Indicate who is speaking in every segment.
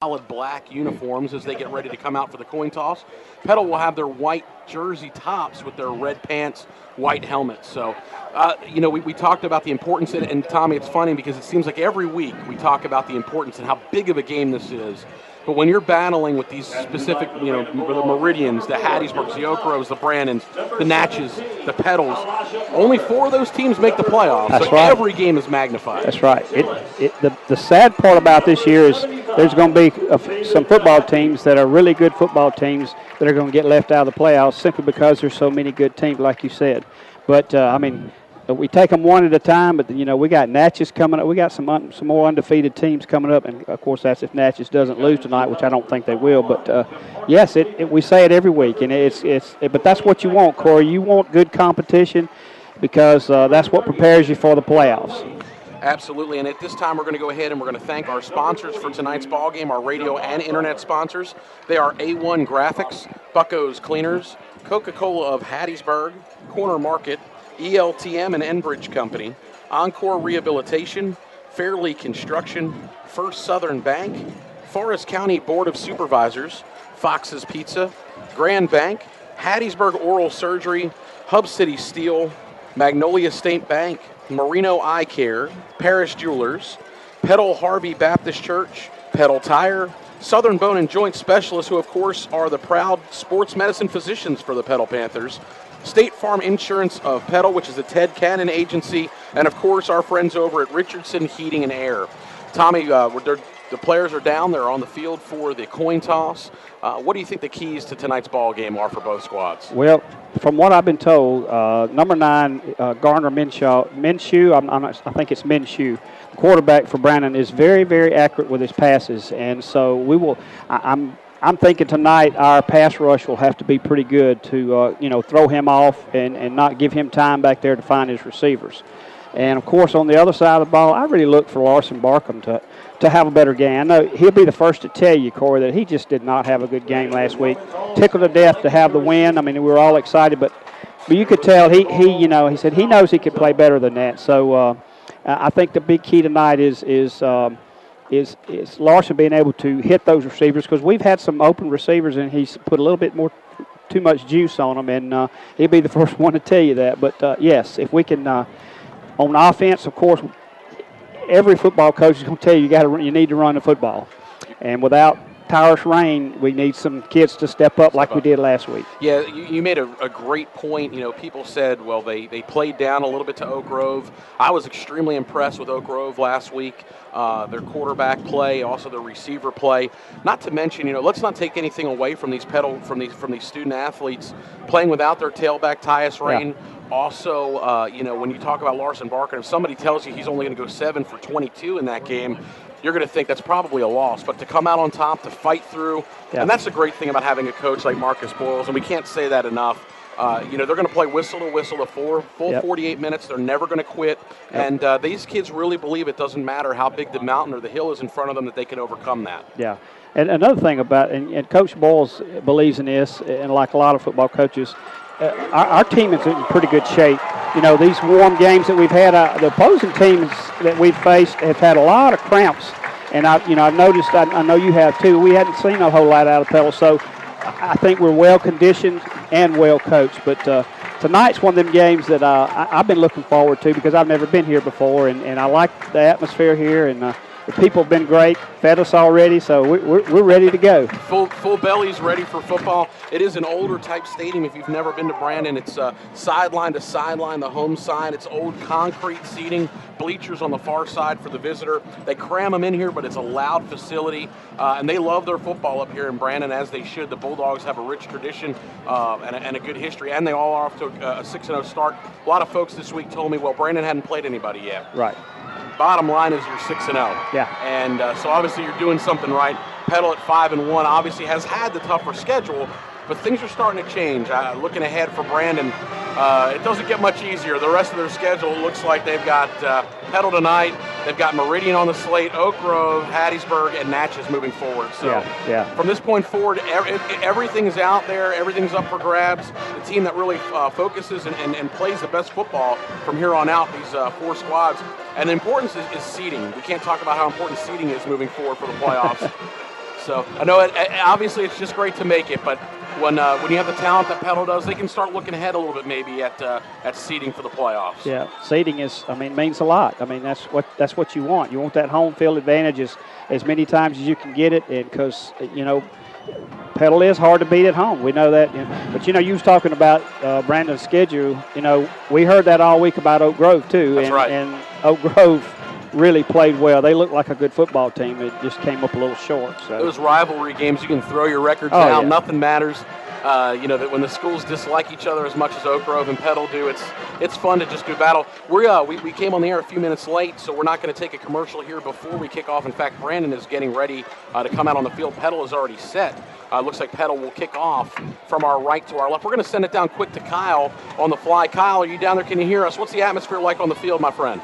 Speaker 1: solid black uniforms as they get ready to come out for the coin toss. Petal will have their white jersey tops with their red pants, white helmets. So, we talked about the importance, and Tommy, it's funny because it seems like every week we talk about the importance and how big of a game this is. But when you're battling with these specific, the Meridians, the Hattiesburgs, the Oak Groves, the Brandons, the Natchez, the Petals, only 4 of those teams make the playoffs.
Speaker 2: That's
Speaker 1: so
Speaker 2: right.
Speaker 1: Every game is magnified.
Speaker 2: That's right. The sad part about this year is there's going to be some football teams that are really good football teams that are going to get left out of the playoffs simply because there's so many good teams, like you said. But, we take them one at a time, but, we got Natchez coming up. We got some more undefeated teams coming up, and, of course, that's if Natchez doesn't lose tonight, which I don't think they will. But, yes, we say it every week, and but that's what you want, Corey. You want good competition because that's what prepares you for the playoffs.
Speaker 1: Absolutely, and at this time we're going to go ahead and we're going to thank our sponsors for tonight's ball game, our radio and internet sponsors. They are A1 Graphics, Bucko's Cleaners, Coca-Cola of Hattiesburg, Corner Market, ELTM and Enbridge Company, Encore Rehabilitation, Fairleigh Construction, First Southern Bank, Forest County Board of Supervisors, Fox's Pizza, Grand Bank, Hattiesburg Oral Surgery, Hub City Steel, Magnolia State Bank, Marino Eye Care, Parish Jewelers, Petal Harvey Baptist Church, Petal Tire, Southern Bone and Joint Specialists, who of course are the proud sports medicine physicians for the Petal Panthers, State Farm Insurance of Petal, which is a Ted Cannon agency, and of course our friends over at Richardson Heating and Air. Tommy, the players are down. They're on the field for the coin toss. What do you think the keys to tonight's ball game are for both squads?
Speaker 2: Well, from what I've been told, number 9, Garner Minshew, I think it's Minshew, the quarterback for Brandon, is very, very accurate with his passes. And so we will I'm thinking tonight our pass rush will have to be pretty good to, throw him off and not give him time back there to find his receivers. And, of course, on the other side of the ball, I really look for Larson Barkham to have a better game. I know he'll be the first to tell you, Corey, that he just did not have a good game last week. Tickled to death to have the win. I mean, we were all excited, but you could tell he said he knows he could play better than that. So I think the big key tonight is Larson being able to hit those receivers, because we've had some open receivers and he's put a little bit too much juice on them, and he'll be the first one to tell you that. But, yes, if we can on offense, of course, every football coach is going to tell you you need to run the football. And without tireless rain, we need some kids to step up like we did last week.
Speaker 1: Yeah, you made a great point. People said, well, they played down a little bit to Oak Grove. I was extremely impressed with Oak Grove last week. Their quarterback play, also their receiver play. Not to mention, let's not take anything away from these from these student athletes playing without their tailback, Tyus Rain. Yeah. Also, when you talk about Larson Barker, if somebody tells you he's only going to go 7 for 22 in that game, you're going to think that's probably a loss. But to come out on top, to fight through, and that's the great thing about having a coach like Marcus Boyles, and we can't say that enough. They're going to play whistle to full 48 minutes. They're never going to quit. Yep. And these kids really believe it doesn't matter how big the mountain or the hill is in front of them, that they can overcome that.
Speaker 2: Yeah. And another thing about, and Coach Boyles believes in this, and like a lot of football coaches, our team is in pretty good shape. These warm games that we've had, the opposing teams that we've faced have had a lot of cramps. And I've noticed, I know you have too, we hadn't seen a whole lot out of Petal. So I think we're well conditioned and well coached. But tonight's one of them games that I've been looking forward to, because I've never been here before. And I like the atmosphere here, and the people have been great, fed us already, so we're ready to go.
Speaker 1: Full bellies ready for football. It is an older type stadium. If you've never been to Brandon, it's sideline to sideline, the home side. It's old concrete seating, bleachers on the far side for the visitor. They cram them in here, but it's a loud facility, and they love their football up here in Brandon, as they should. The Bulldogs have a rich tradition and a good history, and they all are off to a 6-0 start. A lot of folks this week told me, well, Brandon hadn't played anybody yet.
Speaker 2: Right.
Speaker 1: Bottom line is you're 6-0.
Speaker 2: Yeah.
Speaker 1: And so obviously you're doing something right. Petal at 5-1 obviously has had the tougher schedule, but things are starting to change. Looking ahead for Brandon, it doesn't get much easier. The rest of their schedule looks like they've got Petal tonight. They've got Meridian on the slate, Oak Grove, Hattiesburg, and Natchez moving forward. So from this point forward, everything is out there. Everything's up for grabs. The team that really focuses and plays the best football from here on out, these 4 squads. And the importance is seeding. We can't talk about how important seeding is moving forward for the playoffs. So I know obviously it's just great to make it, but when you have the talent that Petal does, they can start looking ahead a little bit maybe at seeding for the playoffs.
Speaker 2: Yeah, seeding means a lot. I mean, that's what you want. You want that home field advantage as many times as you can get it, and because Petal is hard to beat at home. We know that. But you was talking about Brandon's schedule. We heard that all week about Oak Grove too.
Speaker 1: That's right.
Speaker 2: And Oak Grove really played well. They looked like a good football team. It just came up a little short. So
Speaker 1: those rivalry games, you can throw your records down.
Speaker 2: Yeah.
Speaker 1: Nothing matters. That when the schools dislike each other as much as Oak Grove and Petal do, it's fun to just do battle. We came on the air a few minutes late, so we're not going to take a commercial here before we kick off. In fact, Brandon is getting ready to come out on the field. Petal is already set. Looks like Petal will kick off from our right to our left. We're going to send it down quick to Kyle on the fly. Kyle, are you down there? Can you hear us? What's the atmosphere like on the field, my friend?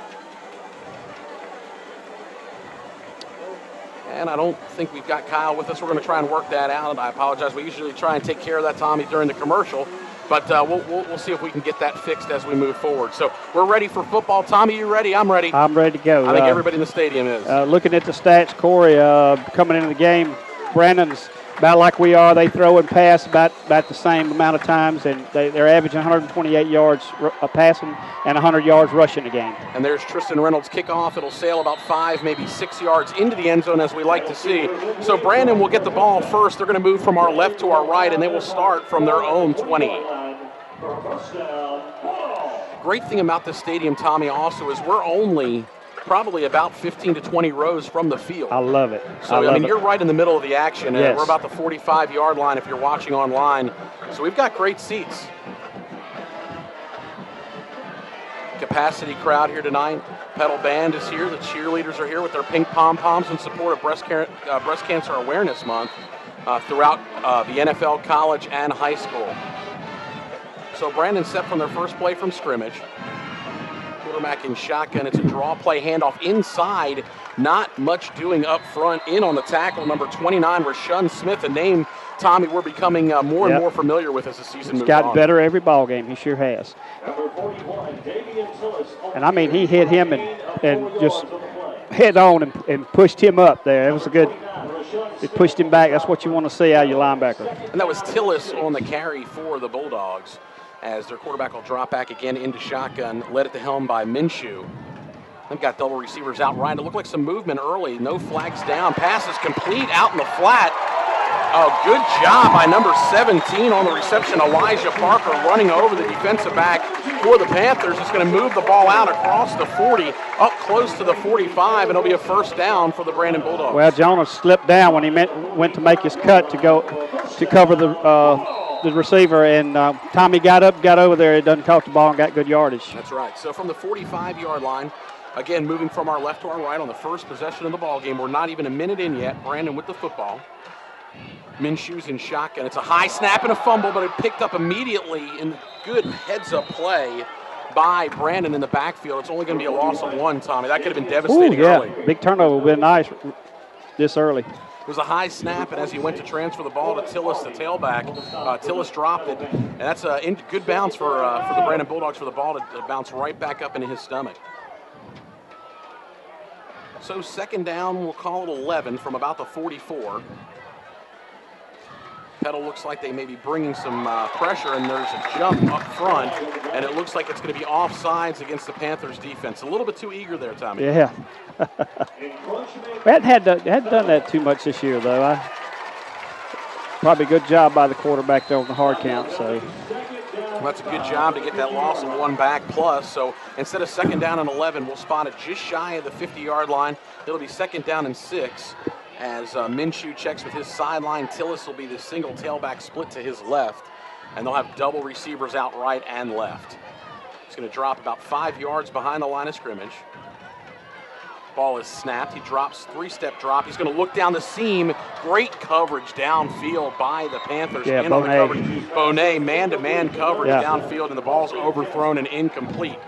Speaker 1: And I don't think we've got Kyle with us. We're going to try and work that out, and I apologize. We usually try and take care of that, Tommy, during the commercial, but we'll see if we can get that fixed as we move forward. So we're ready for football. Tommy, you ready? I'm ready.
Speaker 2: I'm ready to go.
Speaker 1: I think everybody in the stadium is.
Speaker 2: Looking at the stats, Corey, coming into the game, Brandon's about like we are. They throw and pass about the same amount of times, and they're averaging 128 yards passing and 100 yards rushing a game.
Speaker 1: And there's Tristan Reynolds' kickoff. It'll sail about 5, maybe 6 yards into the end zone, as we like to see. So Brandon will get the ball first. They're going to move from our left to our right, and they will start from their own 20. Great thing about this stadium, Tommy, also is we're only probably about 15 to 20 rows from the field.
Speaker 2: I love it.
Speaker 1: So, you're right in the middle of the action.
Speaker 2: Yes.
Speaker 1: We're about the 45-yard line if you're watching online. So we've got great seats. Capacity crowd here tonight. Petal Band is here. The cheerleaders are here with their pink pom-poms in support of Breast Cancer Awareness Month throughout the NFL, college, and high school. So Brandon set from their first play from scrimmage. Quarterback in shotgun. It's a draw play handoff inside. Not much doing up front. In on the tackle, number 29, Rashawn Smith, a name, Tommy, we're becoming more and more familiar with as the season moves on.
Speaker 2: He's gotten better every ball game. He sure has. And he hit him and just head on and pushed him up there. It was it pushed him back. That's what you want to see out of your linebacker.
Speaker 1: And that was Tillis on the carry for the Bulldogs, as their quarterback will drop back again into shotgun, led at the helm by Minshew. They've got double receivers out right. It looked like some movement early. No flags down. Pass is complete out in the flat. Oh, good job by number 17 on the reception. Elijah Parker running over the defensive back for the Panthers. It's going to move the ball out across the 40, up close to the 45, and it'll be a first down for the Brandon Bulldogs.
Speaker 2: Well, Jonas slipped down when he went to make his cut to cover the receiver, and Tommy got over there. He done caught the ball and got good yardage.
Speaker 1: That's right. So from the 45-yard line, again, moving from our left to our right on the first possession of the ball game. We're not even a minute in yet. Brandon with the football. Minshew's in shotgun. It's a high snap and a fumble, but it picked up immediately in good heads-up play by Brandon in the backfield. It's only going to be a loss of 1, Tommy. That could have been devastating early.
Speaker 2: Big turnover would have been nice this early.
Speaker 1: It was a high snap, and as he went to transfer the ball to Tillis, the tailback, Tillis dropped it. And that's a good bounce for the Brandon Bulldogs, for the ball to bounce right back up into his stomach. So second down, we'll call it 11 from about the 44. Petal looks like they may be bringing some pressure, and there's a jump up front, and it looks like it's going to be offsides against the Panthers defense. A little bit too eager there, Tommy.
Speaker 2: Yeah. We hadn't done that too much this year, though. Probably a good job by the quarterback there on the hard count. So
Speaker 1: well, that's a good job to get that loss of 1 back plus. So instead of second down and 11, we'll spot it just shy of the 50-yard line. It'll be second down and 6. As Minshew checks with his sideline. Tillis will be the single tailback split to his left, and they'll have double receivers out right and left. He's going to drop about 5 yards behind the line of scrimmage. Ball is snapped. He drops, 3-step drop. He's going to look down the seam. Great coverage downfield by the Panthers.
Speaker 2: Yeah,
Speaker 1: in on the coverage. Bonet, man-to-man coverage downfield, and the ball's overthrown and incomplete.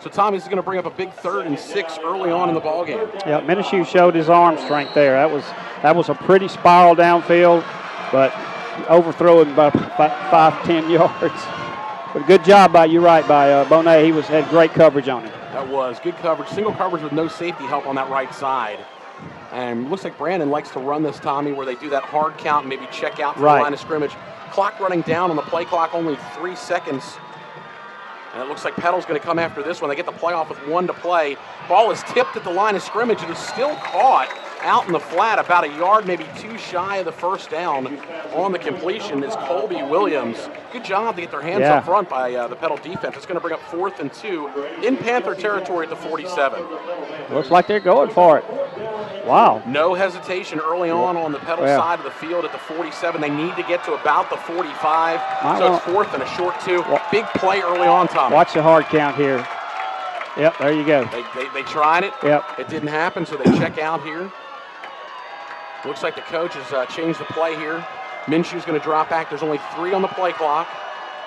Speaker 1: So Tommy's going to bring up a big 3rd and 6 early on in the ballgame.
Speaker 2: Yeah, Minshew showed his arm strength there. That was a pretty spiral downfield, but overthrowing by 5-10 yards. But good job by Bonet. He had great coverage on him.
Speaker 1: That was good coverage. Single coverage with no safety help on that right side. And looks like Brandon likes to run this, Tommy, where they do that hard count and maybe check out from
Speaker 2: Right.
Speaker 1: the line of scrimmage. Clock running down on the play clock, only 3 seconds. And it looks like Petal's going to come after this one. They get the playoff with 1 to play. Ball is tipped at the line of scrimmage. It is still caught out in the flat, about a yard, maybe 2 shy of the first down. On the completion is Colby Williams. Good job to get their hands up front by the Petal defense. It's going to bring up 4th and 2 in Panther territory at the 47.
Speaker 2: Looks like they're going for it. Wow.
Speaker 1: No hesitation early on the Petal side of the field at the 47. They need to get to about the 45. So it's 4th and a short 2. Big play early on, Tom.
Speaker 2: Watch the hard count here. Yep, there you go.
Speaker 1: They tried it.
Speaker 2: Yep.
Speaker 1: It didn't happen, so they check out here. Looks like the coach has changed the play here. Minshew's going to drop back. There's only 3 on the play clock.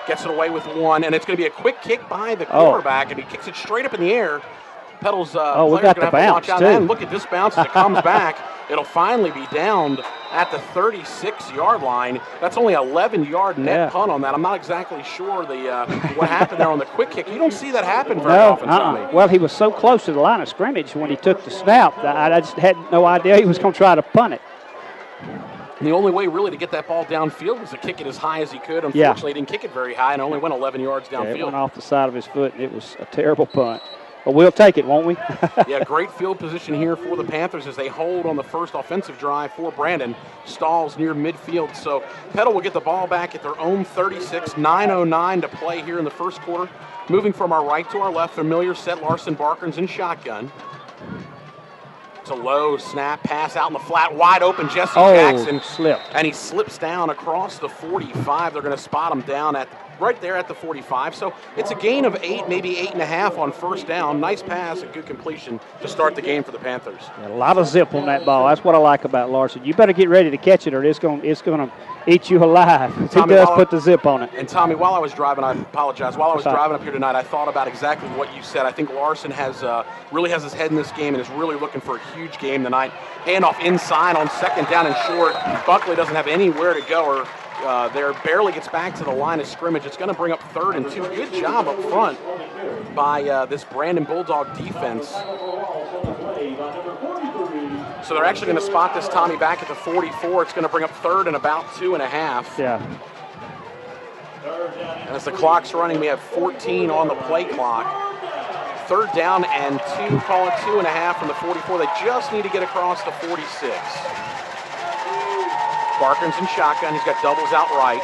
Speaker 1: Gets it away with 1, and it's going to be a quick kick by the quarterback, and he kicks it straight up in the air. Petal's
Speaker 2: we got the bounce, too.
Speaker 1: And look at this bounce as it comes back. It'll finally be downed at the 36-yard line. That's only 11-yard net punt on that. I'm not exactly sure what happened there on the quick kick. You don't see that happen very often, Tommy.
Speaker 2: Well, he was so close to the line of scrimmage when he took the snap that I just had no idea he was going to try to punt it.
Speaker 1: And the only way really to get that ball downfield was to kick it as high as he could. Unfortunately, he didn't kick it very high and only went 11 yards downfield.
Speaker 2: It went off the side of his foot, and it was a terrible punt. But we'll take it, won't we?
Speaker 1: Yeah, great field position here for the Panthers as they hold on the first offensive drive for Brandon. Stalls near midfield. So Petal will get the ball back at their own 36. 9:09 to play here in the first quarter. Moving from our right to our left, familiar set Larson Barkins in shotgun. It's a low snap, pass out in the flat, wide open, Jesse Jackson.
Speaker 2: Slipped.
Speaker 1: And he slips down across the 45. They're going to spot him down right there at the 45. So it's a gain of 8, maybe 8.5 on first down. Nice pass, a good completion to start the game for the Panthers.
Speaker 2: A lot of zip on that ball. That's what I like about Larson. You better get ready to catch it or it's going to eat you alive.
Speaker 1: Tommy,
Speaker 2: he does put the zip on it.
Speaker 1: And Tommy, while I was driving, I apologize. While I was driving up here tonight, I thought about exactly what you said. I think Larson really has his head in this game and is really looking for a huge game tonight. Handoff inside on 2nd down and short. Buckley doesn't have anywhere to go there, barely gets back to the line of scrimmage. It's going to bring up 3rd and 2. Good job up front by this Brandon Bulldog defense. So they're actually going to spot this Tommy back at the 44. It's going to bring up 3rd and about 2.5.
Speaker 2: Yeah.
Speaker 1: And as the clock's running, we have 14 on the play clock. 3rd down and 2, call it 2.5 from the 44. They just need to get across the 46. Barkins in shotgun. He's got doubles out right.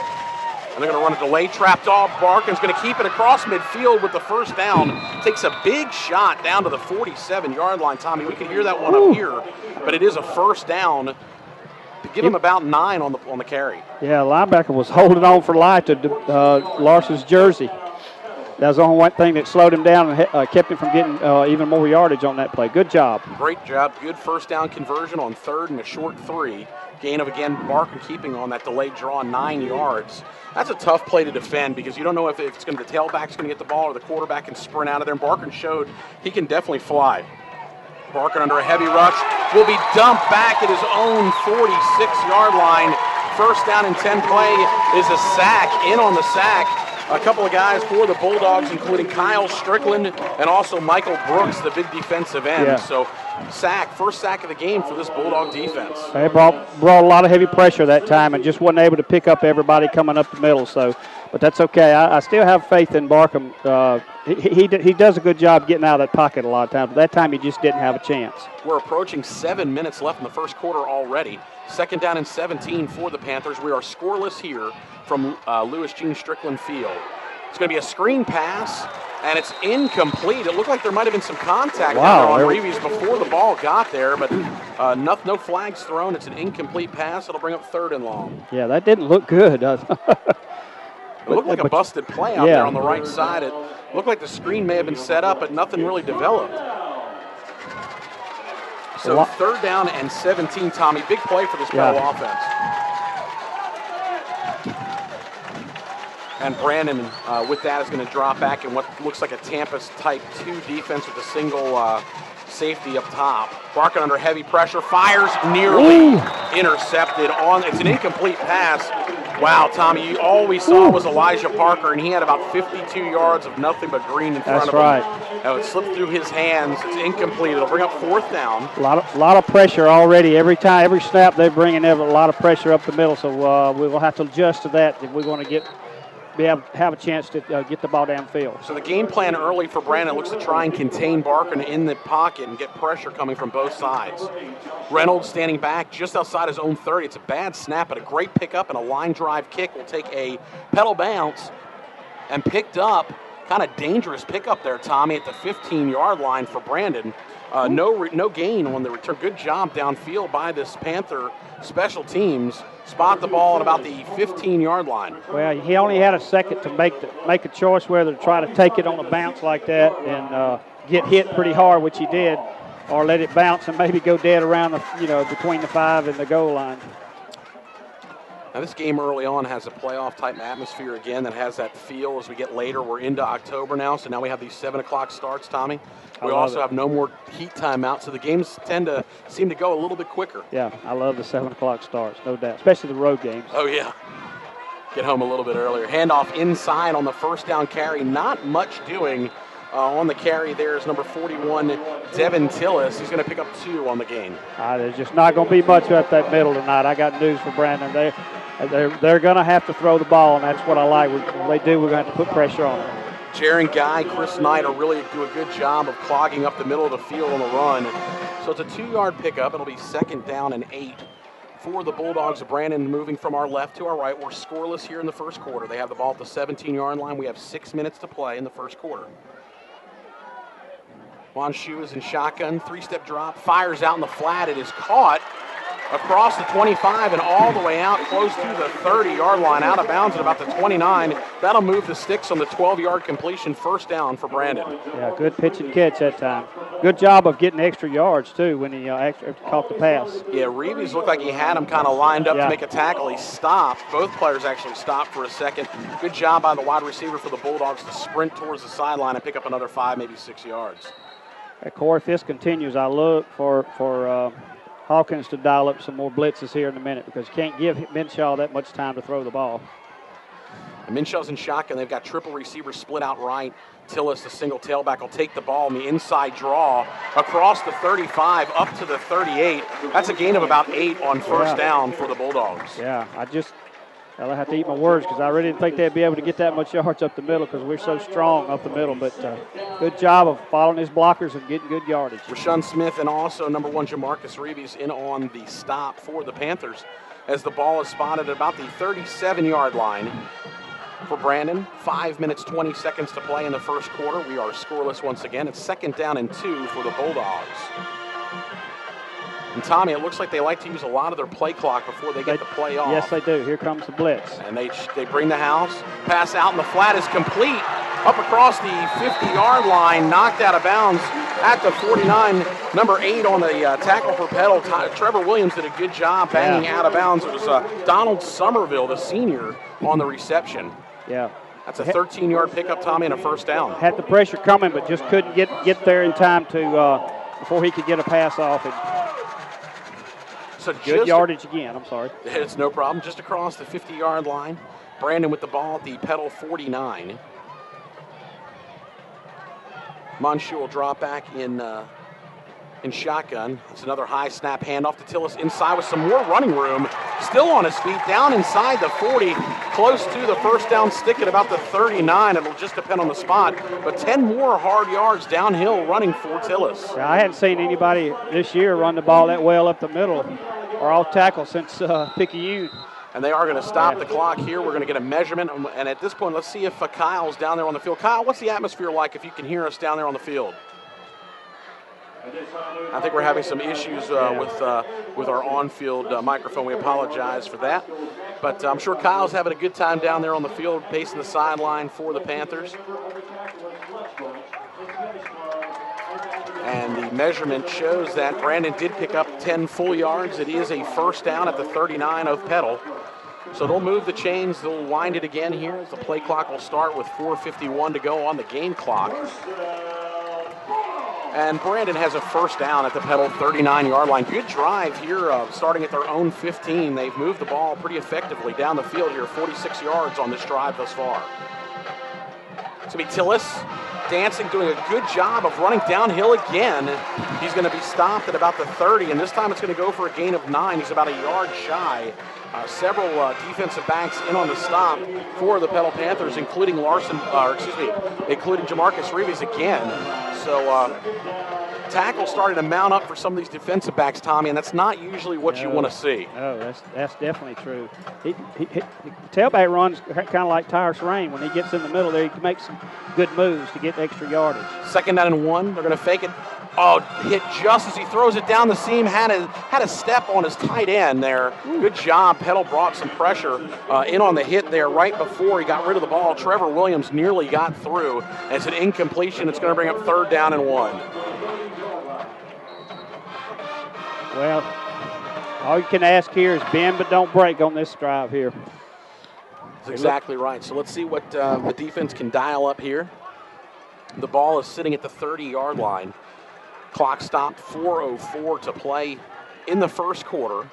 Speaker 1: And they're going to run a delay trap dog. Barkins going to keep it across midfield with the first down. Takes a big shot down to the 47-yard line. Tommy, we can hear that one up here, but it is a first down to give him about 9 on the carry.
Speaker 2: Yeah, linebacker was holding on for life to Larson's jersey. That was the only one thing that slowed him down and kept him from getting even more yardage on that play. Good job.
Speaker 1: Great job. Good first down conversion on 3rd and a short 3. Gain of, again, Barkin keeping on that delayed draw 9 yards. That's a tough play to defend because you don't know if it's going to the tailback's going to get the ball or the quarterback can sprint out of there. And Barkin showed he can definitely fly. Barkin under a heavy rush will be dumped back at his own 46-yard line. First down and 10 play is a sack. In on the sack, a couple of guys for the Bulldogs, including Kyle Strickland and also Michael Brooks, the big defensive end.
Speaker 2: Yeah.
Speaker 1: So first sack of the game for this Bulldog defense.
Speaker 2: They brought a lot of heavy pressure that time and just wasn't able to pick up everybody coming up the middle. So, but that's okay. I still have faith in Barkham. He does a good job getting out of that pocket a lot of times. But that time he just didn't have a chance. We're
Speaker 1: approaching 7 minutes left in the first quarter already. 2nd down and 17 for the Panthers. We are scoreless here from Lewis Jean Strickland Field. It's going to be a screen pass, and it's incomplete. It looked like there might have been some contact on Reeves before the ball got there, but no flags thrown. It's an incomplete pass. It'll bring up 3rd and long.
Speaker 2: Yeah, that didn't look good.
Speaker 1: It looked like a busted play out there on the right side. It looked like the screen may have been set up, but nothing really developed. So 3rd down and 17, Tommy. Big play for this Petal offense. And Brandon, with that, is going to drop back in what looks like a Tampa's type 2 defense with a single safety up top. Barkin under heavy pressure, fires nearly intercepted. It's an incomplete pass. Wow, Tommy, all we saw was Elijah Parker, and he had about 52 yards of nothing but green in front of him.
Speaker 2: That's right.
Speaker 1: Now it slipped through his hands. It's incomplete. It'll bring up 4th down.
Speaker 2: A lot of pressure already. Every snap they're bringing in, a lot of pressure up the middle. So we will have to adjust to that if we're going to have a chance to get the ball downfield.
Speaker 1: So the game plan early for Brandon looks to try and contain Barker in the pocket and get pressure coming from both sides. Reynolds standing back just outside his own 30. It's a bad snap, but a great pickup and a line drive kick will take a pedal bounce and picked up. Kind of dangerous pickup there, Tommy, at the 15-yard line for Brandon. No gain on the return. Good job downfield by this Panther special teams. Spot the ball at about the 15-yard line.
Speaker 2: Well, he only had a second to make a choice whether to try to take it on a bounce like that and get hit pretty hard, which he did, or let it bounce and maybe go dead around between the 5 and the goal line.
Speaker 1: Now this game early on has a playoff type atmosphere again that has that feel as we get later. We're into October now, so now we have these 7 o'clock starts, Tommy. We also have no more heat timeout, so the games seem to go a little bit quicker.
Speaker 2: Yeah, I love the 7 o'clock starts, no doubt, especially the road games.
Speaker 1: Oh, yeah. Get home a little bit earlier. Handoff inside on the 1st down carry. Not much doing on the carry there is number 41, Devin Tillis. He's going to pick up 2 on the game.
Speaker 2: There's just not going to be much up that middle tonight. I got news for Brandon. They're going to have to throw the ball, and that's what I like. When they do, we're going to have to put pressure on them.
Speaker 1: Jaron Guy, Chris Knight are really do a good job of clogging up the middle of the field on the run. So it's a 2-yard pickup. It'll be 2nd down and 8 for the Bulldogs. Brandon moving from our left to our right. We're scoreless here in the first quarter. They have the ball at the 17-yard line. We have 6 minutes to play in the first quarter. Wanshu is in shotgun, 3-step drop, fires out in the flat. It is caught across the 25 and all the way out close to the 30-yard line, out of bounds at about the 29. That'll move the sticks on the 12-yard completion, 1st down for Brandon.
Speaker 2: Yeah, good pitch and catch that time. Good job of getting extra yards, too, when he caught the pass.
Speaker 1: Yeah, Reeves looked like he had him kind of lined up to make a tackle. He stopped. Both players actually stopped for a second. Good job by the wide receiver for the Bulldogs to sprint towards the sideline and pick up another 5, maybe 6 yards.
Speaker 2: Corey, if this continues, I look for Hawkins to dial up some more blitzes here in a minute because you can't give Minshaw that much time to throw the ball.
Speaker 1: And Minshaw's in shotgun. They've got triple receivers split out right. Tillis, the single tailback, will take the ball in the inside draw across the 35 up to the 38. That's a gain of about 8 on 1st down for the Bulldogs.
Speaker 2: Yeah, I'll have to eat my words because I really didn't think they'd be able to get that much yards up the middle because we're so strong up the middle. But good job of following his blockers and getting good yardage.
Speaker 1: Rashawn Smith and also number 1 Jamarcus Reeves in on the stop for the Panthers as the ball is spotted at about the 37-yard line for Brandon. 5 minutes, 20 seconds to play in the first quarter. We are scoreless once again. It's 2nd down and 2 for the Bulldogs. And Tommy, it looks like they like to use a lot of their play clock before they get the play off.
Speaker 2: Yes, they do. Here comes the blitz.
Speaker 1: And they bring the house. Pass out in the flat is complete. Up across the 50-yard line, knocked out of bounds at the 49. Number 8 on the tackle for Petal. Trevor Williams did a good job banging out of bounds. It was Donald Somerville, the senior, on the reception.
Speaker 2: Yeah.
Speaker 1: That's a 13-yard pickup, Tommy, and a 1st down.
Speaker 2: Had the pressure coming, but just couldn't get there in time to before he could get a pass off.
Speaker 1: So
Speaker 2: good yardage again, I'm sorry.
Speaker 1: It's no problem. Just across the 50-yard line. Brandon with the ball at the Petal 49. Monshu will drop back in shotgun. It's another high snap handoff to Tillis inside with some more running room. Still on his feet, down inside the 40, close to the 1st down stick at about the 39. It'll just depend on the spot. But 10 more hard yards downhill running for Tillis.
Speaker 2: Yeah, I hadn't seen anybody this year run the ball that well up the middle or off tackle since Picayune.
Speaker 1: And they are going to stop the clock here. We're going to get a measurement. And at this point, let's see if Kyle's down there on the field. Kyle, what's the atmosphere like if you can hear us down there on the field? I think we're having some issues with our on-field microphone. We apologize for that. But I'm sure Kyle's having a good time down there on the field, pacing the sideline for the Panthers. And the measurement shows that Brandon did pick up 10 full yards. It is a 1st down at the 39 of Petal. So they'll move the chains. They'll wind it again here. The play clock will start with 4:51 to go on the game clock. And Brandon has a first down at the Petal 39-yard line. Good drive here, starting at their own 15. They've moved the ball pretty effectively down the field here, 46 yards on this drive thus far. It's going to be Tillis dancing, doing a good job of running downhill again. He's going to be stopped at about the 30, and this time it's going to go for a gain of 9. He's about a yard shy. Several defensive backs in on the stop for the Petal Panthers, including including Jamarcus Reeves again. So tackle starting to mount up for some of these defensive backs, Tommy, and that's not usually what you want to see.
Speaker 2: No, that's definitely true. The tailback runs kind of like Tyrus Rain. When he gets in the middle there, he can make some good moves to get extra yardage. 2nd down and 1. They're going to fake it. Oh, hit just as he throws it down the seam. Had a step on his tight end there. Good job. Petal brought some pressure in on the hit there right before he got rid of the ball. Trevor Williams nearly got through. It's an incompletion. It's going to bring up 3rd down and 1. Well, all you can ask here is bend but don't break on this drive here. That's exactly right. So let's see what the defense can dial up here. The ball is sitting at the 30-yard line. Clock stopped, 4:04 to play in the first quarter.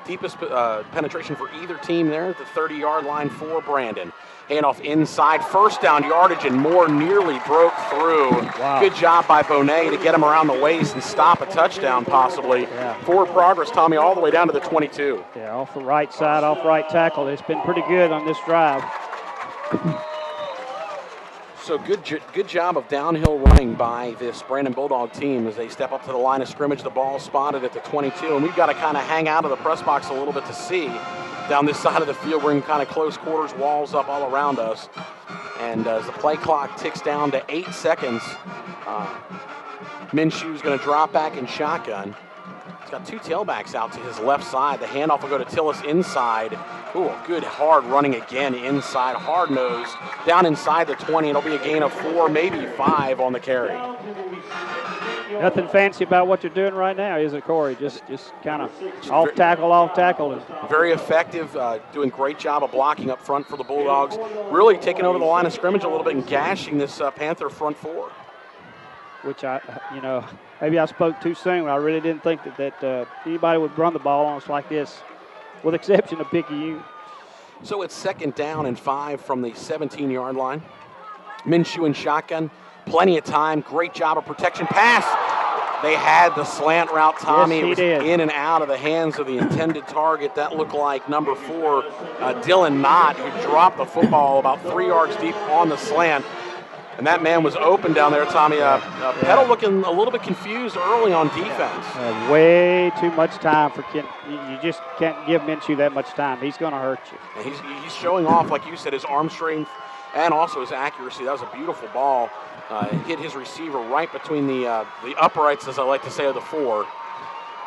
Speaker 2: Deepest penetration for either team there at the 30-yard line for Brandon. Handoff inside, 1st down yardage, and Moore nearly broke through. Wow. Good job by Bonet to get him around the waist and stop a touchdown possibly. Yeah. Forward progress, Tommy, all the way down to the 22. Yeah, off the right side, off right tackle. It's been pretty good on this drive. So good job of downhill running by this Brandon Bulldog team as they step up to the line of scrimmage. The ball spotted at the 22, and we've got to kind of hang out of the press box a little bit to see down this side of the field. We're in kind of close quarters, walls up all around us. And as the play clock ticks down to 8 seconds, Minshew's going to drop back in shotgun. He's got 2 tailbacks out to his left side. The handoff will go to Tillis inside. Ooh, good hard running again inside, hard nose, down inside the 20. It'll be a gain of 4, maybe 5 on the carry. Nothing fancy about what you're doing right now, is it, Corey? Just kind of off tackle. Very effective, doing a great job of blocking up front for the Bulldogs. Really taking over the line of scrimmage a little bit and gashing this Panther front 4. Which maybe I spoke too soon. I really didn't think that anybody would run the ball on us like this, with the exception of Picayune. So it's 2nd down and 5 from the 17-yard line. Minshew in shotgun, plenty of time. Great job of protection. Pass. They had the slant route, Tommy. Yes, it was in and out of the hands of the intended target. That looked like number 4, Dylan Knott, who dropped the football about 3 yards deep on the slant. And that man was open down there, Tommy. Petal looking a little bit confused early on defense. Way too much time for Kent. You just can't give Minshew that much time. He's going to hurt you. And he's showing off, like you said, his arm strength and also his accuracy. That was a beautiful ball. Hit his receiver right between the uprights, as I like to say, of the 4.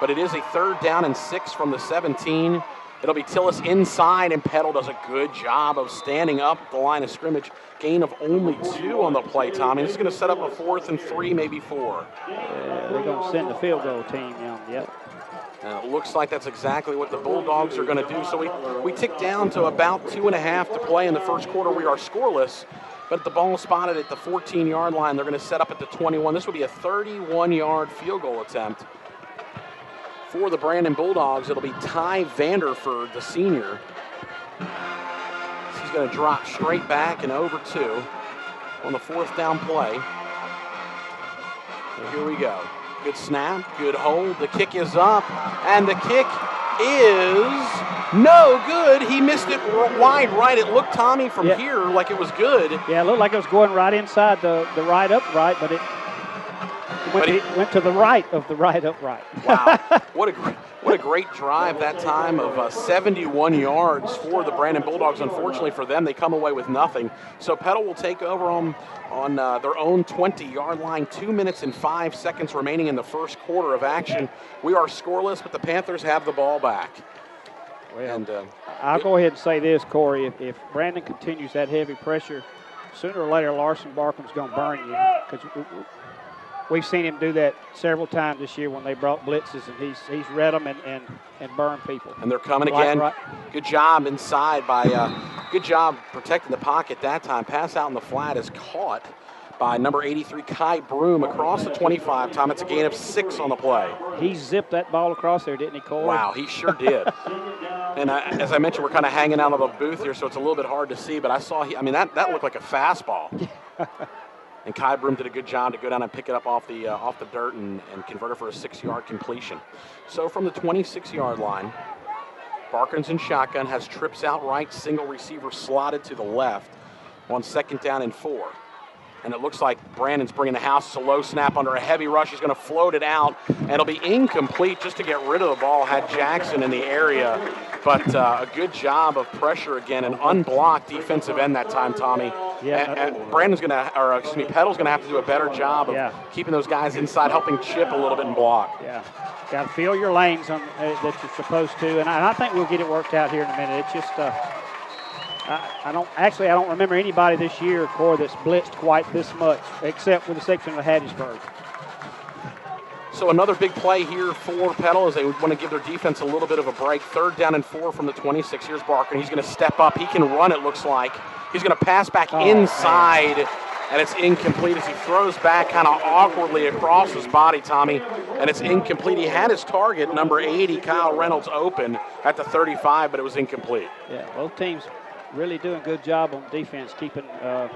Speaker 2: But it is a 3rd down and 6 from the 17. It'll be Tillis inside, and Petal does a good job of standing up at the line of scrimmage. Gain of only 2 on the play, Tommy. This is going to set up a 4th and 3, maybe 4. Yeah, they're going to send the field goal team down. Yep. And it looks like that's exactly what the Bulldogs are going to do. So we tick down to about 2.5 to play in the first quarter. We are scoreless, but the ball spotted at the 14-yard line. They're going to set up at the 21. This will be a 31-yard field goal attempt. For the Brandon Bulldogs, it'll be Ty Vanderford, the senior. He's going to drop straight back and over 2 on the 4th down play. So here we go. Good snap, good hold. The kick is up, and the kick is no good. He missed it wide right. It looked, Tommy, from here like it was good. Yeah, it looked like it was going right inside the right upright, but it went to the right of the right upright. Wow, what a great drive that time of 71 yards for the Brandon Bulldogs. Unfortunately for them, they come away with nothing. So Petal will take over on their own 20-yard line. 2 minutes and 5 seconds remaining in the first quarter of action. We are scoreless, but the Panthers have the ball back. Well, and I'll go ahead and say this, Corey. If Brandon continues that heavy pressure, sooner or later Larson Barkham's going to burn you, because we've seen him do that several times this year when they brought blitzes, and he's read them and burned people. And they're coming again. Right. Good job inside by good job protecting the pocket that time. Pass out in the flat is caught
Speaker 1: by number 83, Kai Broom, across the 25. Tom, it's a gain of 6 on the play.
Speaker 2: He zipped that ball across there, didn't he, Corey?
Speaker 1: Wow, he sure did. And as I mentioned, we're kind of hanging out of a booth here, so it's a little bit hard to see. But I saw, that looked like a fastball. And Kai Broom did a good job to go down and pick it up off the dirt and convert it for a 6-yard completion. So from the 26-yard line, Barkins in shotgun, has trips out right, single receiver slotted to the left on 2nd down and 4. And it looks like Brandon's bringing the house. It's a low snap under a heavy rush. He's going to float it out, and it'll be incomplete just to get rid of the ball. Had Jackson in the area, but a good job of pressure again, an unblocked defensive end that time, Tommy.
Speaker 2: Yeah.
Speaker 1: And Brandon's going to, Petal's going to have to do a better job of keeping those guys inside, helping chip a little bit and block.
Speaker 2: Yeah. Got to feel your lanes that you're supposed to, and I think we'll get it worked out here in a minute. It's just I don't remember anybody this year, Corey, that's blitzed quite this much, except with the section of Hattiesburg.
Speaker 1: So another big play here for Petal as they want to give their defense a little bit of a break. 3rd down and 4 from the 26. Here's Barker, and he's going to step up. He can run, it looks like. He's going to pass back inside, and it's incomplete as he throws back kind of awkwardly across his body, Tommy, and it's incomplete. He had his target, number 80, Kyle Reynolds, open at the 35, but it was incomplete.
Speaker 2: Yeah, both teams really doing a good job on defense, keeping the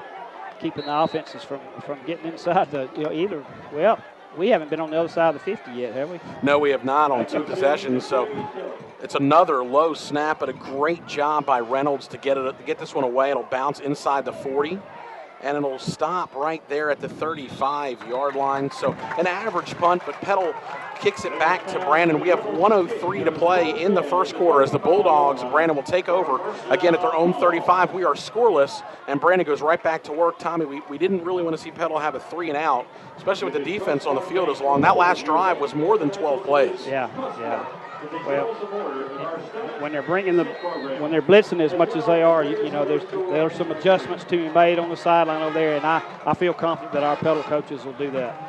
Speaker 2: offenses from getting inside the either. Well, we haven't been on the other side of the 50 yet, have we?
Speaker 1: No, we have not on 2 possessions. So it's another low snap, but a great job by Reynolds to get this one away. It'll bounce inside the 40, and it'll stop right there at the 35-yard line. So an average punt, but Petal kicks it back to Brandon. We have 1:03 to play in the first quarter as the Bulldogs and Brandon will take over again at their own 35. We are scoreless, and Brandon goes right back to work. Tommy, we didn't really want to see Petal have a 3-and-out, especially with the defense on the field as long. That last drive was more than 12 plays.
Speaker 2: Yeah. Well, when they're blitzing as much as they are, there's some adjustments to be made on the sideline over there, and I feel confident that our Petal coaches will do that.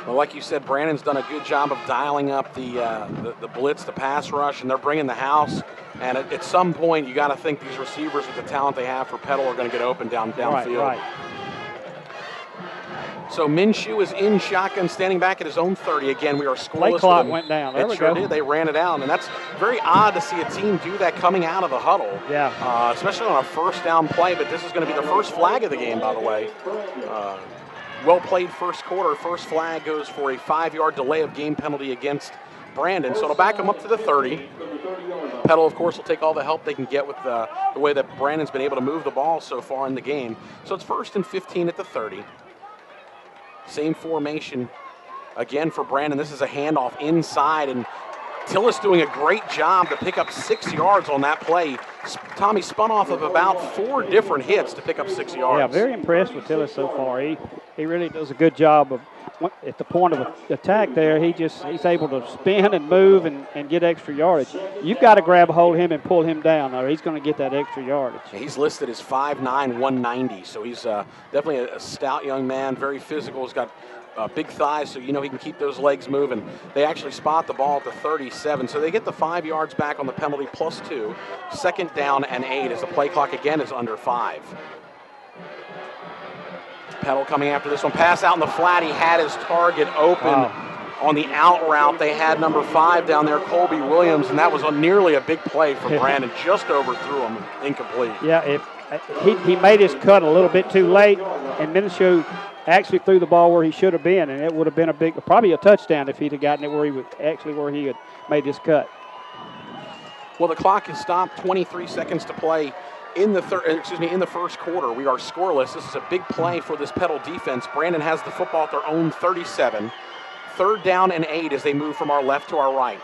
Speaker 1: Well, like you said, Brandon's done a good job of dialing up the blitz, the pass rush, and they're bringing the house. And at some point, you got to think these receivers with the talent they have for Petal are going to get open downfield.
Speaker 2: Right.
Speaker 1: So Minshew is in shotgun, standing back at his own 30. Again, we are scoreless.
Speaker 2: Play clock went down. There
Speaker 1: it
Speaker 2: we
Speaker 1: sure
Speaker 2: go.
Speaker 1: did. They ran it out, and that's very odd to see a team do that coming out of the huddle.
Speaker 2: Yeah.
Speaker 1: Especially on a 1st down play, but this is going to be the first flag of the game, by the way. Well played first quarter. First flag goes for a 5-yard delay of game penalty against Brandon. So it'll back them up to the 30. Petal, of course, will take all the help they can get with the way that Brandon's been able to move the ball so far in the game. So it's 1st and 15 at the 30. Same formation again for Brandon. This is a handoff inside, and Tillis doing a great job to pick up 6 yards on that play. Tommy spun off of about 4 different hits to pick up 6 yards.
Speaker 2: Yeah, very impressed with Tillis so far. He really does a good job of, at the point of attack there, he's able to spin and move and get extra yardage. You've got to grab a hold of him and pull him down, or he's going to get that extra yardage.
Speaker 1: He's listed as 5'9", 190, so he's definitely a stout young man, very physical. He's got big thighs, so he can keep those legs moving. They actually spot the ball at the 37, so they get the 5 yards back on the penalty plus 2. 2nd down and 8 as the play clock again is under 5. Petal coming after this one. Pass out in the flat. He had his target open on the out route. They had number 5 down there, Colby Williams, and that was nearly a big play for Brandon. Just overthrew him, incomplete.
Speaker 2: Yeah, he made his cut a little bit too late, and Minshew actually threw the ball where he should have been, and it would have been probably a touchdown if he'd have gotten it where he had made his cut.
Speaker 1: Well, the clock is stopped. 23 seconds to play. In the first quarter. We are scoreless. This is a big play for this Petal defense. Brandon has the football at their own 37. 3rd down and 8 as they move from our left to our right.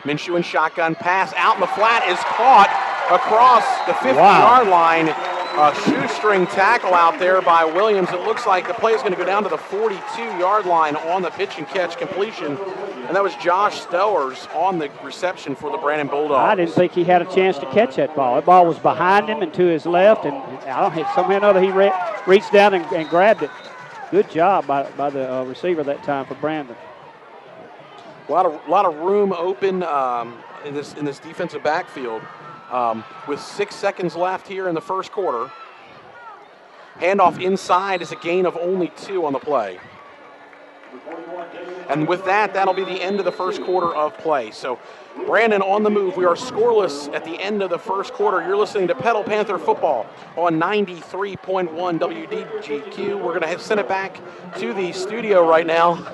Speaker 1: Minshew in shotgun, pass out in the flat is caught across the 50-yard line. A shoestring tackle out there by Williams. It looks like the play is going to go down to the 42-yard line on the pitch and catch completion. And that was Josh Stowers on the reception for the Brandon Bulldogs.
Speaker 2: I didn't think he had a chance to catch that ball. That ball was behind him and to his left, and somehow or another he reached down and grabbed it. Good job by the receiver that time for Brandon.
Speaker 1: A lot of room open in this defensive backfield. With 6 seconds left here in the first quarter. Handoff inside is a gain of only 2 on the play. And with that, that'll be the end of the first quarter of play. So, Brandon on the move. We are scoreless at the end of the first quarter. You're listening to Petal Panther football on 93.1 WDGQ. We're going to send it back to the studio right now,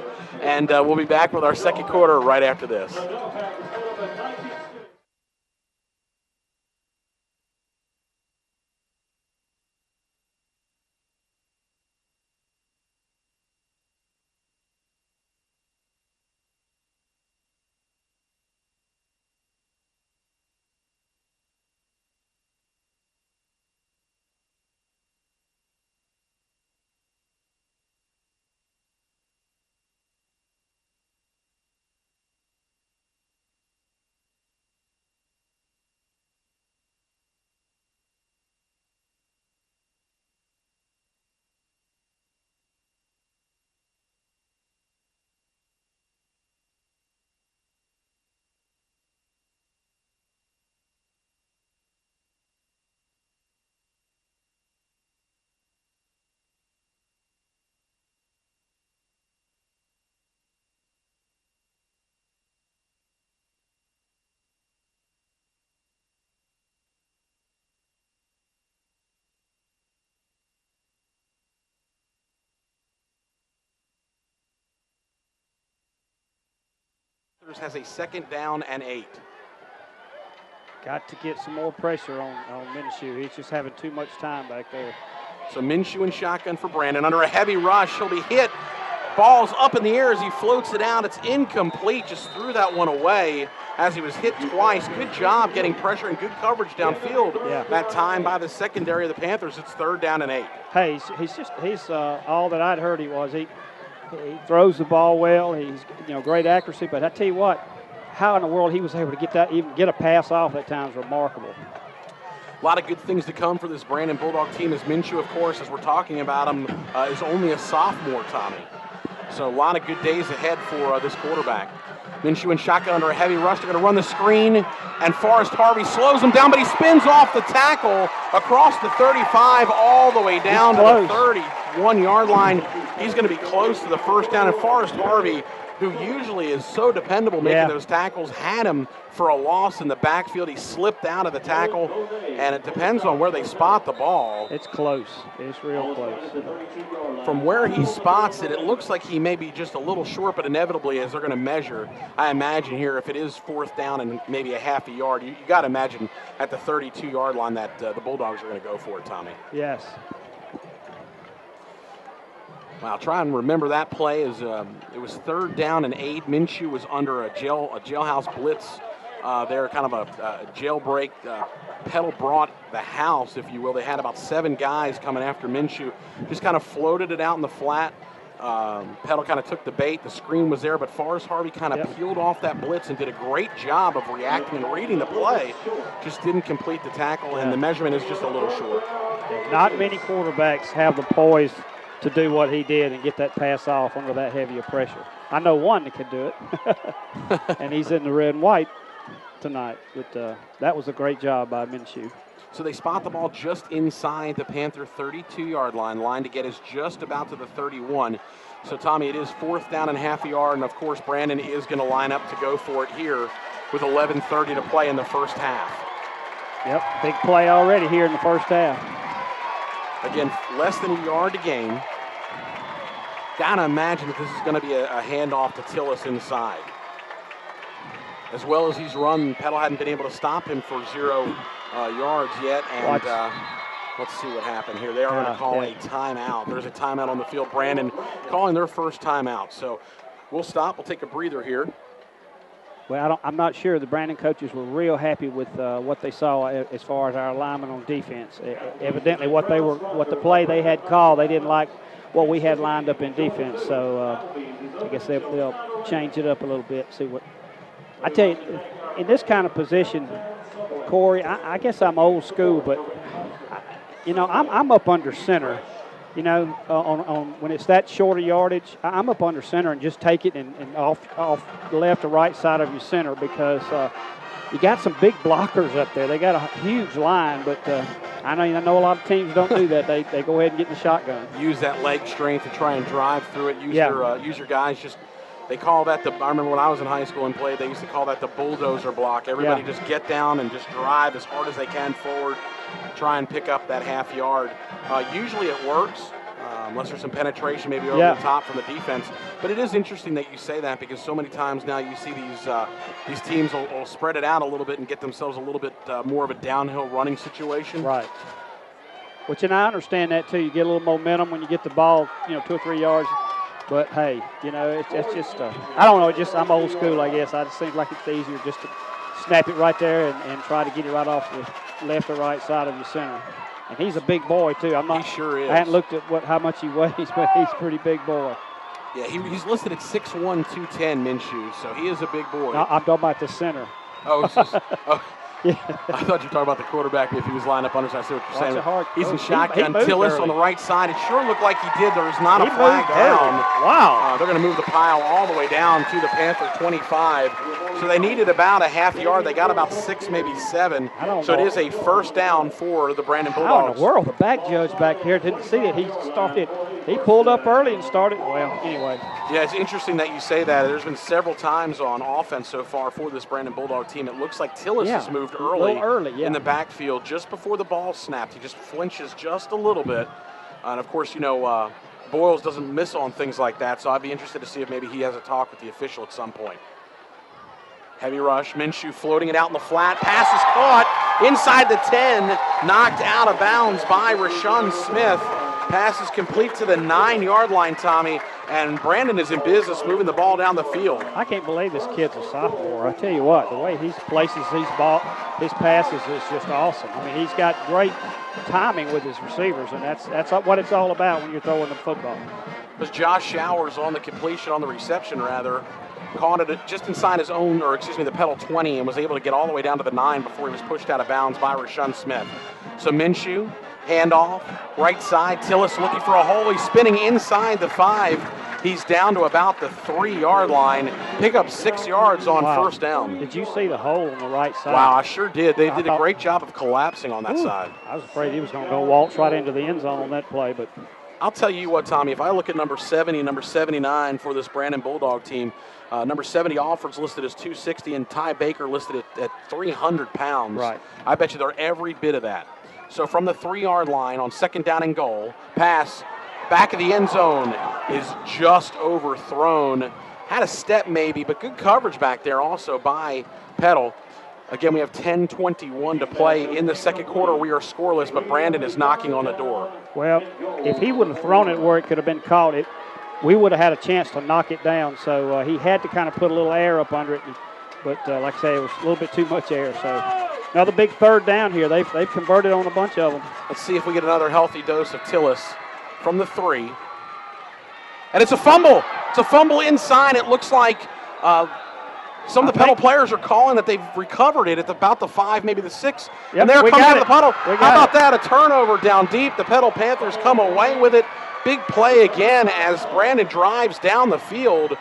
Speaker 1: and we'll be back with our second quarter right after this. Has a second down and 8.
Speaker 2: Got to get some more pressure on Minshew. He's just having too much time back there.
Speaker 1: So Minshew in shotgun for Brandon. Under a heavy rush, he'll be hit. Ball's up in the air as he floats it out. It's incomplete. Just threw that one away as he was hit twice. Good job getting pressure and good coverage downfield.
Speaker 2: Yeah.
Speaker 1: That time by the secondary of the Panthers. It's 3rd down and 8.
Speaker 2: Hey, he's all that I'd heard he was. He throws the ball well. He's great accuracy. But I tell you what, how in the world he was able to get a pass off at times remarkable.
Speaker 1: A lot of good things to come for this Brandon Bulldog team, as Minshew, of course, as we're talking about him, is only a sophomore, Tommy. So a lot of good days ahead for this quarterback. Minshew in shotgun under a heavy rush. They're going to run the screen, and Forrest Harvey slows him down, but he spins off the tackle across the 35 all the way down to the 31-yard line. He's going to be close to the first down, and Forrest Harvey, who usually is so dependable making those tackles, had him for a loss in the backfield. He slipped out of the tackle, and it depends on where they spot the ball.
Speaker 2: It's close. It's real close.
Speaker 1: From where he spots it, it looks like he may be just a little short, but inevitably, as they're going to measure, I imagine here, if it is 4th down and maybe a half a yard, you got to imagine at the 32-yard line that the Bulldogs are going to go for it, Tommy.
Speaker 2: Yes.
Speaker 1: Wow, try and remember that play. As it was 3rd down and 8. Minshew was under a jailhouse blitz there, kind of a jailbreak. Petal brought the house, if you will. They had about 7 guys coming after Minshew. Just kind of floated it out in the flat. Petal kind of took the bait. The screen was there, but Forrest Harvey kind of peeled off that blitz and did a great job of reacting and reading the play. Just didn't complete the tackle, and the measurement is just a little short.
Speaker 2: Not many quarterbacks have the poise to do what he did and get that pass off under that heavy of pressure. I know one that can do it, and he's in the red and white tonight. But that was a great job by Minshew.
Speaker 1: So they spot the ball just inside the Panther 32-yard line. Line to get is just about to the 31. So, Tommy, it is 4th down and half a yard, and, of course, Brandon is going to line up to go for it here with 11:30 to play in the first half.
Speaker 2: Yep, big play already here in the first half.
Speaker 1: Again, less than a yard to gain. Gotta imagine that this is going to be a handoff to Tillis inside. As well as he's run, Petal hadn't been able to stop him for 0 yards yet. And let's see what happened here. They are going to call a timeout. There's a timeout on the field. Brandon calling their first timeout. So we'll stop. We'll take a breather here.
Speaker 2: Well, I'm not sure. The Brandon coaches were real happy with what they saw as far as our alignment on defense. Evidently, what the play they had called, they didn't like what we had lined up in defense. So I guess they'll change it up a little bit. See what I tell you. In this kind of position, Corey, I guess I'm old school, but I'm up under center. On when it's that shorter yardage, I'm up under center and just take it and off the left or right side of your center, because you got some big blockers up there. They got a huge line, but I know a lot of teams don't do that. They go ahead and get in the shotgun.
Speaker 1: Use that leg strength to try and drive through it. Use your guys just. They call that I remember when I was in high school and played, they used to call that the bulldozer block. Everybody just get down and just drive as hard as they can forward, try and pick up that half yard. Usually it works, unless there's some penetration maybe over the top from the defense. But it is interesting that you say that because so many times now you see these teams will spread it out a little bit and get themselves a little bit more of a downhill running situation.
Speaker 2: Right. Which, and I understand that too. You get a little momentum when you get the ball, 2 or 3 yards. But, hey, it's just, I don't know, I'm old school, I guess. It seems like it's easier just to snap it right there and try to get it right off the left or right side of your center. And he's a big boy, too.
Speaker 1: He sure is.
Speaker 2: I hadn't looked at how much he weighs, but he's a pretty big boy.
Speaker 1: Yeah, he's listed at 6'1", 210, Minshew, so he is a big boy.
Speaker 2: No, I'm talking about the center.
Speaker 1: Oh, it's just, yeah. I thought you were talking about the quarterback if he was lined up under. I see what you're saying. He's in shotgun. Tillis on the right side. It sure looked like he did. There is not a flag down.
Speaker 2: Wow.
Speaker 1: They're going to move the pile all the way down to the Panther 25. So they needed about a half yard. They got about 6, maybe 7. So it is a first down for the Brandon Bulldogs.
Speaker 2: How in the world? The back judge back here didn't see it. He pulled up early and started. Well, anyway.
Speaker 1: Yeah, it's interesting that you say that. There's been several times on offense so far for this Brandon Bulldog team. It looks like Tillis has moved early in the backfield just before the ball snapped. He just flinches just a little bit. And, of course, Boyles doesn't miss on things like that, so I'd be interested to see if maybe he has a talk with the official at some point. Heavy rush. Minshew floating it out in the flat. Pass is caught inside the 10. Knocked out of bounds by Rashawn Smith. Pass is complete to the 9-yard line, Tommy. And Brandon is in business moving the ball down the field.
Speaker 2: I can't believe this kid's a sophomore. I tell you what, the way he places his passes is just awesome. I mean, he's got great timing with his receivers, and that's what it's all about when you're throwing the football.
Speaker 1: It was Josh Showers on the completion, on the reception rather. Caught it just inside his own, the Petal 20, and was able to get all the way down to the 9 before he was pushed out of bounds by Rashawn Smith. So Minshew, handoff, right side. Tillis looking for a hole. He's spinning inside the 5. He's down to about the 3-yard line. Pick up 6 yards on first down.
Speaker 2: Did you see the hole on the right side?
Speaker 1: Wow, I sure did. They did a great job of collapsing on that side.
Speaker 2: I was afraid he was going to go waltz right into the end zone on that play, but
Speaker 1: I'll tell you what, Tommy, if I look at number 70 and number 79 for this Brandon Bulldog team, number 70 Alford's listed as 260 and Ty Baker listed at 300 pounds.
Speaker 2: Right.
Speaker 1: I bet you they're every bit of that. So from the 3-yard line on second down and goal, pass back of the end zone is just overthrown. Had a step maybe, but good coverage back there also by Petal. Again, we have 10:21 to play in the second quarter. We are scoreless, but Brandon is knocking on the door.
Speaker 2: Well, if he would have thrown it where it could have been caught, we would have had a chance to knock it down. So he had to kind of put a little air up under it. But like I say, it was a little bit too much air. So another big third down here. They've converted on a bunch of them.
Speaker 1: Let's see if we get another healthy dose of Tillis from the 3. And it's a fumble. It's a fumble inside. It looks like some of the Petal players are calling that they've recovered it at about the 5, maybe the 6.
Speaker 2: Yep,
Speaker 1: and they're coming out of the puddle.
Speaker 2: How
Speaker 1: about that? A turnover down deep. The Petal Panthers come away with it. Big play again as Brandon drives down the field,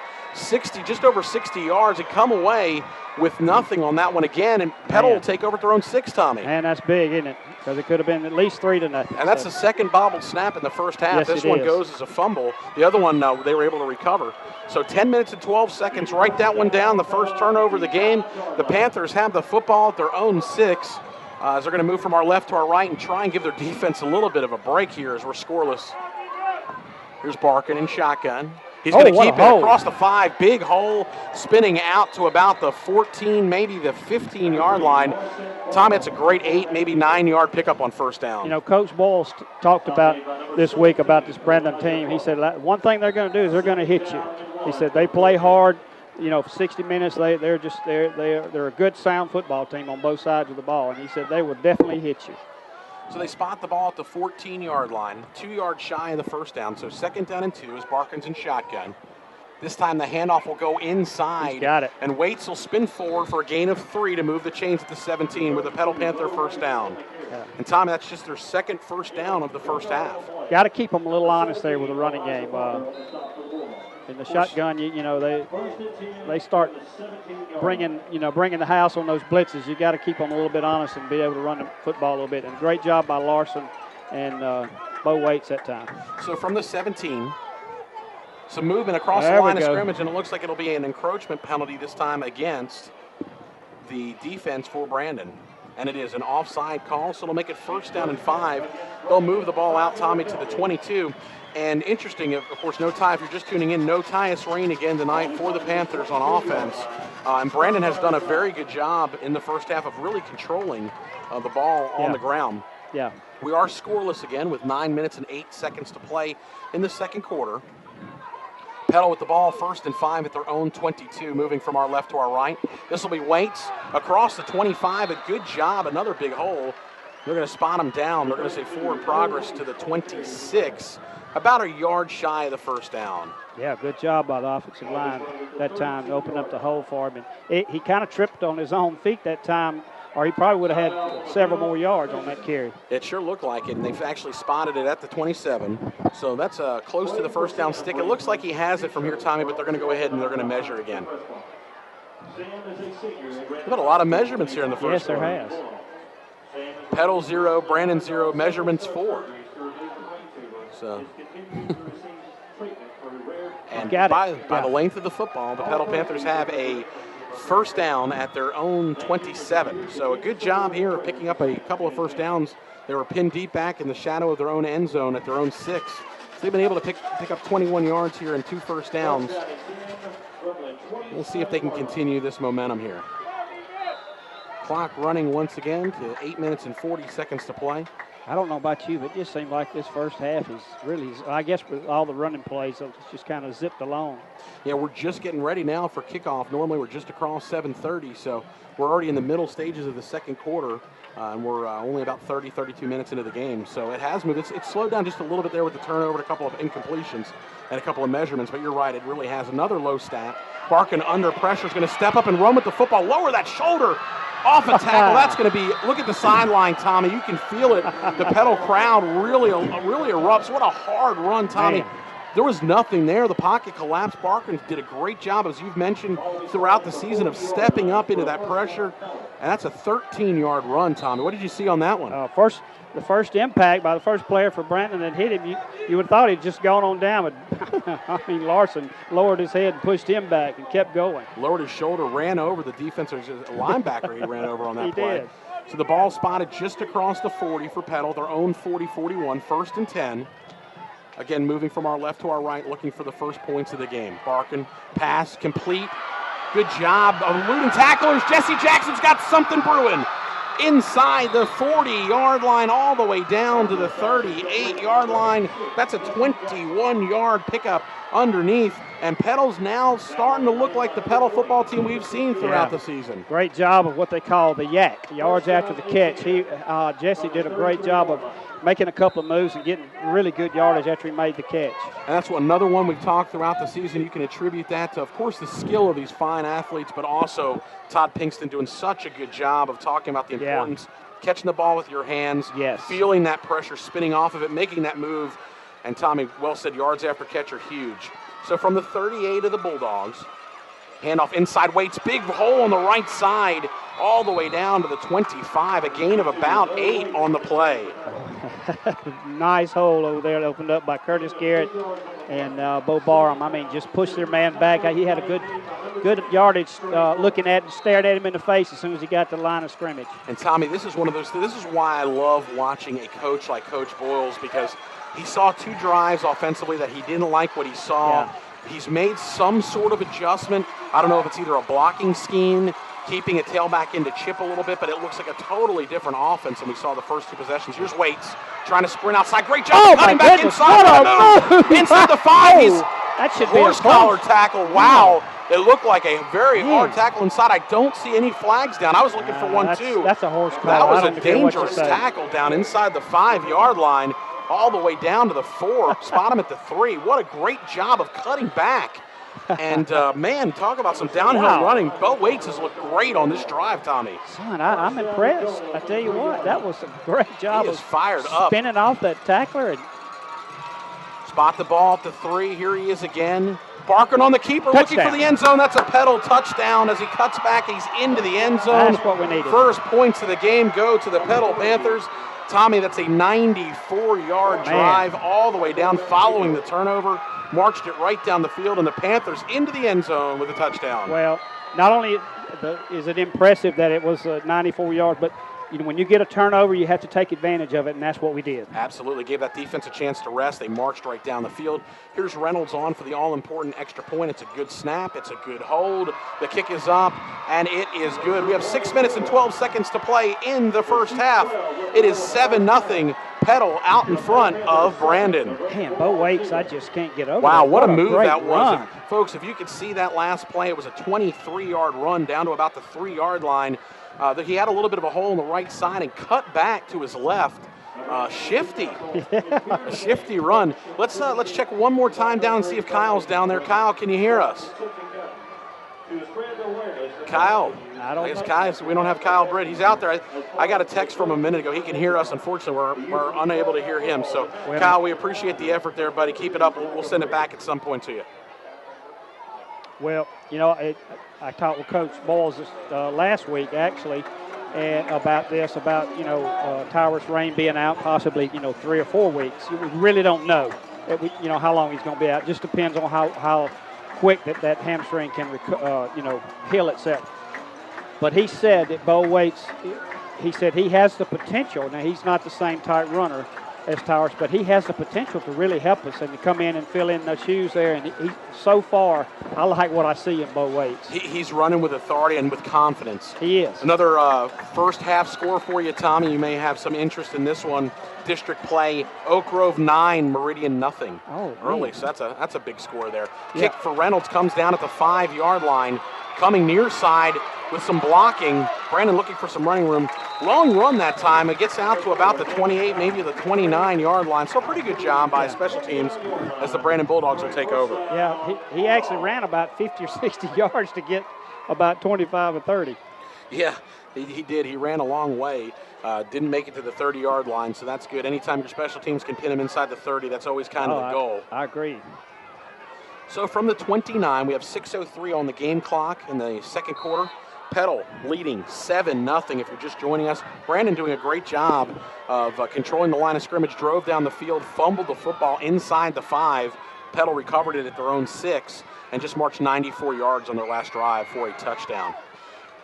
Speaker 1: just over 60 yards, and come away with nothing on that one again. And Petal will take over at their own 6, Tommy.
Speaker 2: Man, that's big, isn't it? Because it could have been at least 3-0.
Speaker 1: And that's the second bobbled snap in the first half.
Speaker 2: Yes,
Speaker 1: this one goes as a fumble. The other one, they were able to recover. So 10 minutes and 12 seconds. Write that one down. The first turnover of the game. The Panthers have the football at their own 6. As they're going to move from our left to our right and try and give their defense a little bit of a break here as we're scoreless. Here's Barkin in shotgun. He's going to keep it across the 5. Big hole, spinning out to about the 14, maybe the 15-yard line. Tom, it's a great 8, maybe 9-yard pickup on first down.
Speaker 2: Coach Boyles talked about this week about this Brandon team. He said one thing they're going to do is they're going to hit you. He said they play hard. For 60 minutes, they're a good, sound football team on both sides of the ball. And he said they will definitely hit you.
Speaker 1: So they spot the ball at the 14-yard line, 2 yards shy of the first down. So second down and 2 as Barkin's in shotgun. This time the handoff will go inside.
Speaker 2: He's got it.
Speaker 1: And Waits will spin forward for a gain of 3 to move the chains at the 17 with a Petal Panther first down. Yeah. And Tommy, that's just their second first down of the first half.
Speaker 2: Got to keep them a little honest there with the running game. In the shotgun, they start bringing the house on those blitzes. You got to keep them a little bit honest and be able to run the football a little bit. And great job by Larson and Bo Waits that time.
Speaker 1: So from the 17, some movement across the line of scrimmage, and it looks like it'll be an encroachment penalty this time against the defense for Brandon. And it is an offside call, so it'll make it 1st down and 5. They'll move the ball out, Tommy, to the 22. And interesting, of course, no tie. If you're just tuning in, no Tyus Rain again tonight for the Panthers on offense. And Brandon has done a very good job in the first half of really controlling the ball on the ground.
Speaker 2: Yeah.
Speaker 1: We are scoreless again with 9 minutes and 8 seconds to play in the second quarter. Petal with the ball, 1st and 5 at their own 22, moving from our left to our right. This will be Waits across the 25. A good job, another big hole. They're going to spot him down. They're going to say forward progress to the 26. About a yard shy of the 1st down.
Speaker 2: Yeah, good job by the offensive line that time to open up the hole for him. And he kind of tripped on his own feet that time, or he probably would have had several more yards on that carry.
Speaker 1: It sure looked like it, and they've actually spotted it at the 27. So that's close to the 1st down stick. It looks like he has it from here, Tommy, but they're going to go ahead and they're going to measure again. There's been a lot of measurements here in the first quarter.
Speaker 2: Yes, there has.
Speaker 1: Petal 0, Brandon 0, measurements 4. So, and by the length of the football, the Petal Panthers have a 1st down at their own 27. So a good job here of picking up a couple of 1st downs. They were pinned deep back in the shadow of their own end zone at their own 6. So they've been able to pick up 21 yards here and 2 1st downs. We'll see if they can continue this momentum here. Clock running once again to 8 minutes and 40 seconds to play.
Speaker 2: I don't know about you, but it just seemed like this first half is really, I guess with all the running plays, it's just kind of zipped along.
Speaker 1: Yeah, we're just getting ready now for kickoff. Normally we're just across 7:30, so we're already in the middle stages of the second quarter, and we're only about 32 minutes into the game. So it has moved. It's slowed down just a little bit there with the turnover, a couple of incompletions, and a couple of measurements, but you're right, it really has. Another low stat. Barkin under pressure is going to step up and run with the football, lower that shoulder. Off a tackle, that's going to be, look at the sideline, Tommy. You can feel it. The Petal crowd really erupts. What a hard run, Tommy.
Speaker 2: Man.
Speaker 1: There was nothing there. The pocket collapsed. Barkin did a great job, as you've mentioned, throughout the season of stepping up into that pressure. And that's a 13-yard run, Tommy. What did you see on that one?
Speaker 2: The first impact by the first player for Brandon that hit him, you would have thought he'd just gone on down. But Larson lowered his head and pushed him back and kept going.
Speaker 1: Lowered his shoulder, ran over the defensive linebacker he ran over on that play.
Speaker 2: Did.
Speaker 1: So the ball spotted just across the 40 for Petal, their own 40-41, 1st and 10. Again, moving from our left to our right, looking for the first points of the game. Barkin, pass, complete. Good job of eluding tacklers. Jesse Jackson's got something brewing. Inside the 40-yard line, all the way down to the 38-yard line. That's a 21-yard pickup underneath. And Petal's now starting to look like the Petal football team we've seen throughout the season.
Speaker 2: Great job of what they call the yak, yards after the catch. Jesse did a great job of making a couple of moves and getting really good yardage after he made the catch.
Speaker 1: And that's another one we've talked throughout the season. You can attribute that to, of course, the skill of these fine athletes, but also Todd Pinkston doing such a good job of talking about the importance, catching the ball with your hands, feeling that pressure, spinning off of it, making that move. And Tommy, well said, yards after catch are huge. So from the 38 of the Bulldogs, handoff inside Waits, big hole on the right side, all the way down to the 25, a gain of about 8 on the play.
Speaker 2: Nice hole over there opened up by Curtis Garrett and Bo Barham. I mean, just pushed their man back. He had a good yardage looking at and stared at him in the face as soon as he got to the line of scrimmage.
Speaker 1: And Tommy, this is why I love watching a coach like Coach Boyles, because he saw 2 drives offensively that he didn't like what he saw.
Speaker 2: Yeah.
Speaker 1: He's made some sort of adjustment. I don't know if it's either a blocking scheme, keeping a tailback in to chip a little bit, but it looks like a totally different offense than we saw the first 2 possessions. Here's Waits trying to sprint outside. Great job cutting back inside. Inside the 5. He's
Speaker 2: that should be a
Speaker 1: horse collar tackle. Wow. It looked like a very hard tackle inside. I don't see any flags down. I was looking for one, too.
Speaker 2: That's a horse collar.
Speaker 1: That was a dangerous tackle down inside the 5-yard line, all the way down to the 4. Spot him at the 3. What a great job of cutting back. And, man, talk about some downhill running. Bo Waits has looked great on this drive, Tommy.
Speaker 2: Son, I'm impressed. I tell you what, that was a great job of
Speaker 1: fired up,
Speaker 2: spinning off that tackler. And
Speaker 1: spot the ball at the 3. Here he is again. Barking on the keeper,
Speaker 2: Touchdown.
Speaker 1: looking for the end zone. That's a Petal touchdown as he cuts back. He's into the end zone.
Speaker 2: That's what we needed.
Speaker 1: First points of the game go to the Petal Panthers. Tommy, that's a 94-yard drive all the way down following the turnover. Marched it right down the field, and the Panthers into the end zone with a touchdown.
Speaker 2: Well, not only is it impressive that it was 94 yards, but when you get a turnover, you have to take advantage of it, and that's what we did.
Speaker 1: Absolutely. Gave that defense a chance to rest. They marched right down the field. Here's Reynolds on for the all-important extra point. It's a good snap. It's a good hold. The kick is up, and it is good. We have 6 minutes and 12 seconds to play in the first half. It is 7-0. Petal out in front of Brandon.
Speaker 2: Man, Bo Waits, I just can't get over
Speaker 1: Wow,
Speaker 2: that.
Speaker 1: what a move that was.
Speaker 2: Run.
Speaker 1: Folks, if you could see that last play, it was a 23-yard run down to about the 3-yard line. He had a little bit of a hole on the right side and cut back to his left. Shifty. A shifty run. Let's check one more time down and see if Kyle's down there. Kyle, can you hear us? Kyle. I guess Kyle, we don't have Kyle Britt. He's out there. I got a text from him a minute ago. He can hear us. Unfortunately, we're unable to hear him. So, Kyle, we appreciate the effort there, buddy. Keep it up. We'll send it back at some point to you.
Speaker 2: Well, I talked with Coach Boyles last week, actually, and about Tyrus Rain being out possibly, 3 or 4 weeks. We really don't know, how long he's going to be out. It just depends on how quick that hamstring can, heal itself. But he said that Bo Waits, he said he has the potential. Now, he's not the same type runner as Tyrus, but he has the potential to really help us and to come in and fill in those shoes there. And he so far, I like what I see in Bo Waits.
Speaker 1: He's running with authority and with confidence.
Speaker 2: He is.
Speaker 1: Another first half score for you, Tommy. You may have some interest in this one. District play: Oak Grove 9, Meridian nothing.
Speaker 2: Oh,
Speaker 1: early.
Speaker 2: Man.
Speaker 1: So that's a big score there.
Speaker 2: Yeah.
Speaker 1: Kick for Reynolds comes down at the 5-yard line. Coming near side with some blocking. Brandon looking for some running room. Long run that time. It gets out to about the 28, maybe the 29-yard line. So pretty good job by special teams as the Brandon Bulldogs will take over.
Speaker 2: Yeah, he actually ran about 50 or 60 yards to get about 25 or 30.
Speaker 1: Yeah, he did. He ran a long way. Didn't make it to the 30-yard line, so that's good. Anytime your special teams can pin him inside the 30, that's always kind of the goal.
Speaker 2: I agree.
Speaker 1: So from the 29, we have 6:03 on the game clock in the second quarter. Petal leading 7-0 if you're just joining us. Brandon doing a great job of controlling the line of scrimmage, drove down the field, fumbled the football inside the 5. Petal recovered it at their own 6 and just marched 94 yards on their last drive for a touchdown.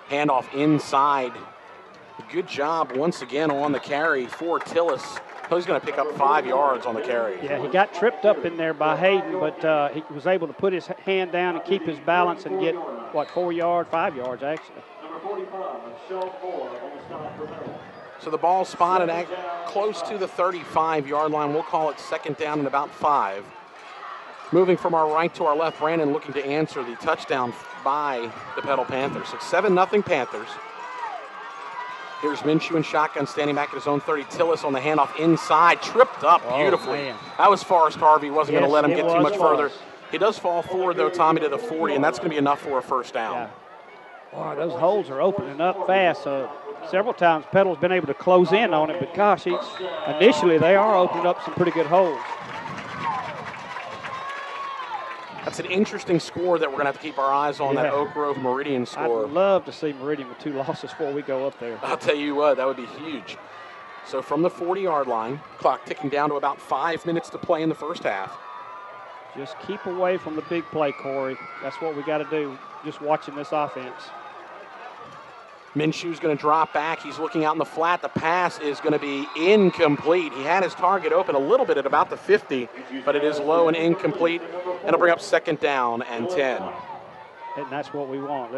Speaker 1: Handoff inside. Good job once again on the carry for Tillis. He's going to pick up 5 yards on the carry.
Speaker 2: Yeah, he got tripped up in there by Hayden, but he was able to put his hand down and keep his balance and get, 5 yards actually.
Speaker 1: So the ball spotted at close to the 35-yard line. We'll call it second down and about 5. Moving from our right to our left, Brandon looking to answer the touchdown by the Petal Panthers. So 7-0 Panthers. Here's Minshew in shotgun, standing back at his own 30. Tillis on the handoff inside, tripped up beautifully.
Speaker 2: Man.
Speaker 1: That was Forrest Harvey. Wasn't going to let him get too much further.
Speaker 2: Forrest.
Speaker 1: He does fall forward, though, Tommy, to the 40, and that's going to be enough for a first down.
Speaker 2: Yeah. Boy, those holes are opening up fast. Several times Petal's been able to close in on it, but gosh, initially they are opening up some pretty good holes.
Speaker 1: That's an interesting score that we're going to have to keep our eyes on, that Oak Grove Meridian score.
Speaker 2: I'd love to see Meridian with 2 losses before we go up there.
Speaker 1: I'll tell you what, that would be huge. So from the 40-yard line, clock ticking down to about 5 minutes to play in the first half.
Speaker 2: Just keep away from the big play, Corey. That's what we got to do, just watching this offense.
Speaker 1: Minshew's going to drop back. He's looking out in the flat. The pass is going to be incomplete. He had his target open a little bit at about the 50, but it is low and incomplete. And it'll bring up second down and 10.
Speaker 2: And that's what we want.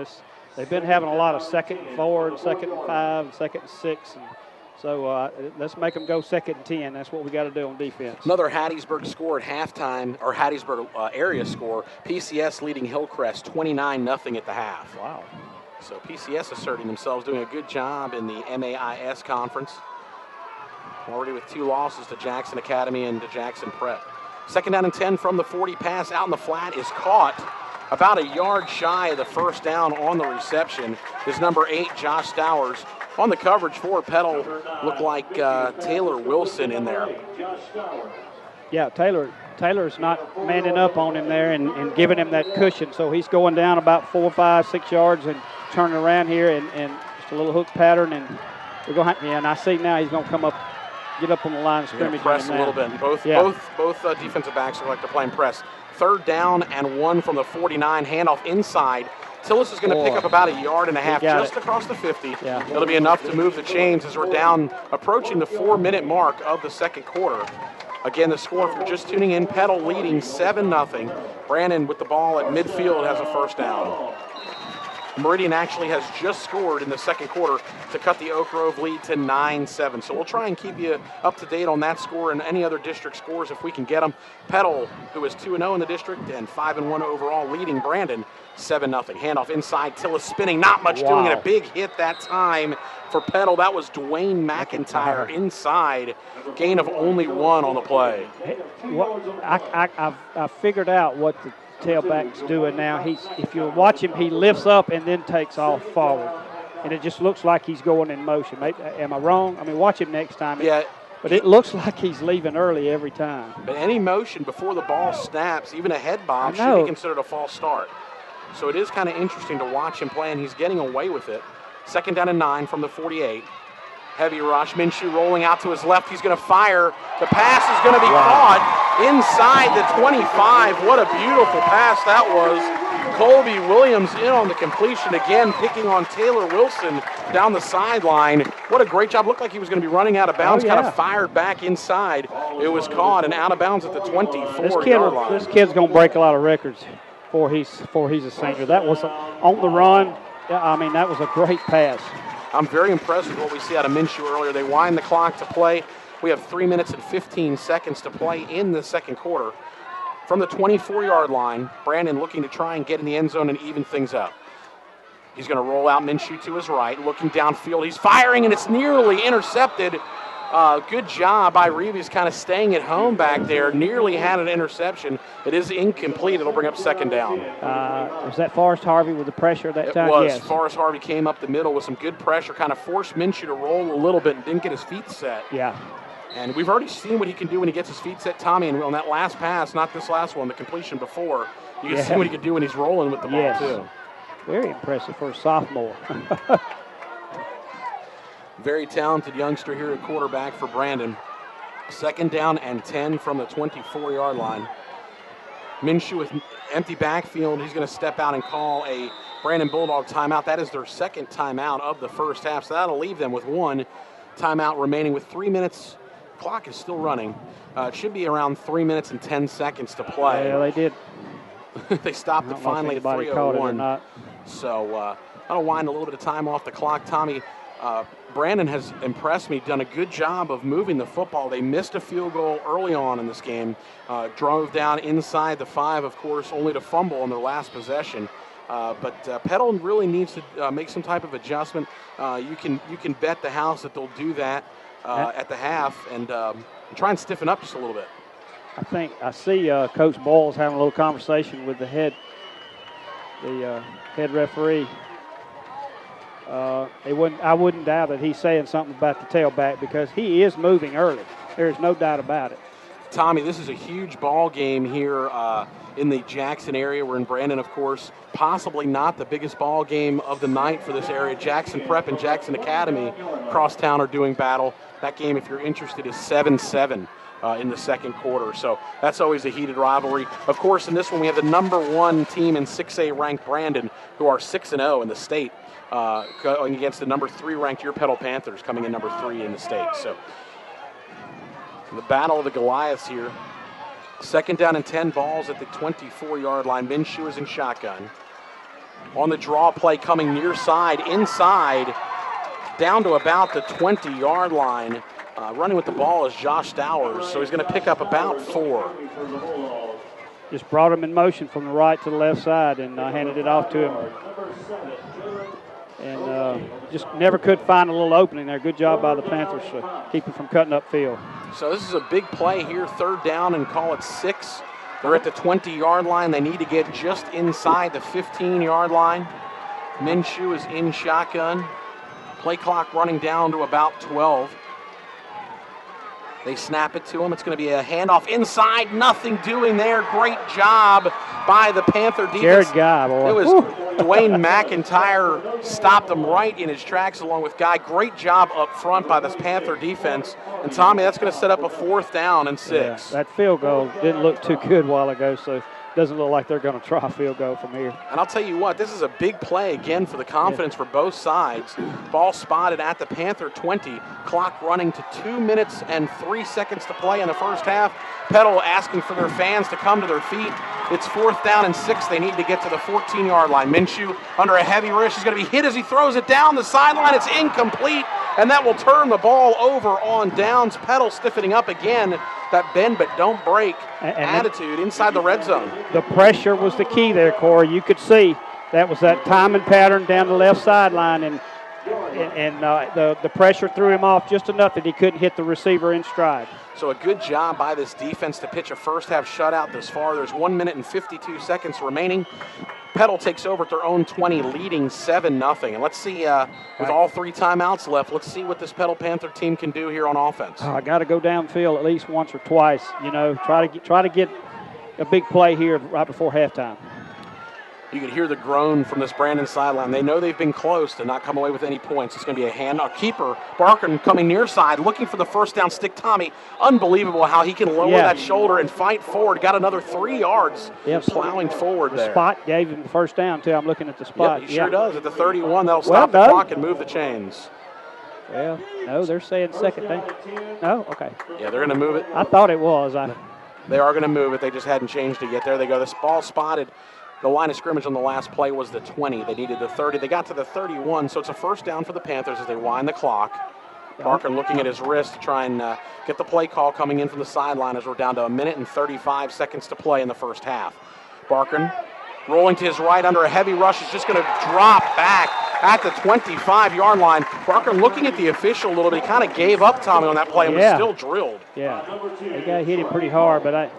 Speaker 2: They've been having a lot of 2nd and 4, and 2nd and 5, and 2nd and 6. And so let's make them go 2nd and 10. That's what we got to do on defense.
Speaker 1: Another Hattiesburg score at halftime, or Hattiesburg area score. PCS leading Hillcrest 29-0 at the half.
Speaker 2: Wow.
Speaker 1: So PCS asserting themselves, doing a good job in the MAIS conference. Already with 2 losses to Jackson Academy and to Jackson Prep. Second down and 10 from the 40. Pass out in the flat is caught about a yard shy of the first down on the reception. Is number 8, Josh Stowers. On the coverage for Petal, looked like Taylor Wilson in there.
Speaker 2: Yeah, Taylor's not manning up on him there and giving him that cushion. So he's going down about 4, 5, 6 yards and turning around here and just a little hook pattern. And we're going. And I see now he's going to come up, get up on the line of scrimmage.
Speaker 1: Press a little bit. Both defensive backs are like they're playing press. 3rd down and 1 from the 49. Handoff inside. Tillis is going to pick up about 1.5 yards just across the 50. Yeah. It'll be enough to move the chains as we're down, approaching the 4-minute mark of the second quarter. Again, the score, if you're just tuning in, Petal leading 7-0. Brandon with the ball at midfield has a first down. Meridian actually has just scored in the second quarter to cut the Oak Grove lead to 9-7. So we'll try and keep you up to date on that score and any other district scores if we can get them. Petal, who is 2-0 in the district and 5-1 overall, leading Brandon 7-0. Handoff inside, Tillis spinning, not much doing it. A big hit that time for Petal. That was Dwayne McIntyre inside. Gain of only 1 on the play.
Speaker 2: I've figured out what the tailback's doing now. If you watch him, he lifts up and then takes off forward. And it just looks like he's going in motion. Am I wrong? I mean, watch him next time.
Speaker 1: Yeah.
Speaker 2: But it looks like he's leaving early every time.
Speaker 1: But any motion before the ball snaps, even a head bob, should be considered a false start. So it is kind of interesting to watch him play, and he's getting away with it. 2nd down and 9 from the 48. Heavy rush. Minshew rolling out to his left. He's going to fire. The pass is going to be caught inside the 25. What a beautiful pass that was. Colby Williams in on the completion again, picking on Taylor Wilson down the sideline. What a great job. Looked like he was going to be running out of bounds, kind of fired back inside. It was caught and out of bounds at the 24-yard line.
Speaker 2: This kid's going to break a lot of records before he's a senior. That was on the run. I mean, that was a great pass.
Speaker 1: I'm very impressed with what we see out of Minshew earlier. They wind the clock to play. We have 3 minutes and 15 seconds to play in the second quarter. From the 24-yard line, Brandon looking to try and get in the end zone and even things up. He's going to roll out Minshew to his right, looking downfield. He's firing, and it's nearly intercepted. Good job by Reeves kind of staying at home back there. Nearly had an interception. It is incomplete. It'll bring up 2nd down.
Speaker 2: Was that Forrest Harvey with the pressure that time?
Speaker 1: It was. Yes. Forrest Harvey came up the middle with some good pressure, kind of forced Minshew to roll a little bit and didn't get his feet set.
Speaker 2: Yeah.
Speaker 1: And we've already seen what he can do when he gets his feet set, Tommy. And on that last pass, not this last one, the completion before, you can see what he can do when he's rolling with the ball, too.
Speaker 2: Very impressive for a sophomore.
Speaker 1: Very talented youngster here at quarterback for Brandon. 2nd down and 10 from the 24-yard line. Minshew with empty backfield. He's going to step out and call a Brandon Bulldog timeout. That is their 2nd timeout of the first half, so that'll leave them with 1 timeout remaining with 3 minutes. Clock is still running. It should be around 3 minutes and 10 seconds to play.
Speaker 2: Yeah, they did.
Speaker 1: They stopped it finally at 3:01. So that'll wind a little bit of time off the clock. Tommy, Brandon has impressed me, done a good job of moving the football. They missed a field goal early on in this game, drove down inside the 5, of course, only to fumble on their last possession. But Petal really needs to make some type of adjustment. You can bet the house that they'll do that at the half and try and stiffen up just a little bit.
Speaker 2: I see Coach Boyles having a little conversation with the head referee. I wouldn't doubt that he's saying something about the tailback because he is moving early. There's no doubt about it.
Speaker 1: Tommy, this is a huge ball game here in the Jackson area. We're in Brandon, of course. Possibly not the biggest ball game of the night for this area. Jackson Prep and Jackson Academy across town are doing battle. That game, if you're interested, is 7-7 in the second quarter. So that's always a heated rivalry. Of course, in this one, we have the #1 team in 6A ranked Brandon, who are 6-0 in the state, going against the #3 ranked your Petal Panthers, coming in #3 in the state. So the battle of the Goliaths here. 2nd down and 10, balls at the 24-yard line. Minshew is in shotgun. On the draw play, coming near side, inside, down to about the 20-yard line. Running with the ball is Josh Dowers, so he's going to pick up about 4.
Speaker 2: Just brought him in motion from the right to the left side and handed it off to him. And just never could find a little opening there. Good job by the Panthers to keep him from cutting upfield.
Speaker 1: So this is a big play here, 3rd down and call it 6. They're at the 20-yard line. They need to get just inside the 15-yard line. Minshew is in shotgun. Play clock running down to about 12. They snap it to him. It's going to be a handoff inside. Nothing doing there. Great job by the Panther defense.
Speaker 2: Jared Guy, boy.
Speaker 1: It was Dwayne McIntyre stopped him right in his tracks along with Guy. Great job up front by this Panther defense. And, Tommy, that's going to set up a 4th down and 6.
Speaker 2: Yeah, that field goal didn't look too good a while ago, so doesn't look like they're going to try a field goal from here.
Speaker 1: And I'll tell you what, this is a big play again for the confidence for both sides. Ball spotted at the Panther 20. Clock running to 2 minutes and 3 seconds to play in the first half. Petal asking for their fans to come to their feet. It's 4th down and 6. They need to get to the 14-yard line. Minshew under a heavy rush. He's going to be hit as he throws it down the sideline. It's incomplete, and that will turn the ball over on downs. Petal stiffening up again. That bend but don't break attitude inside the red zone.
Speaker 2: The pressure was the key there, Corey. You could see that was that timing pattern down the left sideline, and the pressure threw him off just enough that he couldn't hit the receiver in stride.
Speaker 1: So a good job by this defense to pitch a first-half shutout this far. There's 1 minute and 52 seconds remaining. Petal takes over at their own 20, leading 7-0. And let's see, with all 3 timeouts left, let's see what this Petal Panther team can do here on offense.
Speaker 2: I got to go downfield at least once or twice. You know, try to get a big play here right before halftime.
Speaker 1: You can hear the groan from this Brandon sideline. They know they've been close to not come away with any points. It's going to be a keeper. Barkin coming near side, looking for the first down stick. Tommy, unbelievable how he can lower that shoulder and fight forward. Got another 3 yards plowing forward there.
Speaker 2: The spot gave him the first down, too. I'm looking at the spot.
Speaker 1: Yep, he sure does. At the 31, that'll stop the clock and move the chains.
Speaker 2: Well, no, they're saying second thing. No? Okay.
Speaker 1: Yeah, they're going to move it.
Speaker 2: I thought it was.
Speaker 1: They are going to move it. They just hadn't changed it yet. There they go. This ball spotted. The line of scrimmage on the last play was the 20. They needed the 30. They got to the 31, so it's a first down for the Panthers as they wind the clock. Barker looking at his wrist to try and get the play call coming in from the sideline as we're down to 1 minute and 35 seconds to play in the first half. Barker rolling to his right under a heavy rush is just going to drop back at the 25-yard line. Barker looking at the official a little bit. He kind of gave up, Tommy, on that play and was still drilled.
Speaker 2: Yeah, the guy hit him pretty hard, but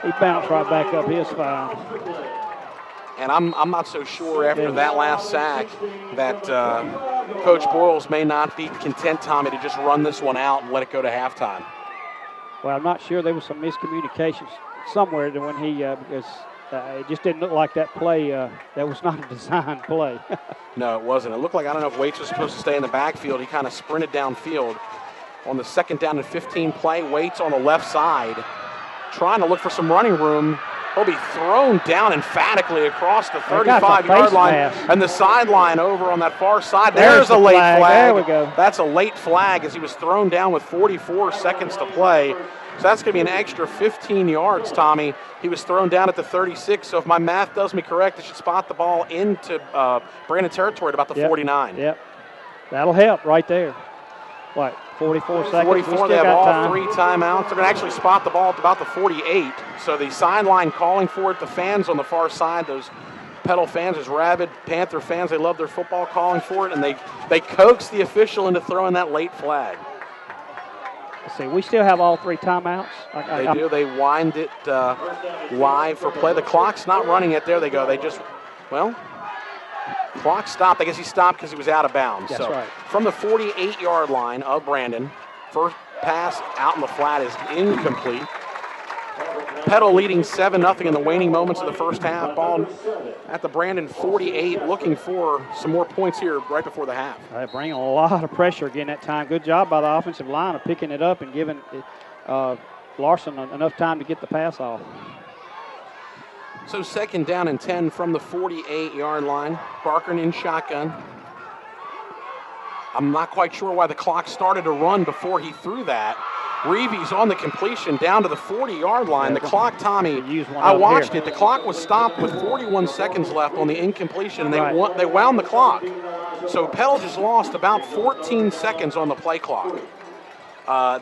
Speaker 2: he bounced right back up his fine.
Speaker 1: And I'm not so sure after that last sack that Coach Boyles may not be content, Tommy, to just run this one out and let it go to halftime.
Speaker 2: Well, I'm not sure. There was some miscommunications somewhere when he because it just didn't look like that play. That was not a designed play.
Speaker 1: No, it wasn't. It looked like, I don't know if Waits was supposed to stay in the backfield. He kind of sprinted downfield. On the 2nd down and 15 play, Waits on the left side, trying to look for some running room. He'll be thrown down emphatically across the 35-yard line and the sideline over on that far side. There's a late flag.
Speaker 2: There we go.
Speaker 1: That's a late flag as he was thrown down with 44 seconds to play. So that's going to be an extra 15 yards, Tommy. He was thrown down at the 36, so if my math does me correct, it should spot the ball into Brandon territory at about the 49.
Speaker 2: Yep. That'll help right there. What, 44 seconds?
Speaker 1: 44, they have all 3 timeouts. They're going to actually spot the ball at about the 48. So the sideline calling for it, the fans on the far side, those Petal fans, those rabid Panther fans, they love their football, calling for it, and they coax the official into throwing that late flag.
Speaker 2: Let's see, we still have all 3 timeouts.
Speaker 1: They do. They wind it live for play. The clock's not running yet. There they go. Clock stopped. I guess he stopped because he was out of bounds.
Speaker 2: That's right.
Speaker 1: From the 48-yard line of Brandon, first pass out in the flat is incomplete. Petal leading 7-0 in the waning moments of the first half. Ball at the Brandon 48, looking for some more points here right before the half.
Speaker 2: They bring a lot of pressure again that time. Good job by the offensive line of picking it up and giving Larson enough time to get the pass off.
Speaker 1: So 2nd down and 10 from the 48-yard line. Barker in shotgun. I'm not quite sure why the clock started to run before he threw that. Reeves on the completion down to the 40-yard line. The clock, Tommy, I watched it. The clock was stopped with 41 seconds left on the incompletion, and they wound the clock. So Petal just lost about 14 seconds on the play clock.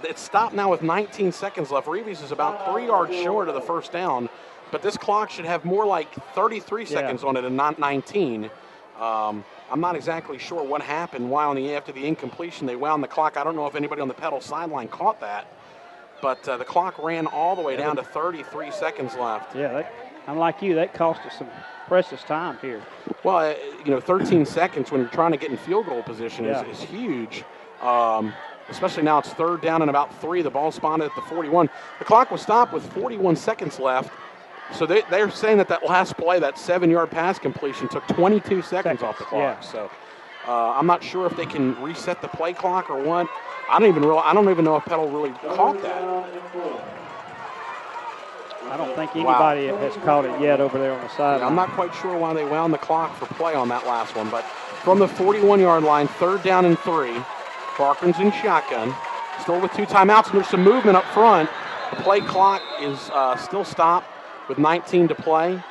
Speaker 1: It's stopped now with 19 seconds left. Reeves is about 3 yards short of the first down. But this clock should have more like 33 seconds on it and not 19. I'm not exactly sure what happened, why after the incompletion they wound the clock. I don't know if anybody on the Petal sideline caught that. But the clock ran all the way down to 33 seconds left.
Speaker 2: Yeah, unlike you, that cost us some precious time here.
Speaker 1: Well, 13 seconds when you're trying to get in field goal position is huge. especially now it's 3rd down and about 3. The ball spotted at the 41. The clock was stopped with 41 seconds left. So they're saying that last play, that 7-yard pass completion, took 22 seconds off the clock.
Speaker 2: Yeah.
Speaker 1: So I'm not sure if they can reset the play clock or what. I don't even know if Petal really caught that.
Speaker 2: I don't think anybody has caught it yet over there on the side.
Speaker 1: Yeah, I'm not quite sure why they wound the clock for play on that last one, but from the 41-yard line, 3rd down and 3. Barkman's in shotgun, still with 2 timeouts, and there's some movement up front. The play clock is still stopped with 19 to play,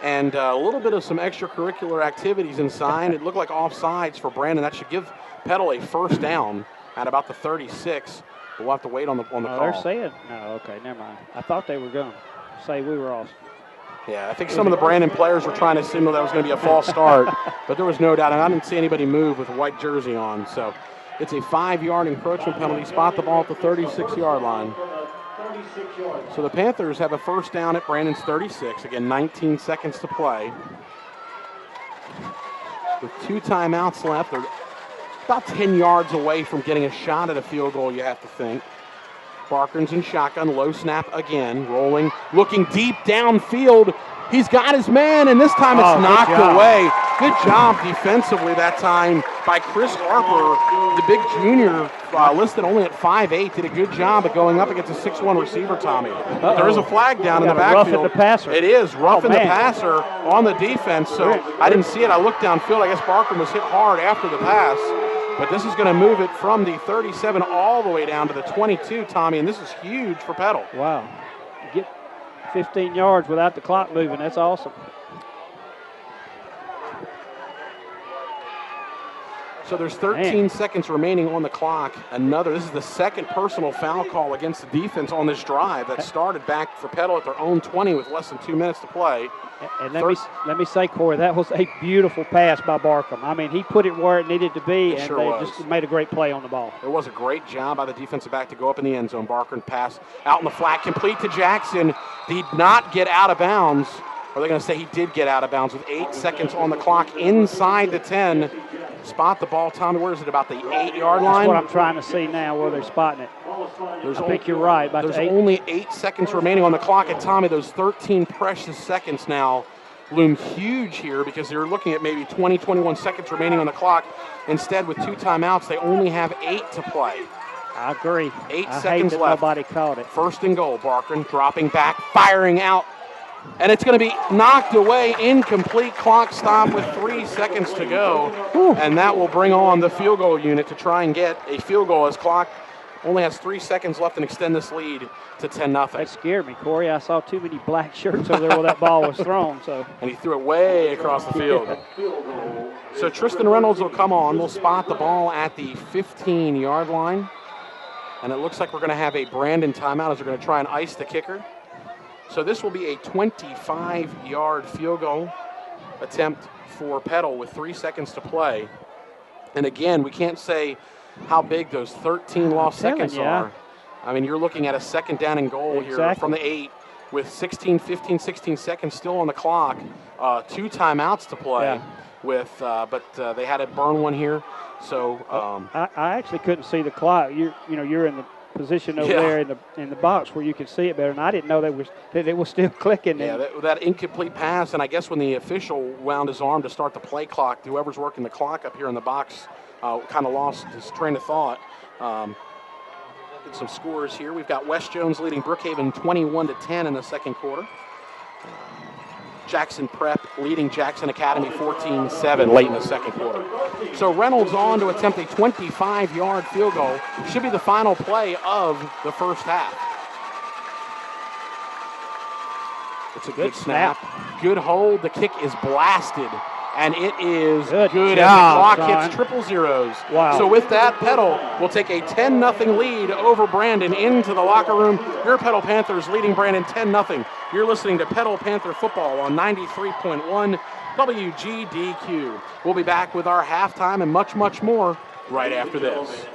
Speaker 1: and a little bit of some extracurricular activities inside. It looked like offsides for Brandon. That should give Petal a 1st down at about the 36. We'll have to wait on the call.
Speaker 2: They're saying no. Okay, never mind. I thought they were going to say we were off.
Speaker 1: Yeah, I think some of the Brandon players were trying to signal that was going to be a false start, but there was no doubt, and I didn't see anybody move with a white jersey on. So it's a 5-yard encroachment penalty. Spot the ball at the 36-yard line. So the Panthers have a 1st down at Brandon's 36. Again, 19 seconds to play. With 2 timeouts left, they're about 10 yards away from getting a shot at a field goal, you have to think. Barkman's in shotgun, low snap again, rolling, looking deep downfield. He's got his man, and this time it's knocked away. Good job defensively that time by Chris Harper, the big junior, listed only at 5'8", did a good job of going up against a 6'1" receiver, Tommy. There is a flag down in the backfield.
Speaker 2: Roughing the passer.
Speaker 1: It is, roughing the passer on the defense, so I didn't see it. I looked downfield. I guess Barkman was hit hard after the pass. But this is going to move it from the 37 all the way down to the 22, Tommy, and this is huge for Petal.
Speaker 2: Wow. Get 15 yards without the clock moving. That's awesome.
Speaker 1: So there's 13 seconds remaining on the clock. This is the 2nd personal foul call against the defense on this drive that started back for Petal at their own 20 with less than 2 minutes to play.
Speaker 2: And let me say, Corey, that was a beautiful pass by Barkham. I mean, he put it where it needed to be, and they just made a great play on the ball.
Speaker 1: It was a great job by the defensive back to go up in the end zone. Barkham pass out in the flat, complete to Jackson. Did not get out of bounds. Or they're going to say he did get out of bounds with 8 seconds on the clock inside the 10. Spot the ball, Tommy. Where is it? About the 8-yard line?
Speaker 2: That's what I'm trying to see now, where they're spotting it. I think you're right.
Speaker 1: There's only 8 seconds remaining on the clock. And, Tommy, those 13 precious seconds now loom huge here because they're looking at maybe 20, 21 seconds remaining on the clock. Instead, with 2 timeouts, they only have 8 to play.
Speaker 2: I agree.
Speaker 1: 8
Speaker 2: I
Speaker 1: seconds
Speaker 2: hate that
Speaker 1: left.
Speaker 2: Nobody caught it.
Speaker 1: 1st and goal. Barkman dropping back, firing out. And it's going to be knocked away, incomplete, clock stop with 3 seconds to go. And that will bring on the field goal unit to try and get a field goal as clock only has 3 seconds left and extend this lead to 10-0.
Speaker 2: That scared me, Corey. I saw too many black shirts over there where that ball was thrown.
Speaker 1: And he threw it way across the field. So Tristan Reynolds will come on. We'll spot the ball at the 15-yard line. And it looks like we're going to have a Brandon timeout as they're going to try and ice the kicker. So this will be a 25-yard field goal attempt for Petal with 3 seconds to play. And again, we can't say how big those 13 lost seconds are. I mean, you're looking at a 2nd down and goal here from the 8 with 16 seconds still on the clock. 2 timeouts to play but they had to burn one here. So
Speaker 2: I actually couldn't see the clock. You're in the position over there in the box where you can see it better, and I didn't know that it was still clicking.
Speaker 1: Yeah, that incomplete pass, and I guess when the official wound his arm to start the play clock, whoever's working the clock up here in the box kind of lost his train of thought. Get some scores here. We've got West Jones leading Brookhaven 21-10 in the 2nd quarter. Jackson Prep leading Jackson Academy 14-7 late in the 2nd quarter. So Reynolds on to attempt a 25-yard field goal. Should be the final play of the 1st half. It's a good snap. Good hold. The kick is blasted. And it is good as the clock hits triple zeros.
Speaker 2: Wow.
Speaker 1: So with that, Petal will take a 10-0 lead over Brandon into the locker room. Your Petal Panthers leading Brandon 10-0. You're listening to Petal Panther Football on 93.1 WGDQ. We'll be back with our halftime and much, much more right after this.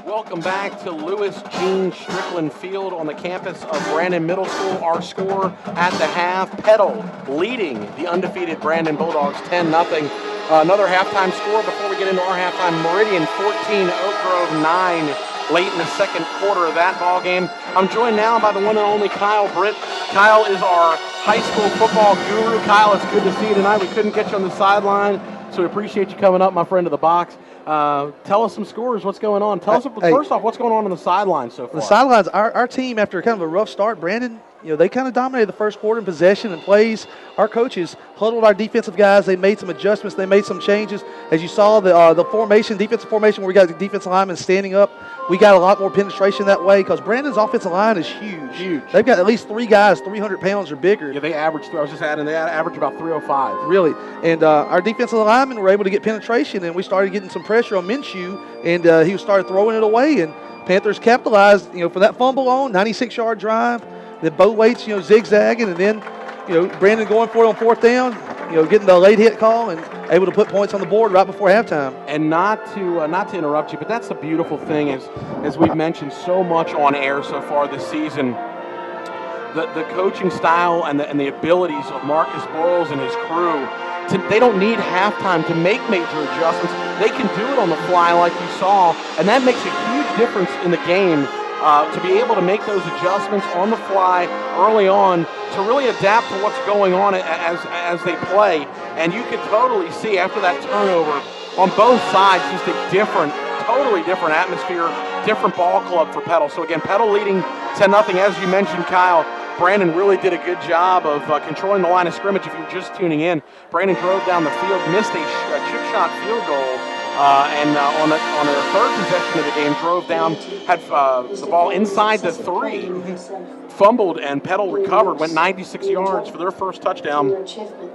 Speaker 1: Welcome back to Lewis Gene Strickland Field on the campus of Brandon Middle School. Our score at the half, Petal leading the undefeated Brandon Bulldogs 10-0. Another halftime score before we get into our halftime. Meridian 14, Oak Grove 9 late in the second quarter of that ball game. I'm joined now by the one and only Kyle Britt. Kyle is our high school football guru. Kyle, it's good to see you tonight. We couldn't get you on the sideline, so we appreciate you coming up, my friend of the box. Tell us some scores. What's going on? Tell us, first off, what's going on the sidelines so far?
Speaker 3: The sidelines, our team, after kind of a rough start, Brandon, they kind of dominated the first quarter in possession and plays. Our coaches huddled our defensive guys. They made some adjustments. They made some changes. As you saw, the formation, defensive formation, where we got the defensive linemen standing up, we got a lot more penetration that way because Brandon's offensive line is huge. They've got at least 3 guys 300 pounds or bigger.
Speaker 1: Yeah, they average about 305.
Speaker 3: Really. And our defensive linemen were able to get penetration, and we started getting some pressure on Minshew, and he started throwing it away, and Panthers capitalized, for that fumble on 96-yard drive. Then Bo Waits, zigzagging, and then, Brandon going for it on fourth down, getting the late hit call and able to put points on the board right before halftime.
Speaker 1: And not to interrupt you, but that's the beautiful thing as we've mentioned so much on air so far this season. The coaching style and the abilities of Marcus Boyles and his crew. They don't need halftime to make major adjustments. They can do it on the fly like you saw, and that makes a huge difference in the game. To be able to make those adjustments on the fly early on to really adapt to what's going on as they play. And you could totally see after that turnover on both sides just a totally different atmosphere, different ball club for Petal. So again, Petal leading 10-0. As you mentioned, Kyle, Brandon really did a good job of controlling the line of scrimmage. If you're just tuning in, Brandon drove down the field, missed a chip shot field goal. And on their third possession of the game, drove down, had the ball inside the 3, fumbled, and Petal recovered, went 96 yards for their first touchdown,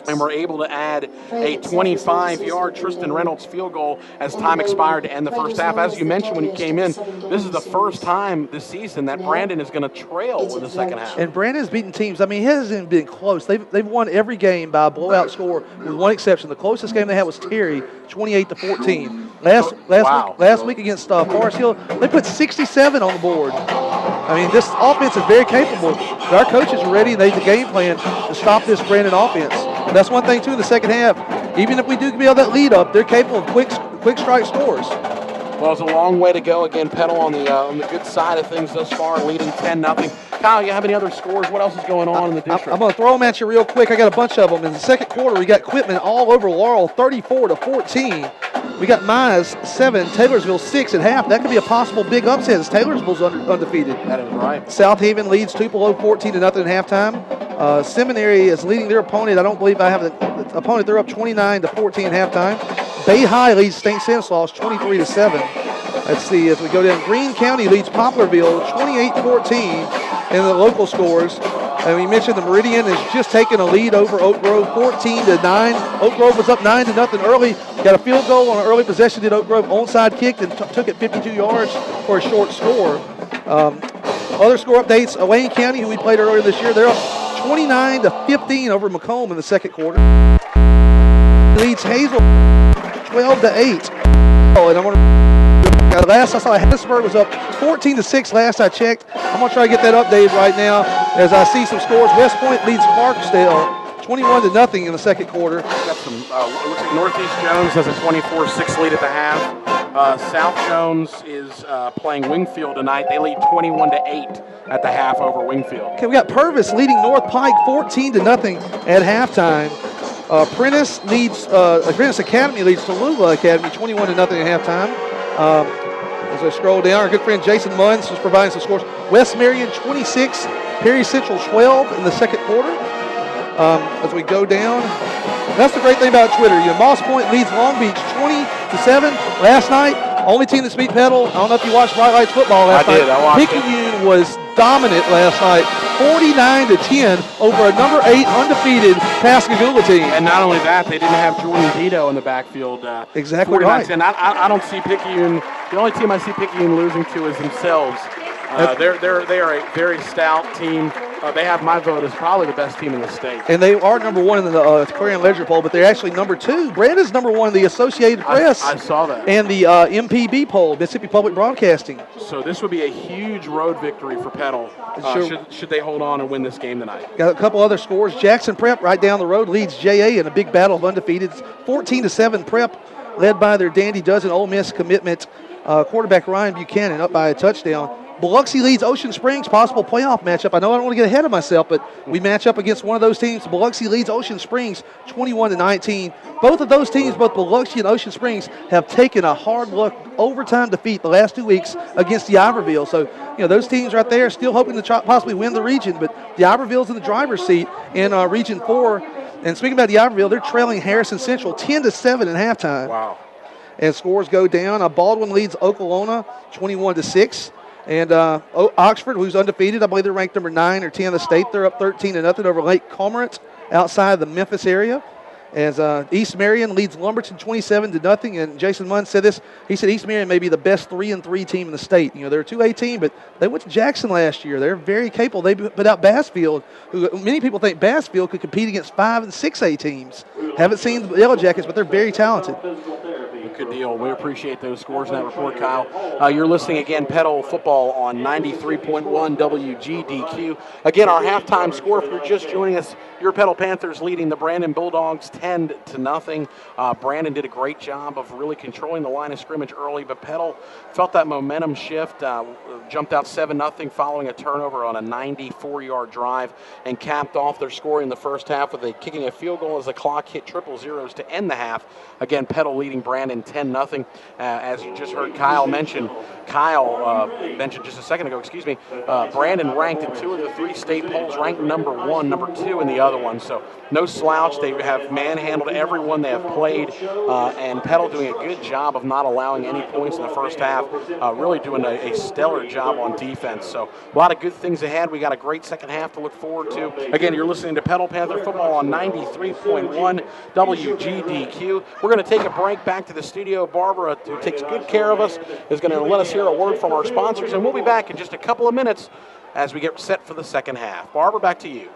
Speaker 1: and were able to add a 25-yard Tristan Reynolds field goal as time expired to end the first half. As you mentioned when you came in, this is the first time this season that Brandon is going to trail in the second half.
Speaker 3: And Brandon's beaten teams. I mean, he hasn't been close. They've won every game by a blowout score with one exception. The closest game they had was Terry, 28-14. Last week against Forest Hill, they put 67 on the board. I mean, this offense is very capable. But our coaches are ready, and they have the game plan to stop this Brandon offense. And that's one thing, too, in the second half. Even if we do build that lead up, they're capable of quick strike scores.
Speaker 1: Well, it's a long way to go. Again, Petal on the good side of things thus far, leading 10-0. Kyle, you have any other scores? What else is going on in the district?
Speaker 3: I'm going to throw them at you real quick. I got a bunch of them. In the second quarter, we got Quitman all over Laurel, 34-14. We got Mize 7, Taylorsville 6 at half. That could be a possible big upset as Taylorsville's undefeated.
Speaker 1: That is right.
Speaker 3: South Haven leads Tupelo 14-0 at halftime. Seminary is leading their opponent. I don't believe I have the opponent. They're up 29-14 at halftime. Bay High leads St. Stanislaus 23-7. Let's see, as we go down, Greene County leads Poplarville 28-14 in the local scores. And we mentioned the Meridian is just taking a lead over Oak Grove 14-9. Oak Grove was up 9-0 early. Got a field goal on an early possession. Did Oak Grove onside kicked and took it 52 yards for a short score. Other score updates, Wayne County, who we played earlier this year, they're up 29-15 over Macomb in the second quarter. Leads Hazel 12-8. And I'm going to last I saw, Hattiesburg was up 14-6 last I checked. I'm going to try to get that updated right now as I see some scores. West Point leads Clarksdale 21-0 in the second quarter.
Speaker 1: Got some, looks like Northeast Jones has a 24-6 lead at the half. South Jones is playing Wingfield tonight. They lead 21-8 at the half over Wingfield.
Speaker 3: Okay, we got Purvis leading North Pike 14-0 at halftime. Prentice Academy leads Tallulah Academy 21-0 at halftime. As I scroll down, our good friend Jason Munns is providing some scores. West Marion 26, Perry Central 12 in the second quarter. As we go down, that's the great thing about Twitter. Moss Point leads Long Beach 20-7 last night. Only team that's beat Petal. I don't know if you watched Bright Lights football last night.
Speaker 1: I watched
Speaker 3: Picayune was dominant last night, 49-10 over a number 8 undefeated Pascagoula team.
Speaker 1: And not only that, they didn't have Jordan Dito in the backfield.
Speaker 3: Exactly right.
Speaker 1: And I don't see Picayune. The only team I see Picayune losing to is themselves. They are a very stout team. They have my vote as probably the best team in the state.
Speaker 3: And they are number one in the Clarion Ledger poll, but they're actually number 2. Brandon's number 1 in the Associated Press.
Speaker 1: I saw that.
Speaker 3: And the MPB poll, Mississippi Public Broadcasting.
Speaker 1: So this would be a huge road victory for Petal. Should they hold on and win this game tonight?
Speaker 3: Got a couple other scores. Jackson Prep right down the road leads JA in a big battle of undefeated. 14-7 Prep, led by their Dandy Dozen Ole Miss commitment. Quarterback Ryan Buchanan up by a touchdown. Biloxi leads Ocean Springs, possible playoff matchup. I know I don't want to get ahead of myself, but we match up against one of those teams. Biloxi leads Ocean Springs 21-19. Both of those teams, both Biloxi and Ocean Springs, have taken a hard luck overtime defeat the last 2 weeks against the Iberville. So, those teams right there are still hoping to possibly win the region, but the Iberville's in the driver's seat in Region 4. And speaking about the Iberville, they're trailing Harrison Central 10-7 at halftime.
Speaker 1: Wow.
Speaker 3: And scores go down. Baldwin leads Okolona 21-6. And Oxford, who's undefeated, I believe they're ranked number 9 or 10 in the state. They're up 13-0 over Lake Cormorant outside the Memphis area. As East Marion leads Lumberton 27-0. And Jason Munn said this. He said East Marion may be the best 3-3 team in the state. They're a 2A team, but they went to Jackson last year. They're very capable. They put out Bassfield, who many people think Bassfield could compete against 5 and 6A teams. Haven't seen the Yellow Jackets, but they're very talented.
Speaker 1: Good deal. We appreciate those scores in that report, Kyle. You're listening again, Petal Football on 93.1 WGDQ. Again, our halftime score, if you're just joining us, your Petal Panthers leading the Brandon Bulldogs 10-0. Brandon did a great job of really controlling the line of scrimmage early, but Petal felt that momentum shift, jumped out 7-0 following a turnover on a 94-yard drive, and capped off their scoring in the first half with kicking a field goal as the clock hit triple zeros to end the half. Again, Petal leading Brandon 10-0. As you just heard Kyle mentioned just a second ago, Brandon ranked in 2 of the 3 state polls, ranked number 1, number 2 in the other one. So no slouch. They have manhandled everyone they have played, and Petal doing a good job of not allowing any points in the first half, really doing a stellar job on defense. So a lot of good things ahead. We got a great second half to look forward to. Again, you're listening to Petal Panther Football on 93.1 WGDQ. We're going to take a break back to the studio. Barbara, who takes good care of us, is going to let us hear a word from our sponsors, and we'll be back in just a couple of minutes as we get set for the second half. Barbara, back to you.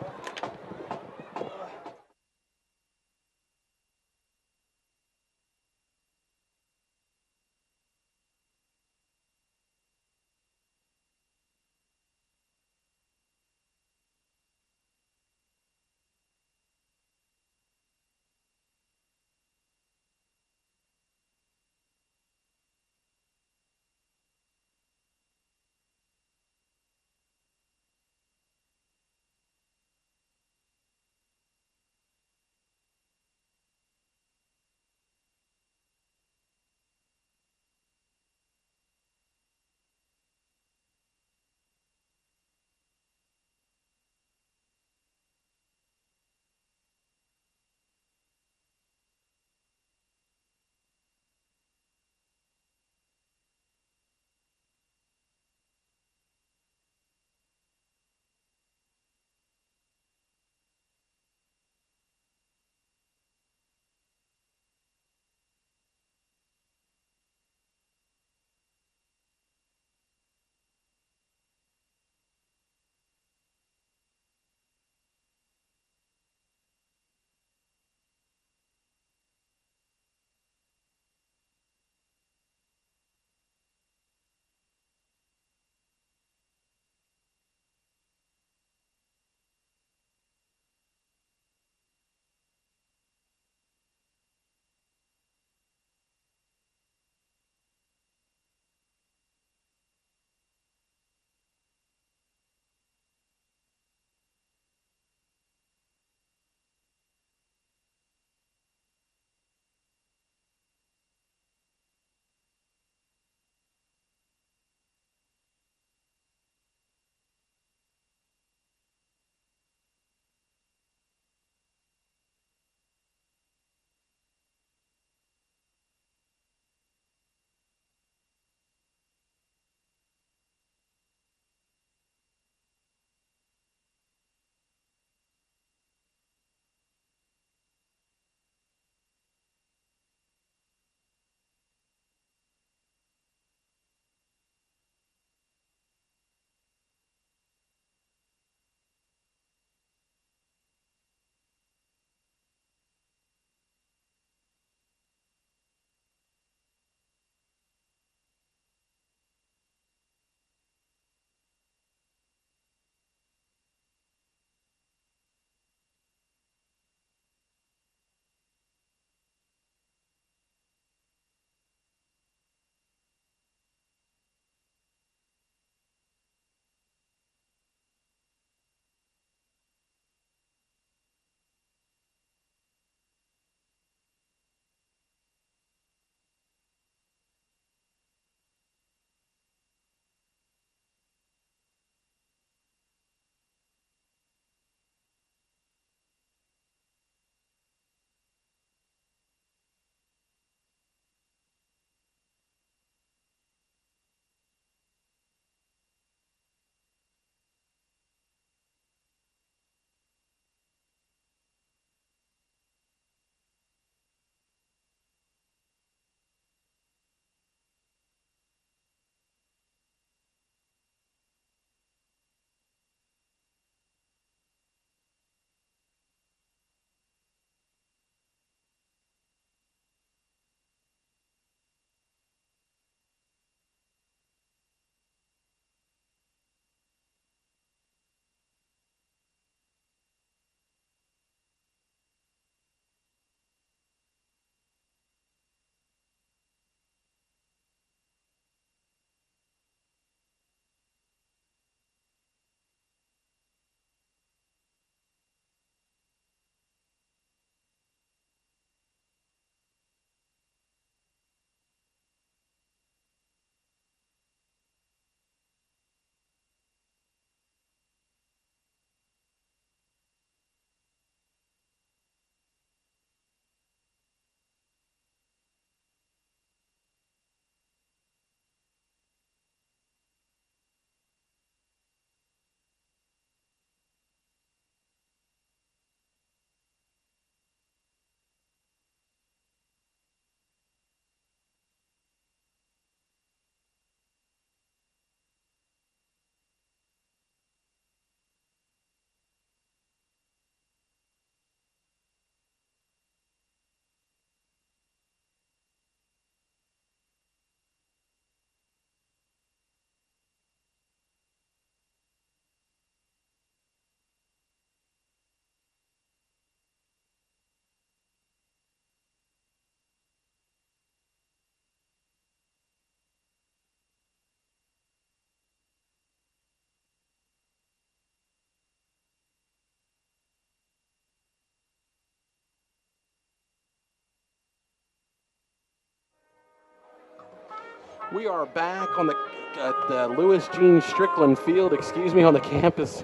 Speaker 1: We are back on the Lewis Jean Strickland Field, on the campus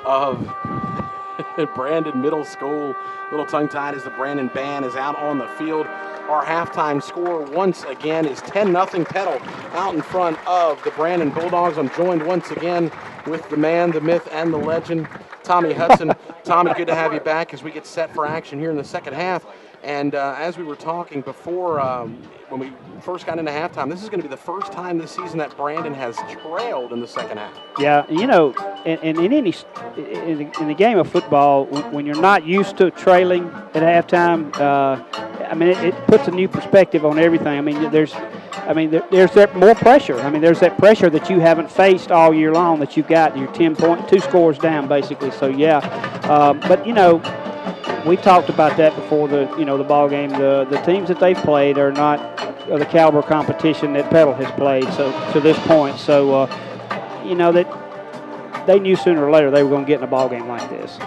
Speaker 1: of Brandon Middle School. A little tongue-tied as the Brandon band is out on the field. Our halftime score once again is 10-0 Petal out in front of the Brandon Bulldogs. I'm joined once again with the man, the myth, and the legend, Tommy Hudson. Tommy, good to have you back as we get set for action here in the second half. And as we were talking before, when we first got into halftime, this is going to be the first time this season that Brandon has trailed in the second half.
Speaker 2: Yeah, you know, in the game of football, when you're not used to trailing at halftime, I mean, it puts a new perspective on everything. I mean, there's that more pressure. I mean, there's that pressure that you haven't faced all year long that you've got. You're 2 scores down, basically. So, yeah. But, you know, we talked about that before the ball game. The teams that they've played are not of the caliber of competition that Petal has played to this point. So, you know, that they knew sooner or later they were going to get in a ball game like this.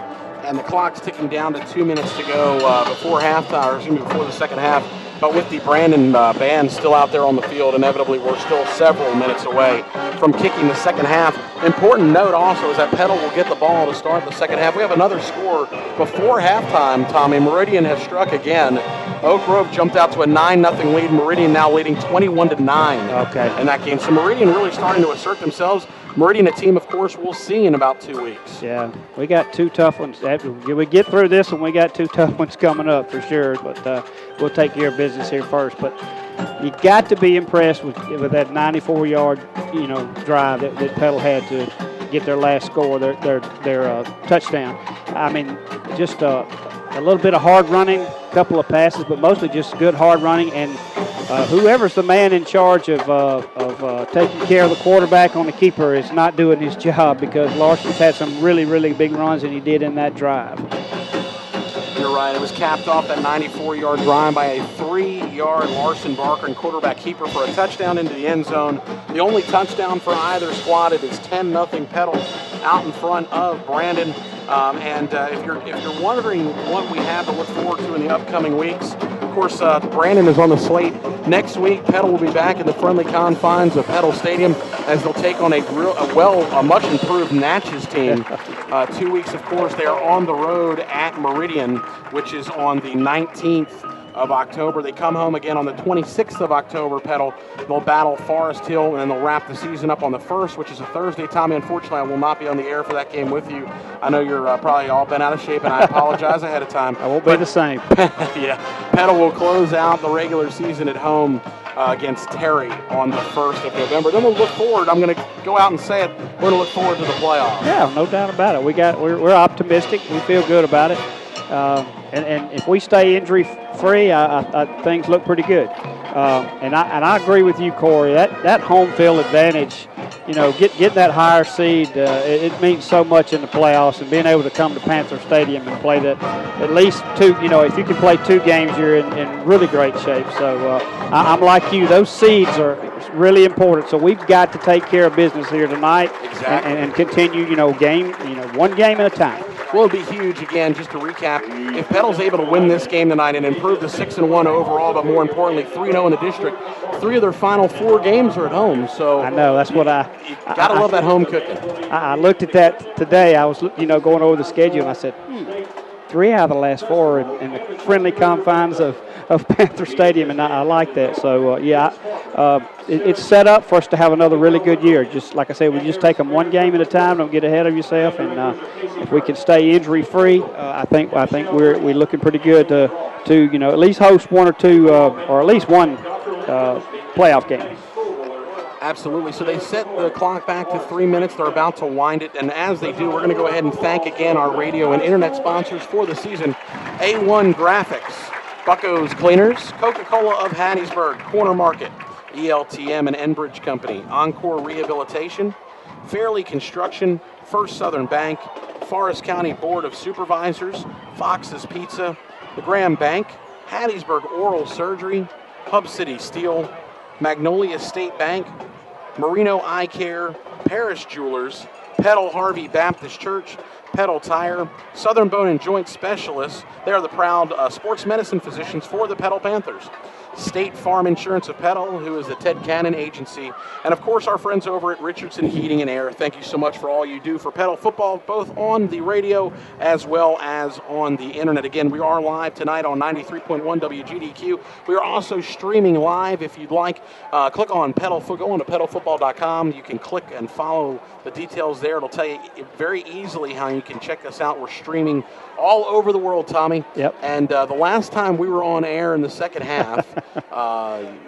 Speaker 1: And the clock's ticking down to 2 minutes to go before halftime, or before the second half. But with the Brandon band still out there on the field, inevitably we're still several minutes away from kicking the second half. Important note also is that Petal will get the ball to start the second half. We have another score before halftime, Tommy. Meridian has struck again. Oak Grove jumped out to a 9-0 lead. Meridian now leading 21-9 in that game. So Meridian really starting to assert themselves. Meridian, a team, of course, we'll see in about 2 weeks.
Speaker 2: Yeah, we got two tough ones. We get through this one, we got two tough ones coming up for sure. But we'll take care of business here first. But you got to be impressed with that 94-yard, drive that Petal had to get their last score, their touchdown. I mean, just a little bit of hard running, a couple of passes, but mostly just good hard running. And whoever's the man in charge of taking care of the quarterback on the keeper is not doing his job, because Larson's had some really, really big runs, and he did in that drive.
Speaker 1: You're right. It was capped off that 94-yard drive by a 3-yard Larson Barker and quarterback keeper for a touchdown into the end zone. The only touchdown for either squad. It is 10-0 Petal out in front of Brandon. If you're wondering what we have to look forward to in the upcoming weeks, of course, Brandon is on the slate next week. Petal will be back in the friendly confines of Petal Stadium as they'll take on a much improved Natchez team. 2 weeks, of course, they are on the road at Meridian, which is on the 19th of October. They come home again on the 26th of October, Petal. They'll battle Forest Hill, and then they'll wrap the season up on the 1st, which is a Thursday. Tommy, unfortunately, I will not be on the air for that game with you. I know you're probably all bent out of shape, and I apologize ahead of time.
Speaker 2: I won't be the same.
Speaker 1: Yeah. Petal will close out the regular season at home against Terry on the 1st of November. Then we'll look forward. I'm going to go out and say it. We're going to look forward to the playoffs.
Speaker 2: Yeah, no doubt about it. We're optimistic. We feel good about it. And if we stay injury-free, things look pretty good. And I agree with you, Corey. That home field advantage, getting that higher seed, it means so much in the playoffs, and being able to come to Panther Stadium and play that at least two. If you can play 2 games, you're in really great shape. So I'm like you. Those seeds are really important. So we've got to take care of business here tonight.
Speaker 1: Exactly.
Speaker 2: and continue, one game at a time.
Speaker 1: Well, it'll be huge, again, just to recap. If Petal's able to win this game tonight and improve to 6-1 overall, but more importantly, 3-0 in the district, 3 of their final 4 games are at home. So
Speaker 2: I know, that's what
Speaker 1: you got to love that home cooking.
Speaker 2: I looked at that today. I was, going over the schedule, and I said, 3 out of the last 4 in the friendly confines of Panther Stadium, and I like that. So, it's set up for us to have another really good year. Just like I said, we just take them one game at a time. Don't get ahead of yourself, and if we can stay injury-free, I think we're looking pretty good to at least host 1 or 2 or at least 1 playoff game.
Speaker 1: Absolutely. So they set the clock back to 3 minutes. They're about to wind it. And as they do, we're going to go ahead and thank again our radio and internet sponsors for the season. A1 Graphics, Bucko's Cleaners, Coca-Cola of Hattiesburg, Corner Market, ELTM and Enbridge Company, Encore Rehabilitation, Fairley Construction, First Southern Bank, Forest County Board of Supervisors, Fox's Pizza, the Graham Bank, Hattiesburg Oral Surgery, Hub City Steel, Magnolia State Bank, Marino Eye Care, Parrish Jewelers, Petal Harvey Baptist Church, Petal Tire, Southern Bone and Joint Specialists. They are the proud sports medicine physicians for the Petal Panthers. State Farm Insurance of Petal, who is the Ted Cannon Agency, and of course our friends over at Richardson Heating and Air. Thank you so much for all you do for Petal football, both on the radio as well as on the internet. Again, we are live tonight on 93.1 WGDQ. We are also streaming live. If you'd like, click on Petal, go on to petalfootball.com. You can click and follow the details there. It'll tell you very easily how you can check us out. We're streaming all over the world, Tommy.
Speaker 2: Yep.
Speaker 1: And the last time we were on air in the second half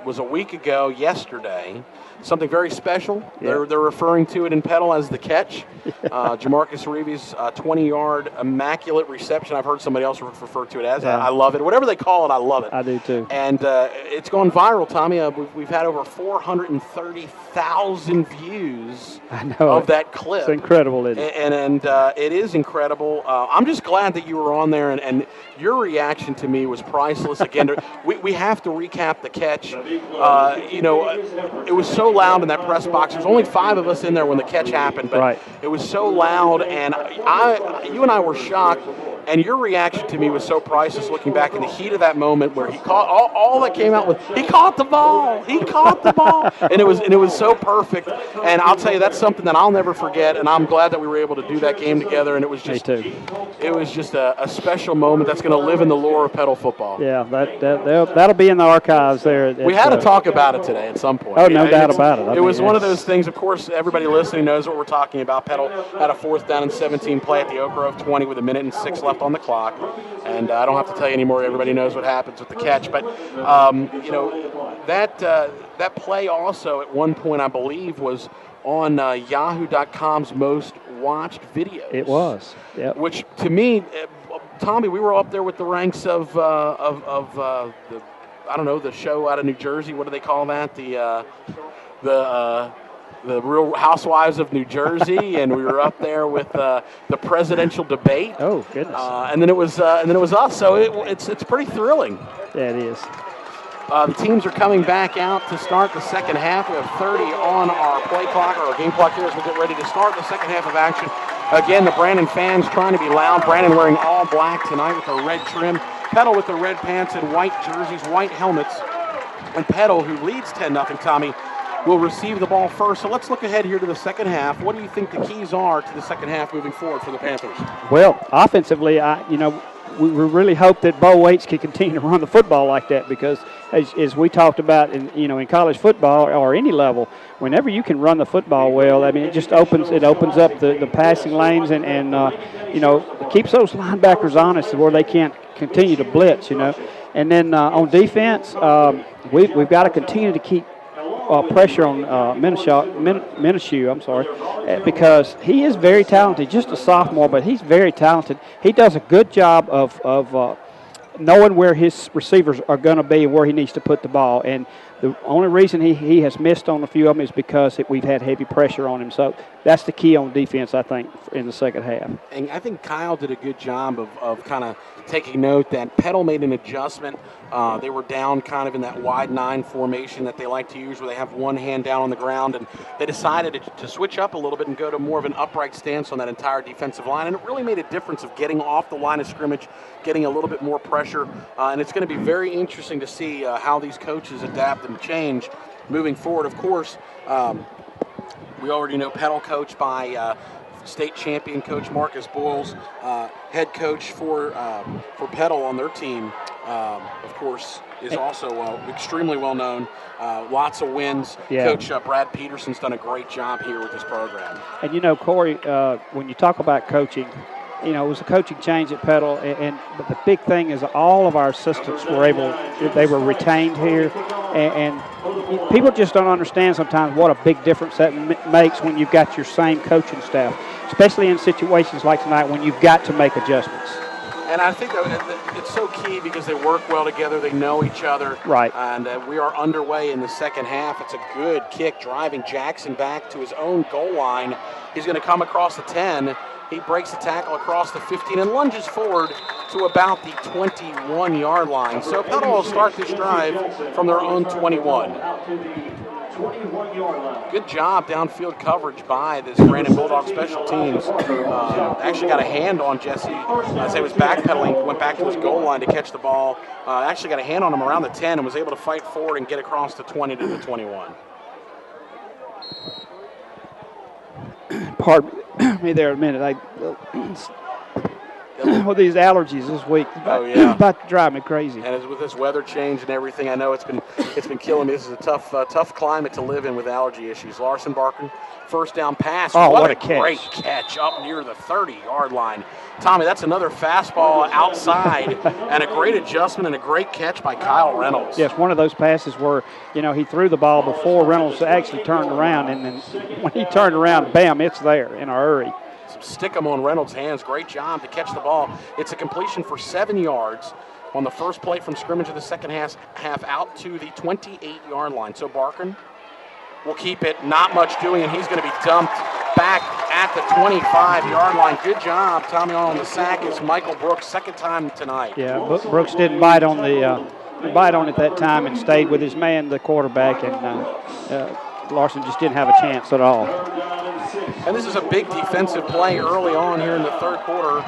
Speaker 1: was a week ago yesterday. Something very special. Yep. They're referring to it in Petal as the catch. Jamarcus Reeves' 20-yard immaculate reception. I've heard somebody else refer to it as.
Speaker 2: Yeah.
Speaker 1: I love it. Whatever they call it, I love it.
Speaker 2: I do too.
Speaker 1: And it's gone viral, Tommy. We've had over 430,000 views of that clip.
Speaker 2: It's incredible, isn't it?
Speaker 1: And it is incredible. I'm just glad that you were on there, and your reaction to me was priceless. Again, we have to recap the catch. It was so loud in that press box. There's only 5 of us in there when the catch happened, but it was so loud, and you and I were shocked. And your reaction to me was so priceless, looking back in the heat of that moment where he caught all that came out with, he caught the ball, and it was so perfect. And I'll tell you, that's something that I'll never forget. And I'm glad that we were able to do that game together. And it was just a special moment that's going to live in the lore of Petal football.
Speaker 2: Yeah, that'll be in the archives there.
Speaker 1: We had to talk about it today at some point.
Speaker 2: Oh, no doubt about it.
Speaker 1: It was one of those things. Of course, everybody listening knows what we're talking about. Petal had a 4th down and 17 play at the Oak Grove 20 with 1:06 left on the clock, and I don't have to tell you anymore. Everybody knows what happens with the catch. But that play also at one point, I believe, was on Yahoo.com's most watched videos.
Speaker 2: It was, yeah.
Speaker 1: Which to me, Tommy, we were up there with the ranks of the I don't know, the show out of New Jersey. What do they call that? The Real Housewives of New Jersey, and we were up there with the presidential debate.
Speaker 2: Oh goodness!
Speaker 1: And then it was us. So it's pretty thrilling.
Speaker 2: Yeah, it is.
Speaker 1: The teams are coming back out to start the second half. We have 30 on our play clock, or our game clock here, as we get ready to start the second half of action. Again, the Brandon fans trying to be loud. Brandon wearing all black tonight with the red trim. Petal with the red pants and white jerseys, white helmets. And Petal, who leads 10-0, Tommy, will receive the ball first. So let's look ahead here to the second half. What do you think the keys are to the second half moving forward for the Panthers?
Speaker 2: Well, offensively, we really hope that Bo Waits can continue to run the football like that, because as we talked about in college football or any level, whenever you can run the football well, I mean, it just opens up the passing lanes and keeps those linebackers honest where they can't continue to blitz, And then on defense, we've got to continue to keep pressure on Minshew, because he is very talented, just a sophomore, but he's very talented. He does a good job of knowing where his receivers are going to be and where he needs to put the ball. And the only reason he has missed on a few of them is because we've had heavy pressure on him. So that's the key on defense, I think, in the second half.
Speaker 1: And I think Kyle did a good job of kind of taking note that Petal made an adjustment. They were down kind of in that wide 9 formation that they like to use, where they have one hand down on the ground, and they decided to switch up a little bit and go to more of an upright stance on that entire defensive line. And it really made a difference of getting off the line of scrimmage, getting a little bit more pressure. And it's going to be very interesting to see how these coaches adapt and change moving forward. Of course, we already know Petal coached by state champion coach Marcus Boyles, head coach for Petal on their team, of course, is also extremely well known. Lots of wins. Yeah. Coach Brad Peterson's done a great job here with this program.
Speaker 2: And Corey, when you talk about coaching, it was a coaching change at Petal, but the big thing is all of our assistants they were retained here, and people just don't understand sometimes what a big difference that makes when you've got your same coaching staff, especially in situations like tonight when you've got to make adjustments.
Speaker 1: And I think that it's so key because they work well together. They know each other.
Speaker 2: Right.
Speaker 1: And we are underway in the second half. It's a good kick, driving Jackson back to his own goal line. He's going to come across the 10. He breaks the tackle across the 15 and lunges forward to about the 21-yard line. So Petal will start this drive from their own 21. Good job downfield coverage by this Brandon Bulldog special teams. Actually got a hand on Jesse as he was backpedaling, went back to his goal line to catch the ball. Actually got a hand on him around the 10 and was able to fight forward and get across the 20 to the 21.
Speaker 2: Pardon me there a minute. With these allergies this week, about to drive me crazy.
Speaker 1: And with this weather change and everything, I know it's been killing me. This is a tough climate to live in with allergy issues. Larson Barker, first down pass.
Speaker 2: Oh, what a catch.
Speaker 1: Great catch up near the 30-yard line. Tommy, that's another fastball outside and a great adjustment and a great catch by Kyle Reynolds.
Speaker 2: Yes, one of those passes where, he threw the ball before Reynolds actually turned around, and then when he turned around, bam, it's there in a hurry.
Speaker 1: Stick him on Reynolds' hands. Great job to catch the ball. It's a completion for 7 yards on the first play from scrimmage of the second half out to the 28-yard line. So Barkin will keep it. Not much doing, and he's going to be dumped back at the 25-yard line. Good job, Tommy, on the sack. Is Michael Brooks, second time tonight.
Speaker 2: Yeah, Brooks didn't bite on it that time and stayed with his man, the quarterback, and Larson just didn't have a chance at all.
Speaker 1: And this is a big defensive play early on here in the third quarter.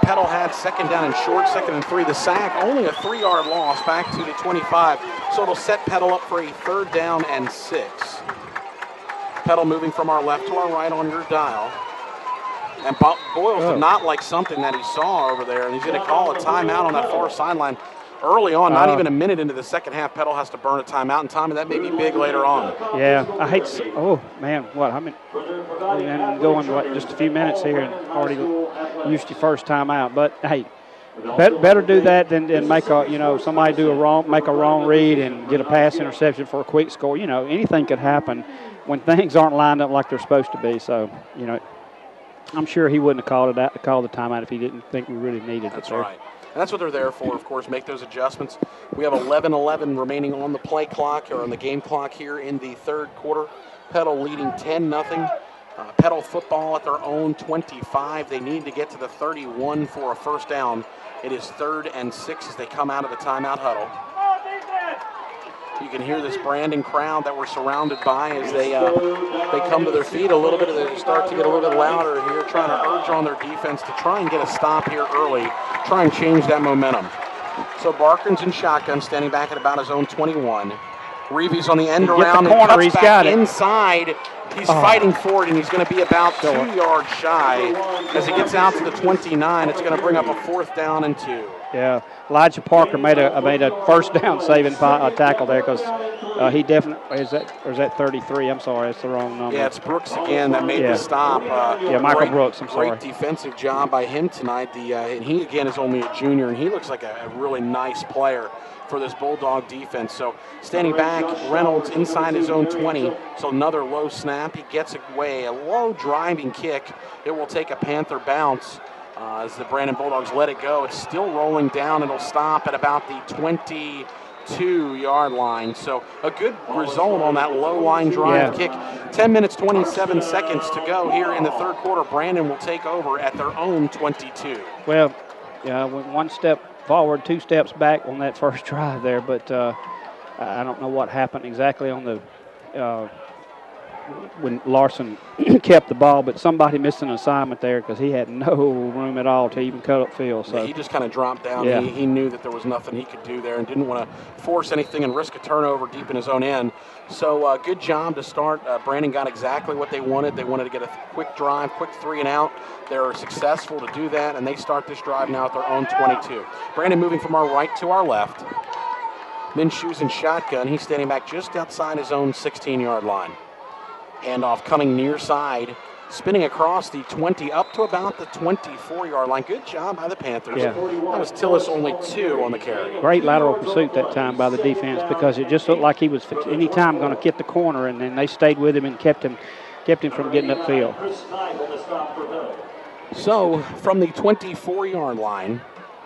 Speaker 1: Petal had second down and short, 2nd and 3. The sack, only a 3-yard loss back to the 25. So it'll set Petal up for a 3rd down and 6. Petal moving from our left to our right on your dial. And Boyles did not like something that he saw over there, and he's going to call a timeout on that far sideline. Early on, not even a minute into the second half, Petal has to burn a timeout, and Tommy, that may be big later on.
Speaker 2: Yeah, I hate to, oh man, what, I'm going just a few minutes here and already used your first timeout, but hey, better do that than make somebody make a wrong read and get a pass interception for a quick score. Anything could happen when things aren't lined up like they're supposed to be. So, I'm sure he wouldn't have called the timeout if he didn't think we really needed it.
Speaker 1: That's right. And that's what they're there for, of course, make those adjustments. We have 11-11 remaining on the play clock, or on the game clock here in the third quarter. Petal leading 10-0. Petal football at their own 25. They need to get to the 31 for a first down. It is 3rd and 6 as they come out of the timeout huddle. You can hear this Brandon crowd that we're surrounded by as they come to their feet a little bit. They start to get a little bit louder here, trying to urge on their defense to try and get a stop here early, try and change that momentum. So Barkin's in shotgun, standing back at about his own 21. Reeves on the end around and cuts back inside. He's fighting for it, and he's going to be about 2 yards shy. As he gets out to the 29, it's going to bring up a 4th down and 2.
Speaker 2: Yeah, Elijah Parker made a first down saving tackle there because he definitely is that 33. I'm sorry, it's the wrong number.
Speaker 1: Yeah, it's Brooks again that made the stop.
Speaker 2: Michael Brooks. I'm sorry.
Speaker 1: Great defensive job by him tonight. And he again is only a junior, and he looks like a really nice player for this Bulldog defense. So standing back, Reynolds inside his own 20. So another low snap. He gets away. A low driving kick. It will take a Panther bounce. As the Brandon Bulldogs let it go, it's still rolling down. It'll stop at about the 22-yard line. So a good result on that low line drive kick. 10 minutes, 27 seconds to go here in the third quarter. Brandon will take over at their own 22.
Speaker 2: Well, went 1 step forward, 2 steps back on that first drive there, but I don't know what happened exactly on the when Larson kept the ball, but somebody missed an assignment there because he had no room at all to even cut up field. So
Speaker 1: he just kind of dropped down. He knew that there was nothing he could do there and didn't want to force anything and risk a turnover deep in his own end. So good job to start. Brandon got exactly what they wanted. They wanted to get a quick drive, quick 3 and out. They're successful to do that, and they start this drive now at their own 22. Brandon moving from our right to our left. Minshew's in shotgun. He's standing back just outside his own 16-yard line. Handoff coming near side, spinning across the 20 up to about the 24-yard line. Good job by the Panthers.
Speaker 2: Yeah.
Speaker 1: That was Tillis only 2 on the carry.
Speaker 2: Great lateral pursuit that time by the defense because it just looked like he was any time going to get the corner, and then they stayed with him and kept him from getting upfield.
Speaker 1: So from the 24-yard line,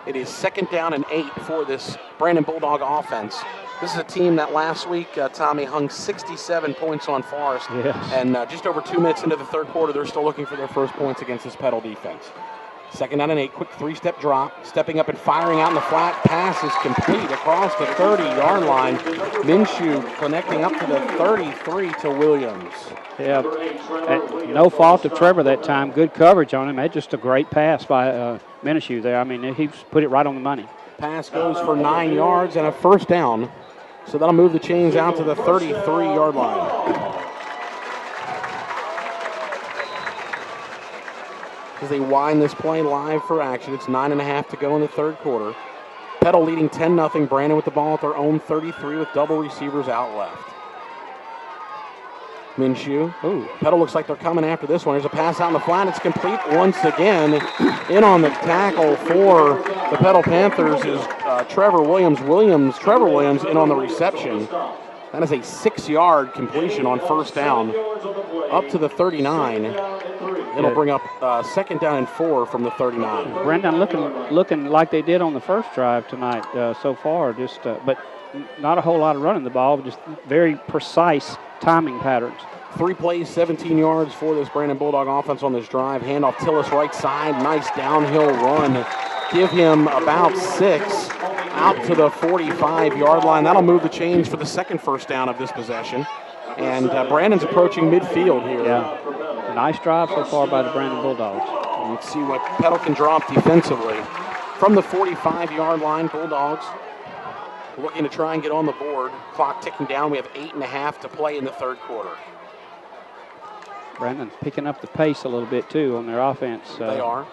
Speaker 1: it is 2nd down and 8 for this Brandon Bulldog offense. This is a team that last week, Tommy, hung 67 points on Forest.
Speaker 2: Yes.
Speaker 1: And just over 2 minutes into the third quarter, they're still looking for their first points against this Petal defense. 2nd down and 8, quick 3-step drop, stepping up and firing out in the flat. Pass is complete across the 30-yard line. Minshew connecting up to the 33 to Williams.
Speaker 2: Yeah, no fault of Trevor that time. Good coverage on him. That's just a great pass by Minshew there. I mean, he put it right on the money.
Speaker 1: Pass goes for 9 yards and a 1st down. So that'll move the chains out to the 33-yard line. As they wind this play live for action, it's 9.5 to go in the 3rd quarter. Petal leading 10-0. Brandon with the ball at their own 33 with double receivers out left. Minshew.
Speaker 2: Ooh.
Speaker 1: Petal looks like they're coming after this one. There's a pass out in the flat. It's complete once again. In on the tackle for the Petal Panthers is Trevor Williams. Trevor Williams in on the reception. That is a 6-yard completion on 1st down up to the 39. It'll bring up 2nd down and 4 from the 39.
Speaker 2: Brandon looking like they did on the first drive tonight so far, but not a whole lot of running the ball, just very precise timing patterns.
Speaker 1: 3 plays, 17 yards for this Brandon Bulldog offense on this drive. Handoff Tillis right side, nice downhill run. Give him about 6 out to the 45-yard line. That'll move the chains for the 2nd 1st down of this possession. And Brandon's approaching midfield here.
Speaker 2: Yeah, nice drive so far by the Brandon Bulldogs.
Speaker 1: Let's see what Petal can drop defensively. From the 45-yard line, Bulldogs looking to try and get on the board. Clock ticking down. We have 8.5 to play in the 3rd quarter.
Speaker 2: Brandon's picking up the pace a little bit, too, on their offense.
Speaker 1: They are.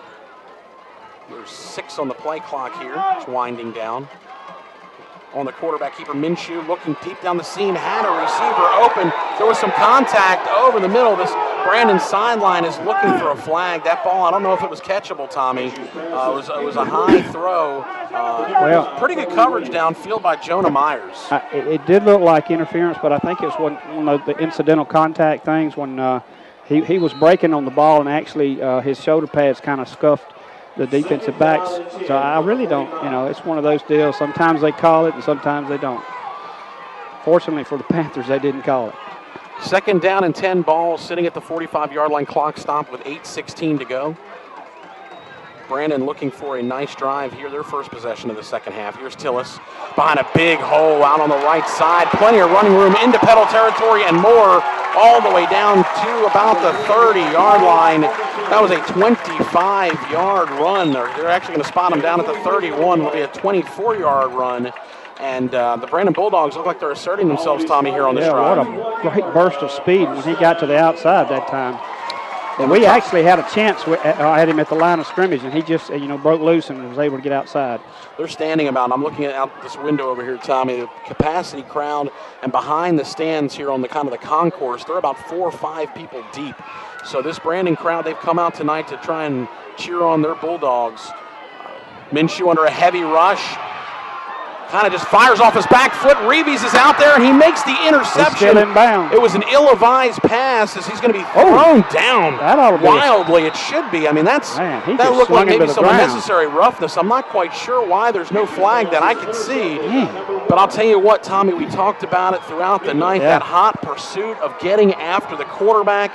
Speaker 1: There's 6 on the play clock here. It's winding down. On the quarterback keeper, Minshew looking deep down the seam, had a receiver open. There was some contact over the middle. This Brandon sideline is looking for a flag. That ball, I don't know if it was catchable, Tommy. It was a high throw. Pretty good coverage downfield by Jonah Myers.
Speaker 2: It did look like interference, but I think it was one of the incidental contact things when he was breaking on the ball and actually his shoulder pads kind of scuffed the defensive backs. So I really don't, it's one of those deals. Sometimes they call it and sometimes they don't. Fortunately for the Panthers, they didn't call it.
Speaker 1: 2nd down and 10 ball sitting at the 45-yard line, clock stopped with 8:16 to go. Brandon looking for a nice drive here, their first possession of the 2nd half. Here's Tillis behind a big hole out on the right side. Plenty of running room into Petal territory and more, all the way down to about the 30-yard line. That was a 25-yard run. They're actually going to spot him down at the 31. Will be a 24-yard run. And the Brandon Bulldogs look like they're asserting themselves, Tommy, here on this drive.
Speaker 2: What a great burst of speed when he got to the outside that time. And we actually had a chance at him at the line of scrimmage, and he just, broke loose and was able to get outside.
Speaker 1: They're standing about, I'm looking out this window over here, Tommy, the capacity crowd, and behind the stands here on the kind of the concourse, they're about 4 or 5 people deep. So this Brandon crowd, they've come out tonight to try and cheer on their Bulldogs. Minshew under a heavy rush. Kind of just fires off his back foot. Reeves is out there, and he makes the interception.
Speaker 2: He's still inbound.
Speaker 1: It was an ill-advised pass as he's going to be thrown down wildly. It should be. I mean, that looked like maybe some unnecessary roughness. I'm not quite sure why there's no flag that I can see. But I'll tell you what, Tommy, we talked about it throughout the night, that hot pursuit of getting after the quarterback.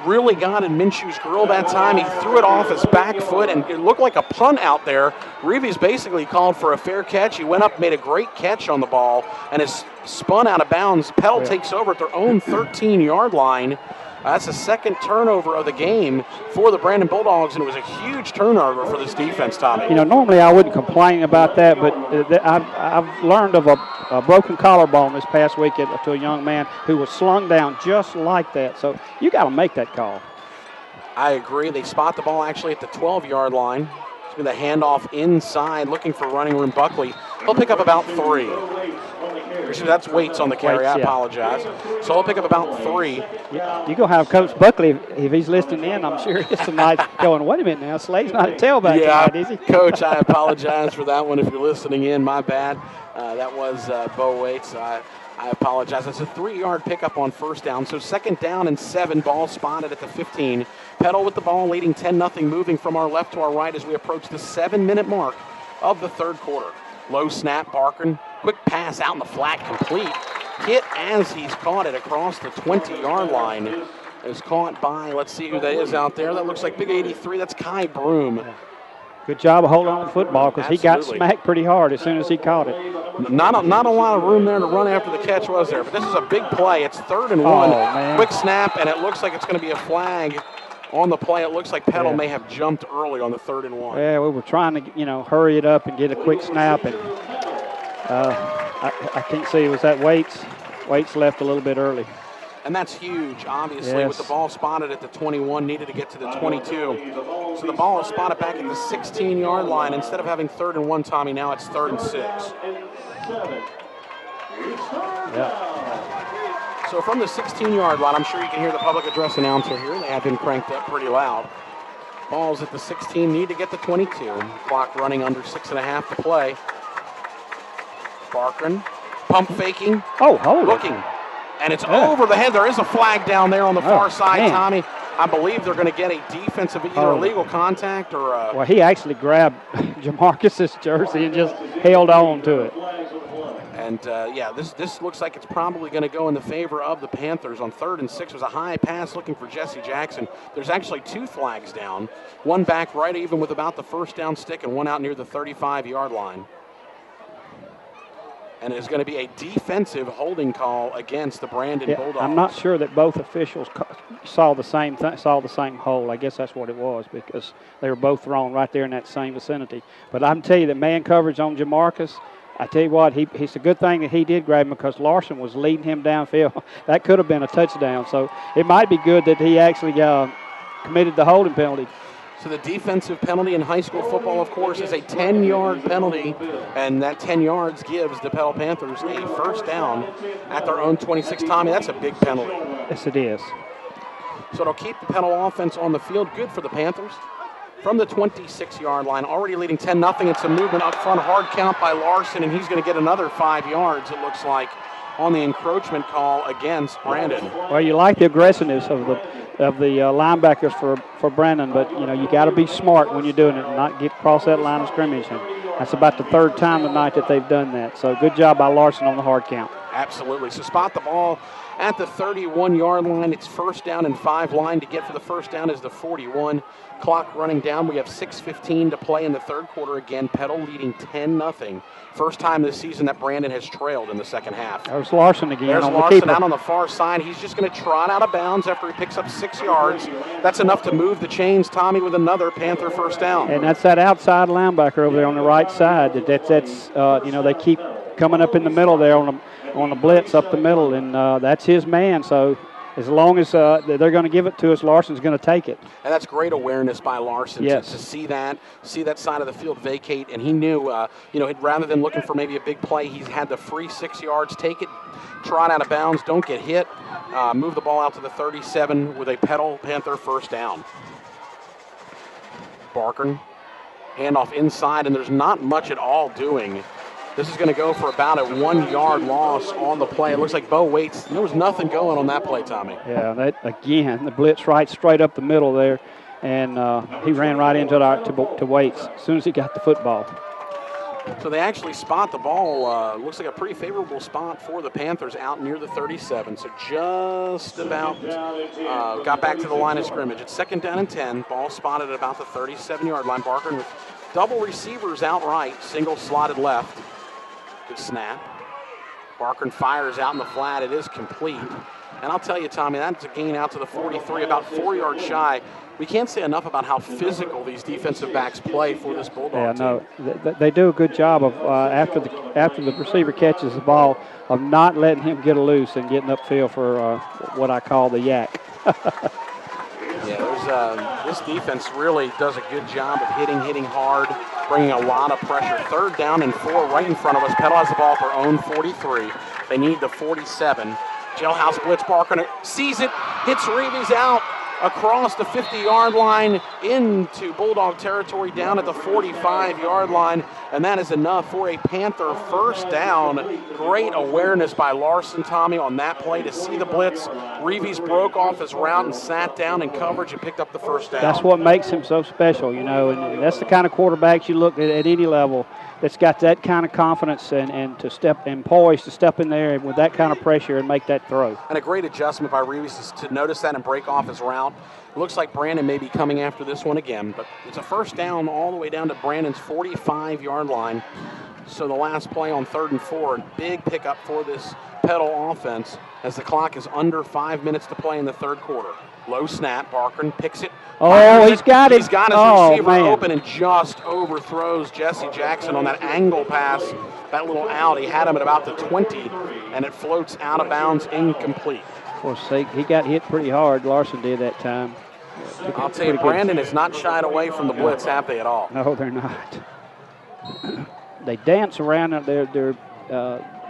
Speaker 1: Really got in Minshew's grill that time. He threw it off his back foot, and it looked like a punt out there. Reeves basically called for a fair catch. He went up, made a great catch on the ball, and is spun out of bounds. Petal takes over at their own 13-yard line. That's the 2nd turnover of the game for the Brandon Bulldogs, and it was a huge turnover for this defense, Tommy.
Speaker 2: Normally I wouldn't complain about that, but I've learned of a broken collarbone this past week to a young man who was slung down just like that. So you got to make that call.
Speaker 1: I agree. They spot the ball actually at the 12-yard line. It's been the handoff inside, looking for running room. Buckley, he'll pick up about 3. Actually, that's Waits on the carry. I apologize. So he'll pick up about 3.
Speaker 2: You're going to have Coach Buckley, if he's listening in, I'm sure it's tonight, going, wait a minute now, Slade's not a tailback tonight, is he?
Speaker 1: Coach, I apologize for that one if you're listening in. My bad. That was Bo Waits. I apologize. It's a 3-yard pickup on 1st down. So 2nd down and 7, ball spotted at the 15. Petal with the ball, leading 10-0, moving from our left to our right as we approach the 7-minute mark of the 3rd quarter. Low snap, Barkin. Quick pass out in the flat, complete. Hit as he's caught it across the 20-yard line. is caught by, let's see who that is out there. That looks like big 83. That's Kai Broom.
Speaker 2: Good job of holding on to football because he got smacked pretty hard as soon as he caught it.
Speaker 1: Not a lot of room there to run after the catch was there, but this is a big play. It's 3rd and 1.
Speaker 2: Man.
Speaker 1: Quick snap, and it looks like it's going to be a flag on the play. It looks like Petal may have jumped early on the 3rd and 1.
Speaker 2: Yeah, we were trying to, hurry it up and get a quick snap, and I can't see. Was that Waits? Waits left a little bit early.
Speaker 1: And that's huge, obviously, with the ball spotted at the 21, needed to get to the 22. So the ball is spotted back at the 16-yard line. Instead of having 3rd and 1, Tommy, now it's 3rd and 6.
Speaker 2: Yeah.
Speaker 1: So from the 16-yard line, I'm sure you can hear the public address announcer here. They have been cranked up pretty loud. Ball's at the 16, need to get the 22. Clock running under 6.5 to play. Barkran, pump faking. Looking. And it's over the head. There is a flag down there on the far side, Tommy. I believe they're going to get a defensive, either illegal contact or
Speaker 2: Well, he actually grabbed Jamarcus's jersey and just held on to it.
Speaker 1: And, this looks like it's probably going to go in the favor of the Panthers on 3rd and 6. It was a high pass looking for Jesse Jackson. There's actually 2 flags down, one back right even with about the first down stick and one out near the 35-yard line. And it's going to be a defensive holding call against the Brandon Bulldogs.
Speaker 2: I'm not sure that both officials saw the same hole. I guess that's what it was because they were both thrown right there in that same vicinity. But I'm telling you, the man coverage on Jamarcus, I tell you what, it's a good thing that he did grab him because Larson was leading him downfield. That could have been a touchdown. So it might be good that he actually committed the holding penalty.
Speaker 1: So the defensive penalty in high school football, of course, is a 10-yard penalty, and that 10 yards gives the Petal Panthers a first down at their own 26. Tommy, that's a big penalty.
Speaker 2: Yes, it is.
Speaker 1: So it'll keep the Petal offense on the field. Good for the Panthers. From the 26-yard line, already leading 10-0. It's a movement up front, hard count by Larson, and he's going to get another 5 yards, it looks like, on the encroachment call against Brandon.
Speaker 2: Well, you like the aggressiveness of the linebackers for Brandon, but you got to be smart when you're doing it and not get across that line of scrimmage. And that's about the 3rd time tonight that they've done that. So good job by Larson on the hard count.
Speaker 1: Absolutely. So spot the ball at the 31-yard line. It's 1st down and 5. Line to get for the first down is the 41. Clock running down. We have 6:15 to play in the 3rd quarter. Again, Petal leading 10-0. First time this season that Brandon has trailed in the 2nd half.
Speaker 2: There's Larson again.
Speaker 1: There's Larson out on the far side. He's just going to trot out of bounds after he picks up 6 yards. That's enough to move the chains, Tommy, with another Panther first down.
Speaker 2: And that's that outside linebacker over there on the right side. That's they keep coming up in the middle there on the blitz up the middle, and that's his man. So as long as they're going to give it to us, Larson's going to take it.
Speaker 1: And that's great awareness by Larson to see that side of the field vacate. And he knew, rather than looking for maybe a big play, he's had the free 6 yards. Take it, trot out of bounds, don't get hit, move the ball out to the 37 with a Petal Panther first down. Barkran, handoff inside, and there's not much at all doing. This is going to go for about a 1-yard loss on the play. It looks like Bo Waits. There was nothing going on that play, Tommy.
Speaker 2: Yeah, the blitz right straight up the middle there, and he ran right into to Waits as soon as he got the football.
Speaker 1: So they actually spot the ball. Looks like a pretty favorable spot for the Panthers out near the 37. So just about got back to the line of scrimmage. It's 2nd down and 10. Ball spotted at about the 37-yard line. Barkran with double receivers out right, single slotted left. Good snap. Barkran fires out in the flat. It is complete. And I'll tell you, Tommy, that's a gain out to the 43, about 4 yards shy. We can't say enough about how physical these defensive backs play for this Bulldog team.
Speaker 2: No, they do a good job of after the receiver catches the ball of not letting him get loose and getting upfield for what I call the yak.
Speaker 1: Yeah, this defense really does a good job of hitting hard, bringing a lot of pressure. 3rd down and 4 right in front of us. Petal has the ball at their own 43. They need the 47. Jailhouse blitz. Barkran sees it, hits Reeves out, across the 50-yard line into Bulldog territory down at the 45-yard line, and that is enough for a Panther first down. Great awareness by Larson, Tommy, on that play to see the blitz. Reeves broke off his route and sat down in coverage and picked up the first down.
Speaker 2: That's what makes him so special, you know, and that's the kind of quarterbacks you look at any level that's got that kind of confidence and to step and poise to step in there with that kind of pressure and make that throw.
Speaker 1: And a great adjustment by Reeves to notice that and break off his route. It looks like Brandon may be coming after this one again, but it's a first down all the way down to Brandon's 45-yard line. So the last play on 3rd and 4, big pickup for this Petal offense as the clock is under 5 minutes to play in the third quarter. Low snap, Barkern picks it.
Speaker 2: Oh, he's got it.
Speaker 1: He's got his receiver open and just overthrows Jesse Jackson on that angle pass. That little out, he had him at about the 20, and it floats out of bounds, incomplete.
Speaker 2: For sake, he got hit pretty hard. Larson did that time.
Speaker 1: I'll tell you, Brandon has not shied away from the blitz, have they, at all?
Speaker 2: No, they're not. They dance around. They're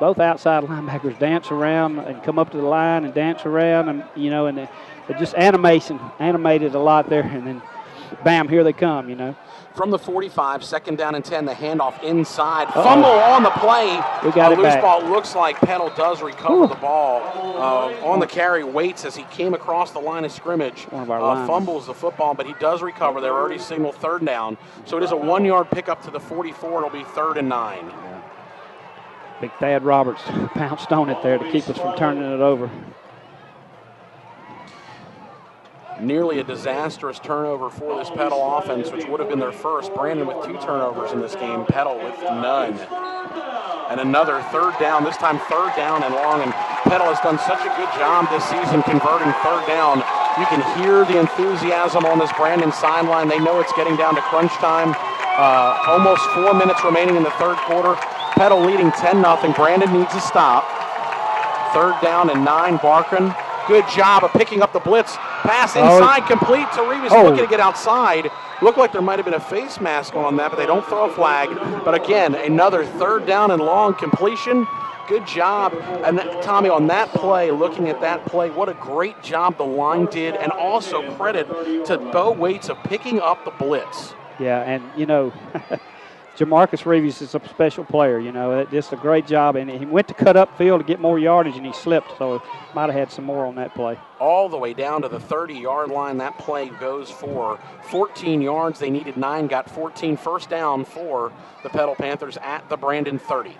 Speaker 2: both outside linebackers dance around and come up to the line and dance around, and you know, and they're just animated a lot there, and then bam, here they come, you know.
Speaker 1: From the 45, 2nd down and 10, the handoff inside. Fumble on the play.
Speaker 2: We got it
Speaker 1: loose
Speaker 2: back.
Speaker 1: ball. Looks like Petal does recover the ball. On the carry, waits as he came across the line of scrimmage.
Speaker 2: One of our
Speaker 1: fumbles the football, but he does recover. They're already signaled 3rd down. So it is a 1-yard pickup to the 44. It'll be 3rd and 9.
Speaker 2: Yeah. Big Thad Roberts pounced on it there to keep us from turning it over.
Speaker 1: Nearly a disastrous turnover for this Petal offense, which would have been their first. Brandon with 2 turnovers in this game, Petal with none. And another 3rd down, this time 3rd down and long, and Petal has done such a good job this season converting 3rd down. You can hear the enthusiasm on this Brandon sideline. They know it's getting down to crunch time. Almost 4 minutes remaining in the 3rd quarter. Petal leading 10-0. Brandon needs a stop. 3rd down and 9, Barkern. Good job of picking up the blitz. Pass inside, complete to Reeves, looking to get outside. Looked like there might have been a face mask on that, but they don't throw a flag. But again, another 3rd down and long completion. Good job. And Tommy, on that play, looking at that play, what a great job the line did. And also credit to Bo Waits of picking up the blitz.
Speaker 2: Yeah, and, you know, Jamarcus Reeves is a special player, you know, just a great job. And he went to cut up field to get more yardage, and he slipped, so might have had some more on that play.
Speaker 1: All the way down to the 30-yard line. That play goes for 14 yards. They needed 9, got 14. First down for the Petal Panthers at the Brandon 30.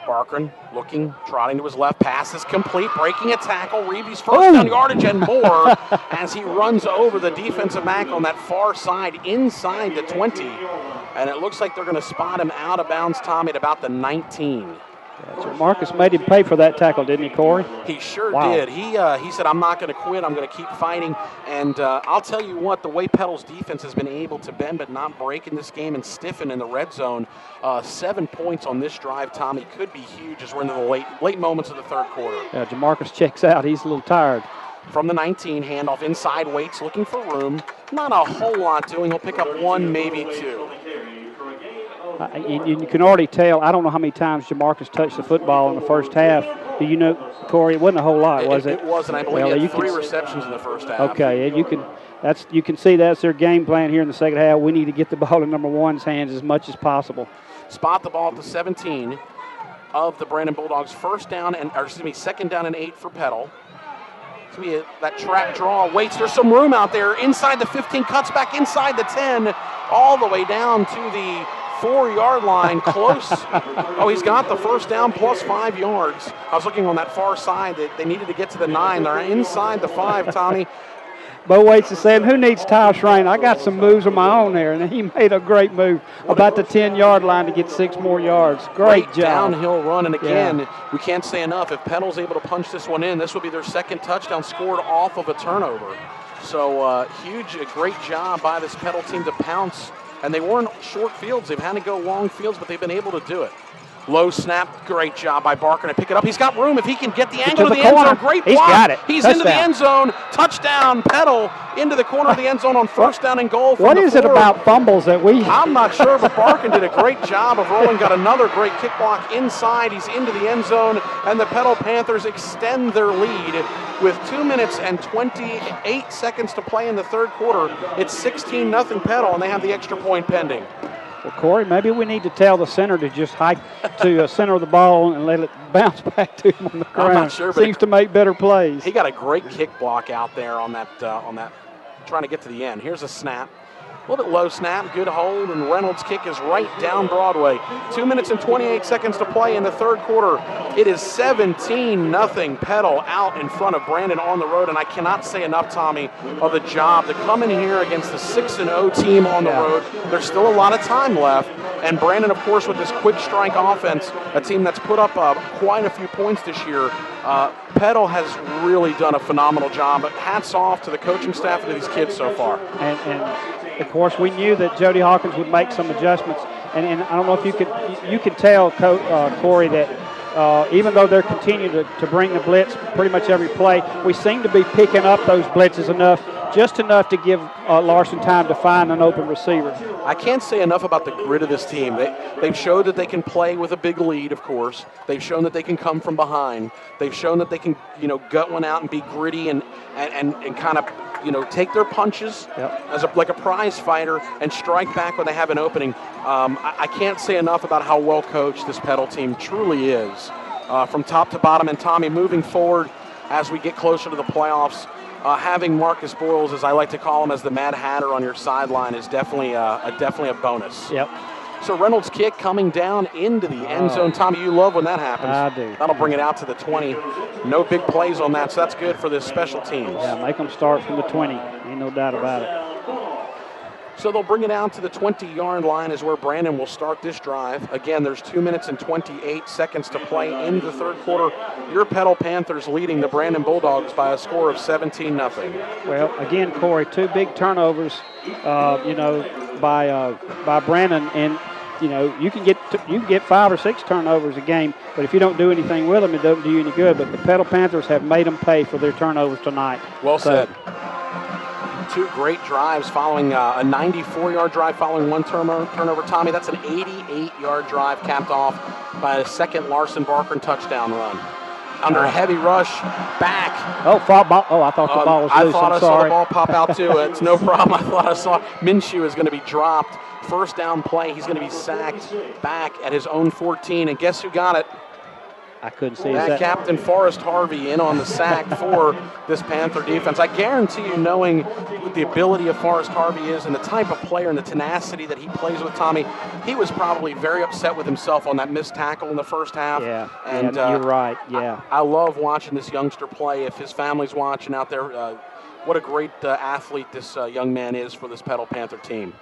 Speaker 1: Barkern looking, trotting to his left. Pass is complete, breaking a tackle. Reeves first down yardage and more as he runs over the defensive back on that far side inside the 20. And it looks like they're going to spot him out of bounds, Tommy, at about the 19.
Speaker 2: Yeah, so Marcus made him pay for that tackle, didn't he, Corey?
Speaker 1: He sure did. He said, I'm not going to quit. I'm going to keep fighting. And I'll tell you what, the way Petal's defense has been able to bend but not break in this game and stiffen in the red zone, 7 points on this drive, Tommy, could be huge as we're into the late moments of the 3rd quarter.
Speaker 2: Yeah, Jamarcus checks out. He's a little tired.
Speaker 1: From the 19, handoff inside, Waits looking for room. Not a whole lot doing. He'll pick up 1, maybe 2.
Speaker 2: You can already tell. I don't know how many times Jamarcus touched the football in the first half. Do you know, Corey? It wasn't a whole lot, was it?
Speaker 1: It wasn't. I believe he had 3 receptions in the first half.
Speaker 2: Okay, and you can see that's their game plan here in the second half. We need to get the ball in number 1's hands as much as possible.
Speaker 1: Spot the ball at the 17 of the Brandon Bulldogs. 2nd down and 8 for Petal. That trap draw Waits. There's some room out there inside the 15, cuts back inside the 10, all the way down to the 4-yard line, close. He's got the first down plus 5 yards. I was looking on that far side that they needed to get to the 9. They're inside the 5, Tommy.
Speaker 2: Bo Waits is saying, who needs Ty Schrain? I got some moves of my own there, and he made a great move about the 10-yard line to get 6 more yards. Great job.
Speaker 1: Downhill run, and again, we can't say enough. If Petal's able to punch this one in, this will be their 2nd touchdown scored off of a turnover. So a great job by this Petal team to pounce. And they weren't short fields. They've had to go long fields, but they've been able to do it. Low snap, great job by Barker to pick it up. He's got room if he can get the angle to the
Speaker 2: corner.
Speaker 1: end zone. Great block.
Speaker 2: He's got it.
Speaker 1: He's
Speaker 2: Touchdown.
Speaker 1: into the end zone. Touchdown, Petal into the corner of the end zone on first down and goal.
Speaker 2: What is it about fumbles that we...
Speaker 1: I'm not sure, but Barkin did a great job of rolling. Got another great kick block inside. He's into the end zone, and the Petal Panthers extend their lead with 2 minutes and 28 seconds to play in the third quarter. It's 16-0 Petal, and they have the extra point pending.
Speaker 2: Well, Corey, maybe we need to tell the center to just hike to center the ball and let it bounce back to him on the ground.
Speaker 1: I'm not sure, but
Speaker 2: seems to make better plays.
Speaker 1: He got a great kick block out there on that, trying to get to the end. Here's a snap. A little bit low snap, good hold, and Reynolds' kick is right down Broadway. 2 minutes and 28 seconds to play in the third quarter. It is 17-0 Petal out in front of Brandon on the road, and I cannot say enough, Tommy, of the job to come in here against the 6-0 team on the road. There's still a lot of time left, and Brandon, of course, with this quick strike offense, a team that's put up quite a few points this year. Petal has really done a phenomenal job, but hats off to the coaching staff and to these kids so far.
Speaker 2: And of course, we knew that Jody Hawkins would make some adjustments, and I don't know if you could tell, Corey, that even though they're continuing to bring the blitz pretty much every play, we seem to be picking up those blitzes just enough to give Larson time to find an open receiver.
Speaker 1: I can't say enough about the grit of this team. They've showed that they can play with a big lead, of course. They've shown that they can come from behind. They've shown that they can, gut one out and be gritty and kind of, take their punches as like a prize fighter and strike back when they have an opening. I can't say enough about how well coached this Petal team truly is from top to bottom. And Tommy, moving forward as we get closer to the playoffs, having Marcus Boyles, as I like to call him, as the Mad Hatter on your sideline is definitely a bonus.
Speaker 2: Yep.
Speaker 1: So Reynolds' kick coming down into the end zone. Tommy, you love when that happens.
Speaker 2: I do.
Speaker 1: That'll bring it out to the 20. No big plays on that, so that's good for this special teams.
Speaker 2: Yeah, make them start from the 20. Ain't no doubt about it.
Speaker 1: So they'll bring it out to the 20-yard line is where Brandon will start this drive. Again, there's 2 minutes and 28 seconds to play in the third quarter. Your Petal Panthers leading the Brandon Bulldogs by a score of 17-0.
Speaker 2: Well, again, Corey, 2 big turnovers, by Brandon, and you can get 5 or 6 turnovers a game, but if you don't do anything with them, it doesn't do you any good. But the Petal Panthers have made them pay for their turnovers tonight.
Speaker 1: Well said. 2 great drives following a 94-yard drive following 1 turnover. Tommy, that's an 88-yard drive capped off by a second Larson Barker touchdown run. Under heavy rush, back.
Speaker 2: I thought the ball was loose.
Speaker 1: I thought I saw the ball pop out too. It's no problem. I thought I saw Minshew is going to be dropped. First down play, he's going to be sacked back at his own 14. And guess who got it?
Speaker 2: I couldn't see
Speaker 1: that. Captain Forrest Harvey in on the sack for this Panther defense. I guarantee you, knowing what the ability of Forrest Harvey is and the type of player and the tenacity that he plays with, Tommy, he was probably very upset with himself on that missed tackle in the first half.
Speaker 2: Yeah,
Speaker 1: and
Speaker 2: you're right. Yeah,
Speaker 1: I love watching this youngster play. If his family's watching out there, what a great athlete this young man is for this Petal Panther team.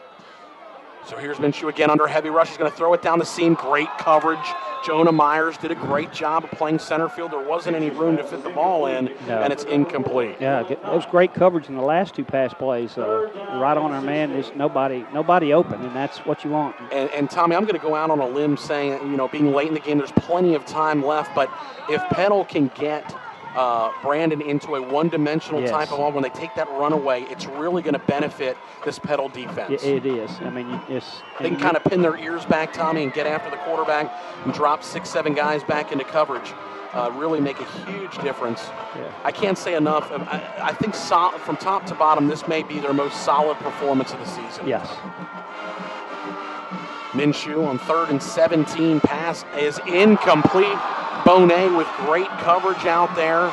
Speaker 1: So here's Minshew again under heavy rush. He's going to throw it down the seam. Great coverage. Jonah Myers did a great job of playing center field. There wasn't any room to fit the ball in, and it's incomplete.
Speaker 2: Yeah, it was great coverage in the last 2 pass plays. Right on our man. There's nobody open, and that's what you want.
Speaker 1: And Tommy, I'm going to go out on a limb saying, being late in the game, there's plenty of time left, but if Petal can get Brandon into a one-dimensional type of ball, when they take that run away, it's really going to benefit this Petal defense.
Speaker 2: It is. I mean,
Speaker 1: they can kind of pin their ears back, Tommy, and get after the quarterback and drop 6-7 guys back into coverage. Really make a huge difference.
Speaker 2: Yeah.
Speaker 1: I can't say enough. I think from top to bottom, this may be their most solid performance of the season.
Speaker 2: Yes.
Speaker 1: Minshew on 3rd and 17, pass is incomplete. Bonet with great coverage out there,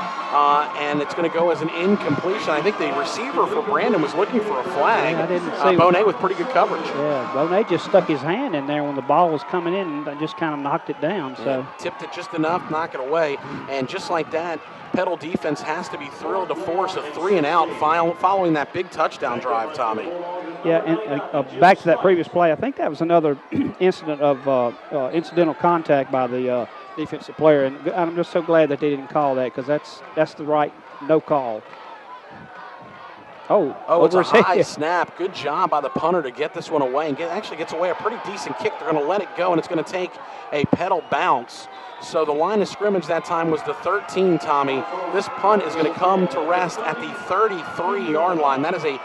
Speaker 1: and it's going to go as an incompletion. I think the receiver for Brandon was looking for a flag.
Speaker 2: I didn't see
Speaker 1: Bonet with pretty good coverage.
Speaker 2: Yeah, Bonet just stuck his hand in there when the ball was coming in and just kind of knocked it down. So
Speaker 1: tipped it just enough, knock it away, and just like that, Petal defense has to be thrilled to force a 3-and-out following that big touchdown drive, Tommy.
Speaker 2: Yeah, and back to that previous play, I think that was another incident of incidental contact by the defensive player, and I'm just so glad that they didn't call that, because that's the right no call.
Speaker 1: Oh, it's a
Speaker 2: over his
Speaker 1: high
Speaker 2: head.
Speaker 1: snap. Good job by the punter to get this one away, and actually gets away a pretty decent kick. They're going to let it go, and it's going to take a Petal bounce. So the line of scrimmage that time was the 13, Tommy. This punt is going to come to rest at the 33-yard line. That is the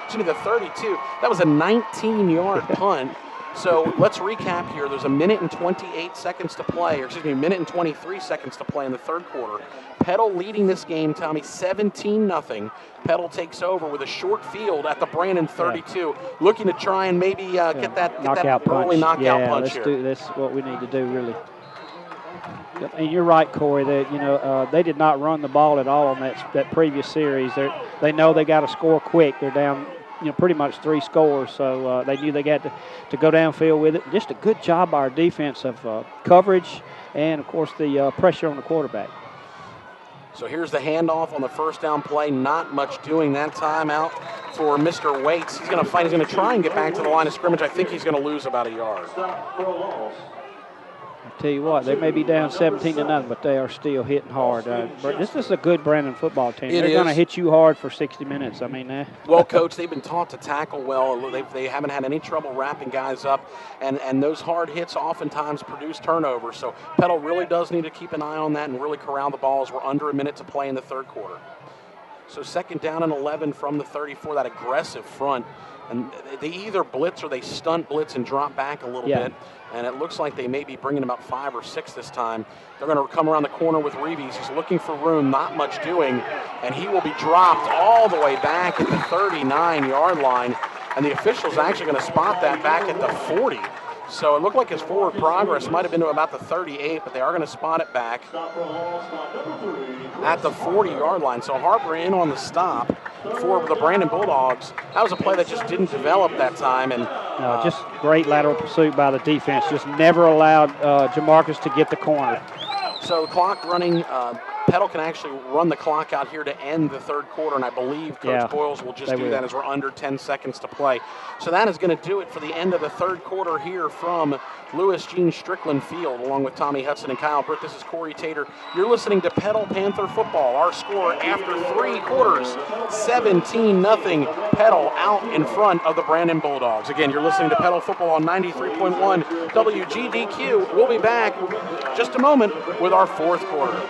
Speaker 1: 32. That was a 19-yard punt. So let's recap here. There's a minute and 28 seconds to play, or a minute and 23 seconds to play in the third quarter. Petal leading this game, Tommy, 17-0. Petal takes over with a short field at the Brandon 32, looking to try and maybe get that early knockout punch here.
Speaker 2: That's what we need to do, really. And you're right, Corey, that they did not run the ball at all on that previous series. They know they got to score quick. They're down pretty much 3 scores, so they knew they got to go downfield with it. Just a good job by our defense of coverage and, of course, the pressure on the quarterback.
Speaker 1: So here's the handoff on the first down play. Not much doing that time out for Mr. Waits. He's going to fight. He's going to try and get back to the line of scrimmage. I think he's going to lose about a yard.
Speaker 2: I tell you what, they may be down 17-0, but they are still hitting hard. This is a good Brandon football team. They're going to hit you hard for 60 minutes. I mean,
Speaker 1: well, Coach, they've been taught to tackle well. They haven't had any trouble wrapping guys up, and those hard hits oftentimes produce turnovers. So Petal really does need to keep an eye on that and really corral the ball as we're under a minute to play in the third quarter. So second down and 11 from the 34, that aggressive front. And they either blitz or they stunt blitz and drop back a little bit. And it looks like they may be bringing about 5 or 6 this time. They're going to come around the corner with Reeves. He's looking for room, not much doing. And he will be dropped all the way back at the 39-yard line. And the official's actually going to spot that back at the 40. So it looked like his forward progress might have been to about the 38, but they are going to spot it back at the 40-yard line. So Harper in on the stop for the Brandon Bulldogs. That was a play that just didn't develop that time. And
Speaker 2: just great lateral pursuit by the defense. Just never allowed Jamarcus to get the corner.
Speaker 1: So the clock running. Petal can actually run the clock out here to end the third quarter, and I believe Coach Boyles will just do that as we're under 10 seconds to play. So that is going to do it for the end of the third quarter here from Lewis Jean Strickland Field, along with Tommy Hudson and Kyle Britt. This is Corey Tater. You're listening to Petal Panther Football. Our score after 3 quarters, 17-0. Petal out in front of the Brandon Bulldogs. Again, you're listening to Petal Football on 93.1 WGDQ. We'll be back in just a moment with our fourth quarter.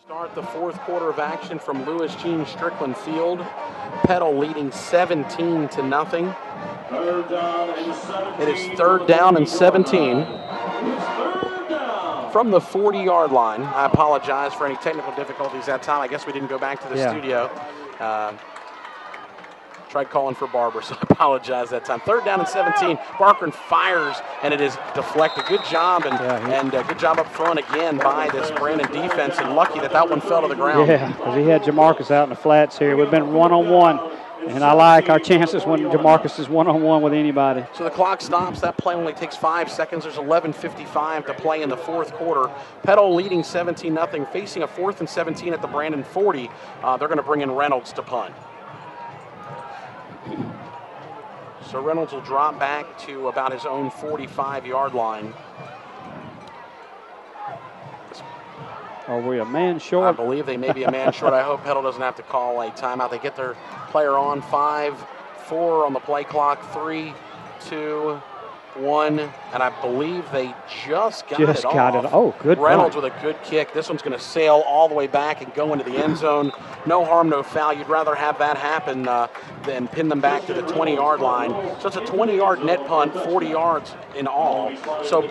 Speaker 1: Start the fourth quarter of action from Lewis Jean Strickland Field. Petal leading 17-0. It is third down and 17 from the 40-yard line. I apologize for any technical difficulties that time. I guess we didn't go back to the studio. Tried calling for Barber, so I apologize that time. Third down and 17. Barkern fires, and it is deflected. Good job, and good job up front again by this Brandon defense, and lucky that one fell to the ground.
Speaker 2: Yeah, because he had Jamarcus out in the flats here. We've been one-on-one, and I like our chances when Jamarcus is one-on-one with anybody.
Speaker 1: So the clock stops. That play only takes 5 seconds. There's 11:55 to play in the fourth quarter. Petal leading 17-0, facing a 4th and 17 at the Brandon 40. They're going to bring in Reynolds to punt. So Reynolds will drop back to about his own 45-yard line.
Speaker 2: Are we a man short?
Speaker 1: I believe they may be a man short. I hope Petal doesn't have to call a timeout. They get their player on. 5-4 on the play clock. 3, 2, one, and I believe they just got it off.
Speaker 2: Oh, good
Speaker 1: Reynolds
Speaker 2: run.
Speaker 1: with a good kick. This one's going to sail all the way back and go into the end zone. No harm, no foul. You'd rather have that happen than pin them back to the 20-yard line. So it's a 20-yard net punt, 40 yards in all. So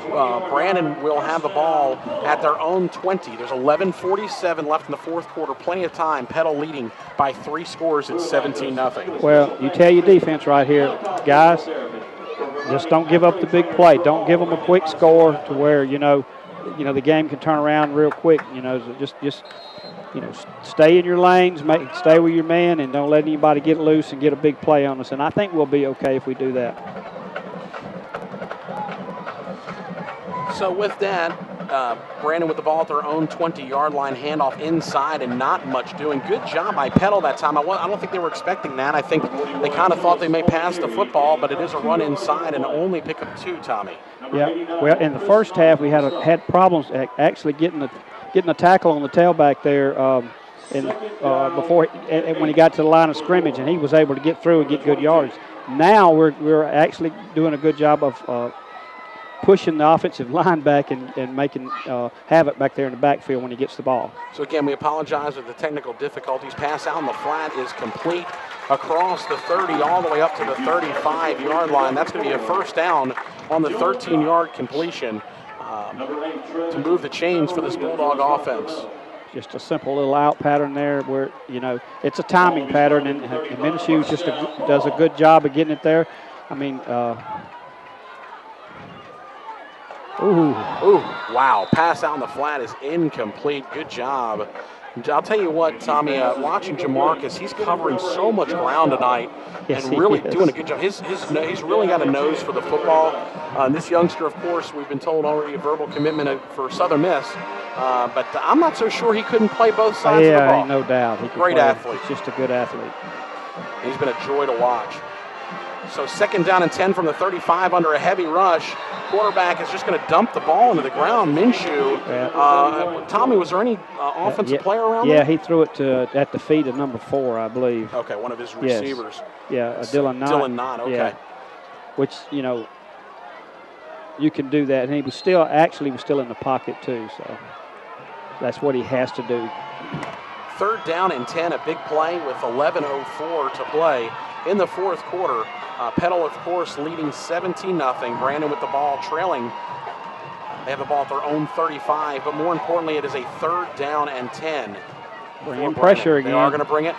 Speaker 1: Brandon will have the ball at their own 20. There's 11:47 left in the fourth quarter. Plenty of time. Petal leading by 3 scores at 17-0.
Speaker 2: Well, you tell your defense right here, guys, just don't give up the big play. Don't give them a quick score to where, the game can turn around real quick. Just stay in your lanes, stay with your man, and don't let anybody get loose and get a big play on us. And I think we'll be okay if we do that.
Speaker 1: So with that, Brandon with the ball at their own 20-yard line, handoff inside, and not much doing. Good job by Petal that time. I don't think they were expecting that. I think they kind of thought they may pass the football, but it is a run inside and only pick up 2, Tommy.
Speaker 2: Yeah. Well, in the first half, we had problems actually getting a tackle on the tailback there when he got to the line of scrimmage, and he was able to get through and get good yards. Now we're actually doing a good job of pushing the offensive line back and making havoc back there in the backfield when he gets the ball.
Speaker 1: So again, we apologize for the technical difficulties. Pass out in the flat is complete across the 30 all the way up to the 35-yard line. That's going to be a first down on the 13-yard completion to move the chains for this Bulldog offense.
Speaker 2: Just a simple little out pattern there where, it's a timing pattern, and Minshew just does a good job of getting it there. I mean,
Speaker 1: Ooh, wow. Pass out in the flat is incomplete. Good job. I'll tell you what, Tommy, watching Jamarcus, he's covering so much ground tonight and really doing a good job. He's really got a nose for the football. And this youngster, of course, we've been told already a verbal commitment for Southern Miss. But I'm not so sure he couldn't play both sides of the ball.
Speaker 2: Yeah, no doubt.
Speaker 1: Great athlete.
Speaker 2: He's just a good athlete.
Speaker 1: He's been a joy to watch. So 2nd down and 10 from the 35 under a heavy rush. Quarterback is just going to dump the ball into the ground. Minshew. Yeah. Tommy, was there any offensive player around there?
Speaker 2: Yeah, he threw it at the feet of number 4, I believe.
Speaker 1: Okay, one of his receivers.
Speaker 2: Yes. Yeah, Dylan Knott.
Speaker 1: Dylan Knott, okay.
Speaker 2: Yeah. Which, you can do that. And he was still in the pocket too, so that's what he has to do.
Speaker 1: 3rd down and 10, a big play with 11:04 to play in the fourth quarter. Petal, of course, leading 17-0. Brandon with the ball trailing. They have the ball at their own 35, but more importantly, it is a 3rd down and 10.
Speaker 2: Bringing pressure again.
Speaker 1: They are going to bring it.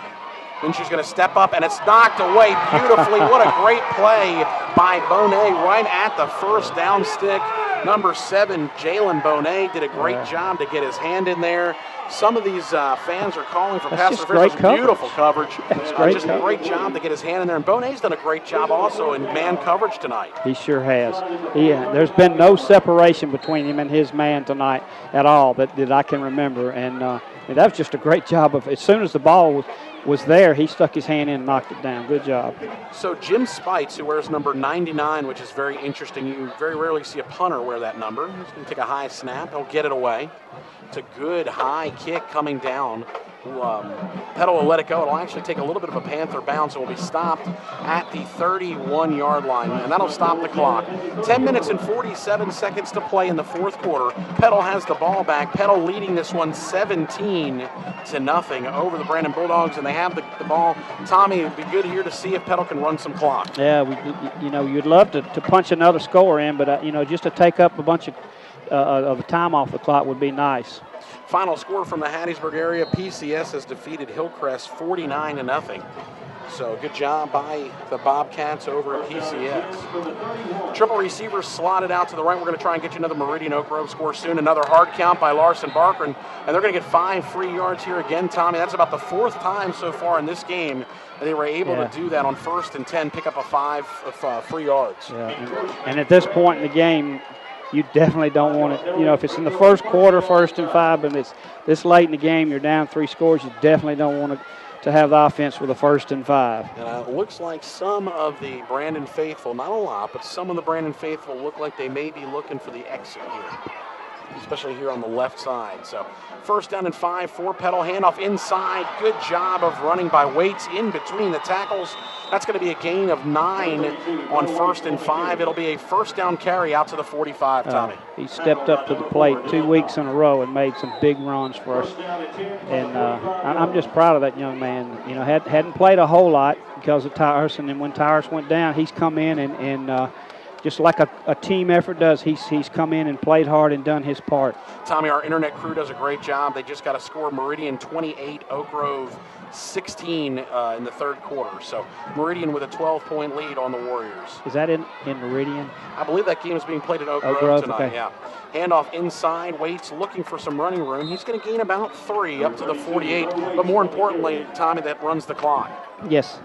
Speaker 1: Minshew's going to step up, and it's knocked away beautifully. What a great play by Bonet right at the first down stick. Number 7, Jalen Bonet, did a great job to get his hand in there. Some of these fans are calling for pass interference. Beautiful coverage. Just a great job to get his hand in there. And Bonet's done a great job also in man coverage tonight.
Speaker 2: He sure has. There's been no separation between him and his man tonight at all that I can remember. And that was just a great job of, as soon as the ball was there, he stuck his hand in and knocked it down. Good job.
Speaker 1: So Jim Spites, who wears number 99, which is very interesting. You very rarely see a punter wear that number. He's going to take a high snap. He'll get it away. It's a good high kick coming down. Petal will let it go. It'll actually take a little bit of a Panther bounce and will be stopped at the 31-yard line, and that'll stop the clock. 10 minutes and 47 seconds to play in the fourth quarter. Petal has the ball back. Petal leading this one 17-0 over the Brandon Bulldogs, and they have the ball. Tommy, it'd be good here to see if Petal can run some clock.
Speaker 2: Yeah, you'd love to punch another score in, but just to take up a bunch of time off the clock would be nice.
Speaker 1: Final score from the Hattiesburg area, PCS has defeated Hillcrest 49-0. So good job by the Bobcats over at PCS. Triple receivers slotted out to the right. We're going to try and get you another Meridian Oak Grove score soon. Another hard count by Larson Barker, and they're going to get 5 free yards here again, Tommy. That's about the 4th time so far in this game that they were able to do that on 1st and 10, pick up a 5 of free yards.
Speaker 2: Yeah, and at this point in the game, you definitely don't want it. If it's in the first quarter, 1st and 5, and it's this late in the game, you're down 3 scores, you definitely don't want to have the offense with a 1st and 5.
Speaker 1: And it looks like some of the Brandon faithful, not a lot, but some of the Brandon faithful look like they may be looking for the exit here. especially here on the left side. So first down and 5 for Petal. Handoff inside. Good job of running by Waits in between the tackles. That's going to be a gain of 9 on first and 5. It'll be a first down carry out to the 45, Tommy.
Speaker 2: He stepped up to the plate 2 weeks in a row and made some big runs for us. And I'm just proud of that young man. You know, hadn't played a whole lot because of Tyrus, and then when Tyrus went down, he's come in and just like a team effort does, he's come in and played hard and done his part.
Speaker 1: Tommy, our internet crew does a great job. They just got a score: Meridian 28, Oak Grove 16 in the third quarter. So Meridian with a 12-point lead on the Warriors.
Speaker 2: Is that in Meridian?
Speaker 1: I believe that game is being played at Oak Grove tonight.
Speaker 2: Okay.
Speaker 1: Yeah. Handoff inside. Waits looking for some running room. He's going to gain about 3 up to the 48. But more importantly, Tommy, that runs the clock.
Speaker 2: Yes,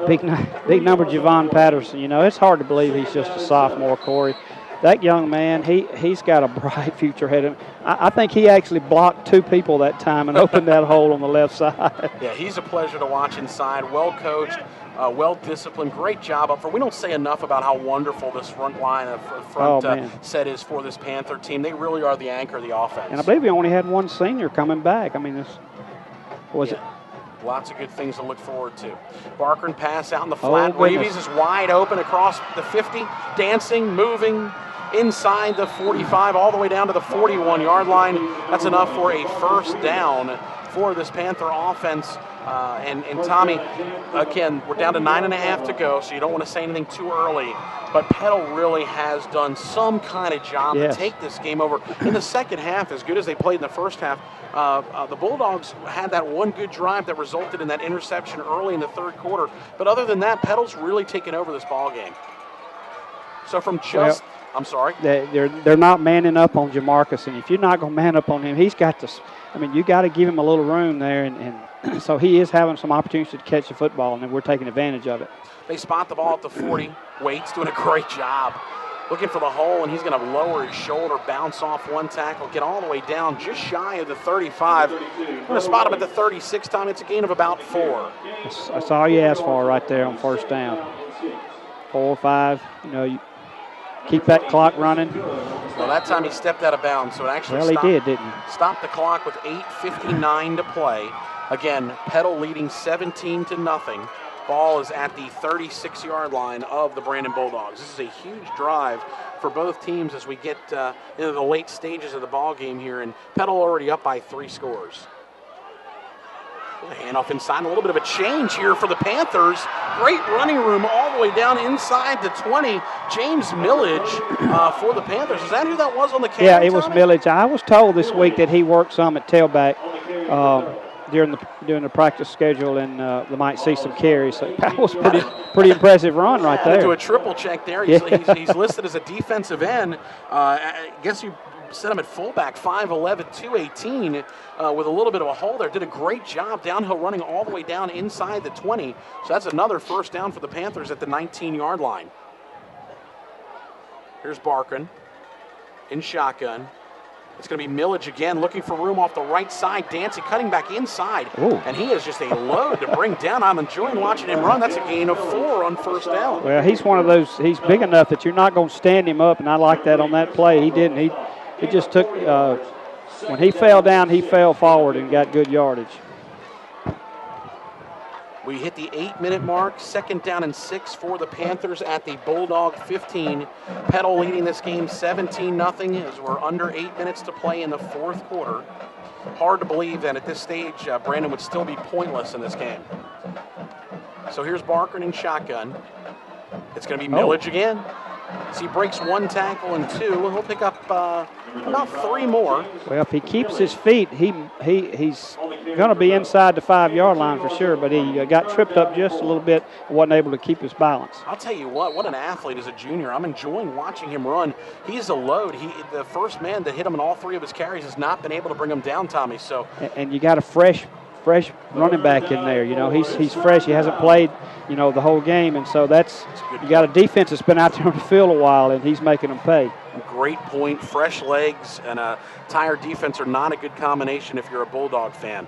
Speaker 2: big number Javon Patterson. You know, it's hard to believe he's just a sophomore, Corey. That young man, he's got a bright future ahead of him. I think he actually blocked 2 people that time and opened that hole on the left side.
Speaker 1: Yeah, he's a pleasure to watch inside. Well coached, well disciplined. Great job up front. We don't say enough about how wonderful this front line of front set is for this Panther team. They really are the anchor of the offense.
Speaker 2: And I believe we only had 1 senior coming back. I mean, it?
Speaker 1: Lots of good things to look forward to. Barker pass out in the flat. Reeves is wide open across the 50, dancing, moving inside the 45, all the way down to the 41-yard line. That's enough for a first down for this Panther offense. And Tommy, again, we're down to 9.5 to go, so you don't want to say anything too early. But Petal really has done some kind of job to take this game over. In the second half, as good as they played in the first half, the Bulldogs had that one good drive that resulted in that interception early in the third quarter. But other than that, Petal's really taken over this ball game. So from just, I'm sorry?
Speaker 2: They're not manning up on Jamarcus, and if you're not going to man up on him, he's got to, I mean, you got to give him a little room there, and so he is having some opportunities to catch the football, and we're taking advantage of it.
Speaker 1: They spot the ball at the 40. Waits doing a great job. Looking for the hole, and he's going to lower his shoulder, bounce off one tackle, get all the way down just shy of the 35. We're going to spot him at the 36 time. It's a gain of about 4.
Speaker 2: That's all you ask for right there on first down. 4 or 5, you know, you keep that clock running.
Speaker 1: Well, that time he stepped out of bounds, so it actually
Speaker 2: he did, didn't he?
Speaker 1: Stopped the clock with 8:59 to play. Again, Petal leading 17-0. Ball is at the 36-yard line of the Brandon Bulldogs. This is a huge drive for both teams as we get into the late stages of the ball game here, and Petal already up by 3 scores. Handoff inside, a little bit of a change here for the Panthers. Great running room all the way down inside the 20. James Millage for the Panthers. Is that who that was on the camera?
Speaker 2: Yeah, it was Millage. I was told this week that he worked some at tailback during the practice schedule, and they might see some carries. So that was pretty impressive run right there.
Speaker 1: Do a triple check there. He's listed as a defensive end. I guess you set him at fullback, 5'11", 218, with a little bit of a hole there. Did a great job downhill running all the way down inside the 20. So that's another first down for the Panthers at the 19-yard line. Here's Barkin in shotgun. It's going to be Millage again, looking for room off the right side. Dancing, cutting back inside. Ooh. And he is just a load to bring down. I'm enjoying watching him run. That's a gain of 4 on first down.
Speaker 2: Well, he's one of those, he's big enough that you're not going to stand him up, and I like that on that play. He didn't. He just took, when he fell down, he fell forward and got good yardage.
Speaker 1: We hit the 8-minute mark, 2nd down and 6 for the Panthers at the Bulldog 15. Petal leading this game 17-0 as we're under 8 minutes to play in the fourth quarter. Hard to believe that at this stage, Brandon would still be pointless in this game. So here's Barker in shotgun. It's going to be Millage again. As he breaks 1 tackle and 2, he'll pick up about 3 more.
Speaker 2: Well, if he keeps his feet, he's going to be inside the 5-yard line for sure, but he got tripped up just a little bit and wasn't able to keep his balance.
Speaker 1: I'll tell you what an athlete as a junior. I'm enjoying watching him run. He's a load. The first man that hit him in all 3 of his carries has not been able to bring him down, Tommy. So,
Speaker 2: and you got a fresh running back in there. You know, he's fresh. He hasn't played, you know, the whole game, and so you got a defense that's been out there on the field a while, and he's making them pay.
Speaker 1: Great point. Fresh legs and a tired defense are not a good combination if you're a Bulldog fan.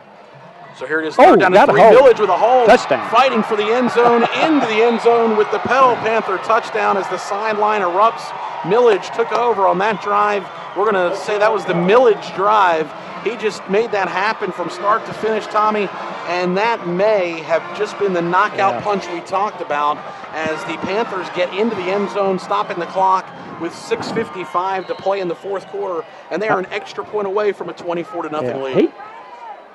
Speaker 1: So here it is, third down and 3. Millage with a hold.
Speaker 2: Touchdown.
Speaker 1: Fighting for the end zone, into the end zone with the Petal Panther touchdown as the sideline erupts. Millage took over on that drive. We're going to say that was the Millage drive. He just made that happen from start to finish, Tommy, and that may have just been the knockout punch we talked about as the Panthers get into the end zone, stopping the clock with 6:55 to play in the fourth quarter, and they are an extra point away from a 24-0 lead.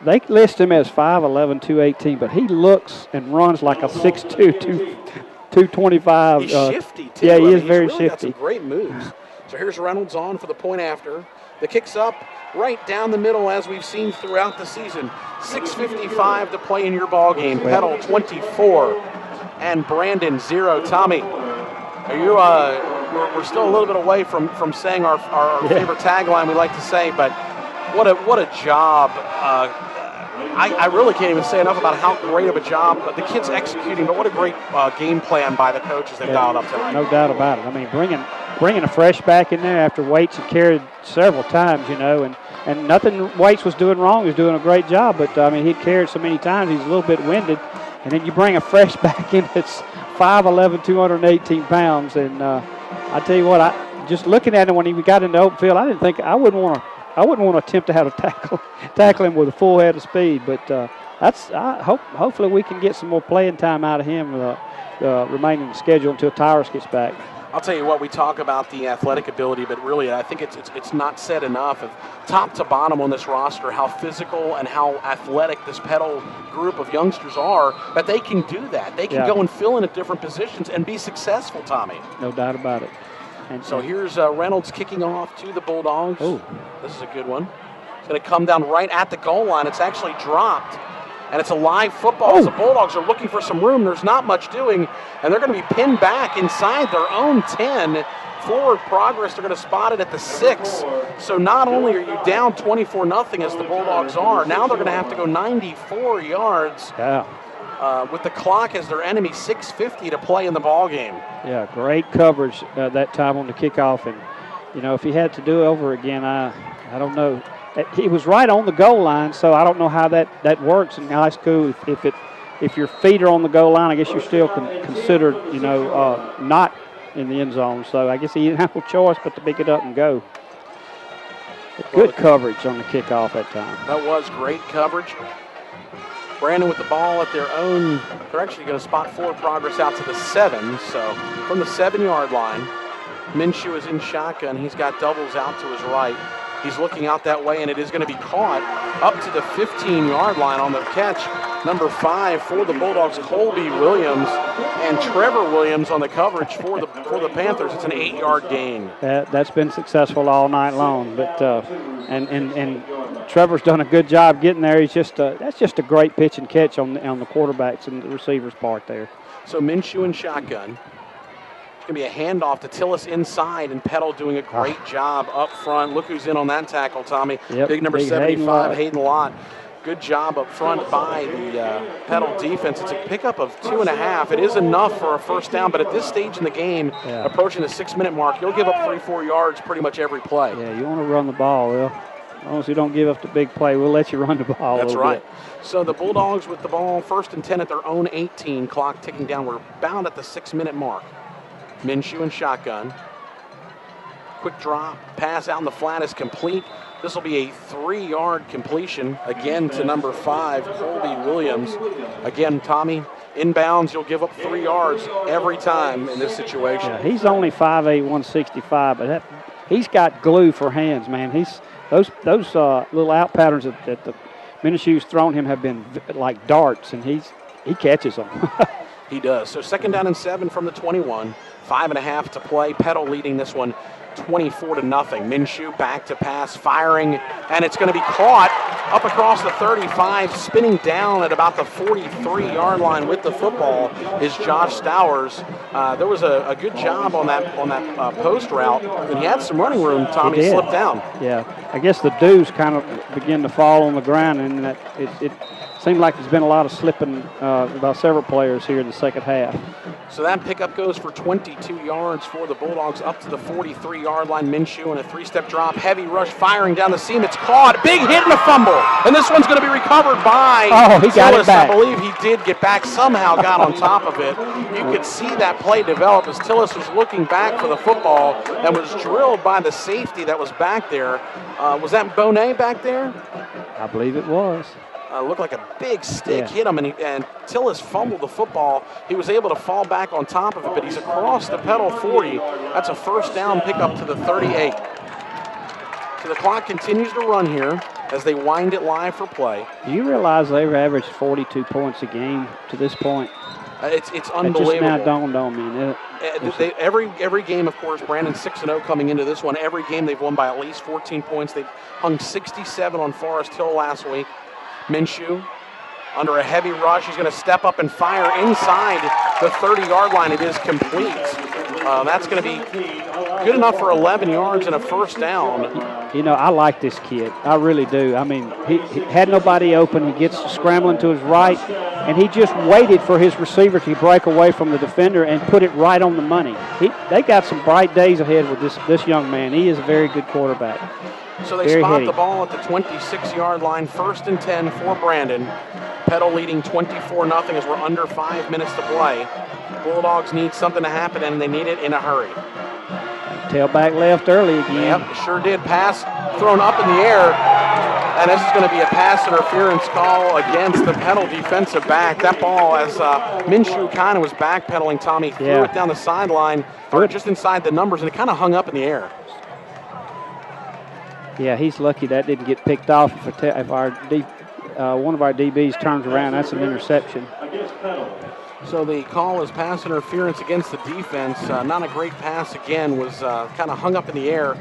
Speaker 2: They list him as 5'11", 218, but he looks and runs like a 6'2", 225.
Speaker 1: He's shifty, too.
Speaker 2: Yeah, he is very shifty.
Speaker 1: Got some great moves. So here's Reynolds on for the point after. The kick's up right down the middle as we've seen throughout the season. 6:55 to play in your ball game. Petal 24 and Brandon 0. Tommy, are you? We're still a little bit away from saying our favorite tagline we like to say, but what a job. I really can't even say enough about how great of a job the kids executing, but what a great game plan by the coaches they've dialed up tonight.
Speaker 2: No doubt about it. I mean, bringing a fresh back in there after Waits had carried several times, and nothing Waits was doing wrong. He was doing a great job, but, I mean, he'd carried so many times, he's a little bit winded. And then you bring a fresh back in that's 5'11", 218 pounds. And I tell you what, just looking at him when he got into open field, I wouldn't want to attempt to have to tackle him with a full head of speed. But hopefully we can get some more playing time out of him remaining the schedule until Tyrus gets back.
Speaker 1: I'll tell you what, we talk about the athletic ability, but really I think it's not said enough of top to bottom on this roster how physical and how athletic this Petal group of youngsters are, but they can do that. They can go and fill in at different positions and be successful, Tommy.
Speaker 2: No doubt about it.
Speaker 1: And so here's Reynolds kicking off to the Bulldogs. Oh, this is a good one. It's going to come down right at the goal line. It's actually dropped. And it's a live football. As the Bulldogs are looking for some room. There's not much doing, and they're going to be pinned back inside their own 10. Forward progress, they're going to spot it at the 6. So not only are you down 24-0 as the Bulldogs are, now they're going to have to go 94 yards with the clock as their enemy, 6:50 to play in the ball game.
Speaker 2: Yeah, great coverage that time on the kickoff. And, if he had to do it over again, I don't know. He was right on the goal line, so I don't know how that works in high school. If your feet are on the goal line, I guess you're still considered, not in the end zone. So I guess he didn't have no choice but to pick it up and go. Good coverage on the kickoff that time.
Speaker 1: That was great coverage. Brandon with the ball at their own. They're actually going to spot forward progress out to the 7. So from the 7-yard line, Minshew is in shotgun. He's got doubles out to his right. He's looking out that way, and it is going to be caught up to the 15-yard line on the catch. Number 5 for the Bulldogs, Colby Williams, and Trevor Williams on the coverage for the Panthers. It's an 8-yard gain.
Speaker 2: That's been successful all night long. But and Trevor's done a good job getting there. He's that's just a great pitch and catch on the quarterbacks and the receivers' part there.
Speaker 1: So Minshew in shotgun. Going to be a handoff to Tillis inside, and Petal doing a great job up front. Look who's in on that tackle, Tommy. Big number 75, Hayden Lott. Good job up front by the Petal defense. It's a pickup of 2.5. It is enough for a first down, but at this stage in the game, approaching the 6-minute mark, you'll give up 3-4 yards pretty much every play.
Speaker 2: Yeah, you want to run the ball. Well, as long as you don't give up the big play, we'll let you run the ball.
Speaker 1: That's right. So the Bulldogs with the ball, 1st and 10 at their own 18. Clock ticking down. We're bound at the 6-minute mark. Minshew in shotgun. Quick drop, pass out in the flat is complete. This will be a 3-yard completion, again to number 5, Colby Williams. Again, Tommy, inbounds, you'll give up 3 yards every time in this situation.
Speaker 2: Yeah, he's only 5'8", 165, but he's got glue for hands, man. Those little out patterns that the Minshew's thrown him have been like darts, and he catches them.
Speaker 1: He does. So 2nd down and 7 from the 21. 5.5 to play. Petal leading this one 24-0. Minshew back to pass, firing, and it's going to be caught up across the 35, spinning down at about the 43-yard line with the football is Josh Stowers. There was a good job on that post route, and he had some running room. Tommy slipped down.
Speaker 2: Yeah, I guess the dews kind of begin to fall on the ground, and it seemed like there's been a lot of slipping by several players here in the second half.
Speaker 1: So that pickup goes for 22 yards for the Bulldogs up to the 43-yard line. Minshew in a three-step drop, heavy rush, firing down the seam. It's caught, big hit and a fumble. And this one's going to be recovered by
Speaker 2: he got it back.
Speaker 1: I believe he did get back, somehow got on top of it. You could see that play develop as Tillis was looking back for the football and was drilled by the safety that was back there. Was that Bonet back there?
Speaker 2: I believe it was.
Speaker 1: Looked like a big stick hit him, and Tillis fumbled the football. He was able to fall back on top of it, but he's across the Petal 40. That's a first down pickup to the 38. So the clock continues to run here as they wind it live for play.
Speaker 2: Do you realize they've averaged 42 points a game to this point?
Speaker 1: It's unbelievable.
Speaker 2: It just now dawned on me.
Speaker 1: Every game, of course, Brandon's 6-0 coming into this one. Every game they've won by at least 14 points. They've hung 67 on Forest Hill last week. Minshew under a heavy rush. He's going to step up and fire inside the 30-yard line. It is complete. That's going to be good enough for 11 yards and a first down.
Speaker 2: You know, I like this kid. I really do. I mean, he had nobody open. He gets scrambling to his right, and he just waited for his receiver to break away from the defender and put it right on the money. They got some bright days ahead with this young man. He is a very good quarterback.
Speaker 1: So they spot the ball at the 26-yard line, 1st and 10 for Brandon. Petal leading 24-0 as we're under 5 minutes to play. Bulldogs need something to happen, and they need it in a hurry.
Speaker 2: Tailback left early again.
Speaker 1: Yep, sure did. Pass thrown up in the air, and this is going to be a pass interference call against the Petal defensive back. That ball, as Minshew kind of was backpedaling, Tommy threw it down the sideline, or just inside the numbers, and it kind of hung up in the air.
Speaker 2: Yeah, he's lucky that didn't get picked off. If one of our DBs turns around, that's an interception.
Speaker 1: So the call is pass interference against the defense. Not a great pass again, was kind of hung up in the air.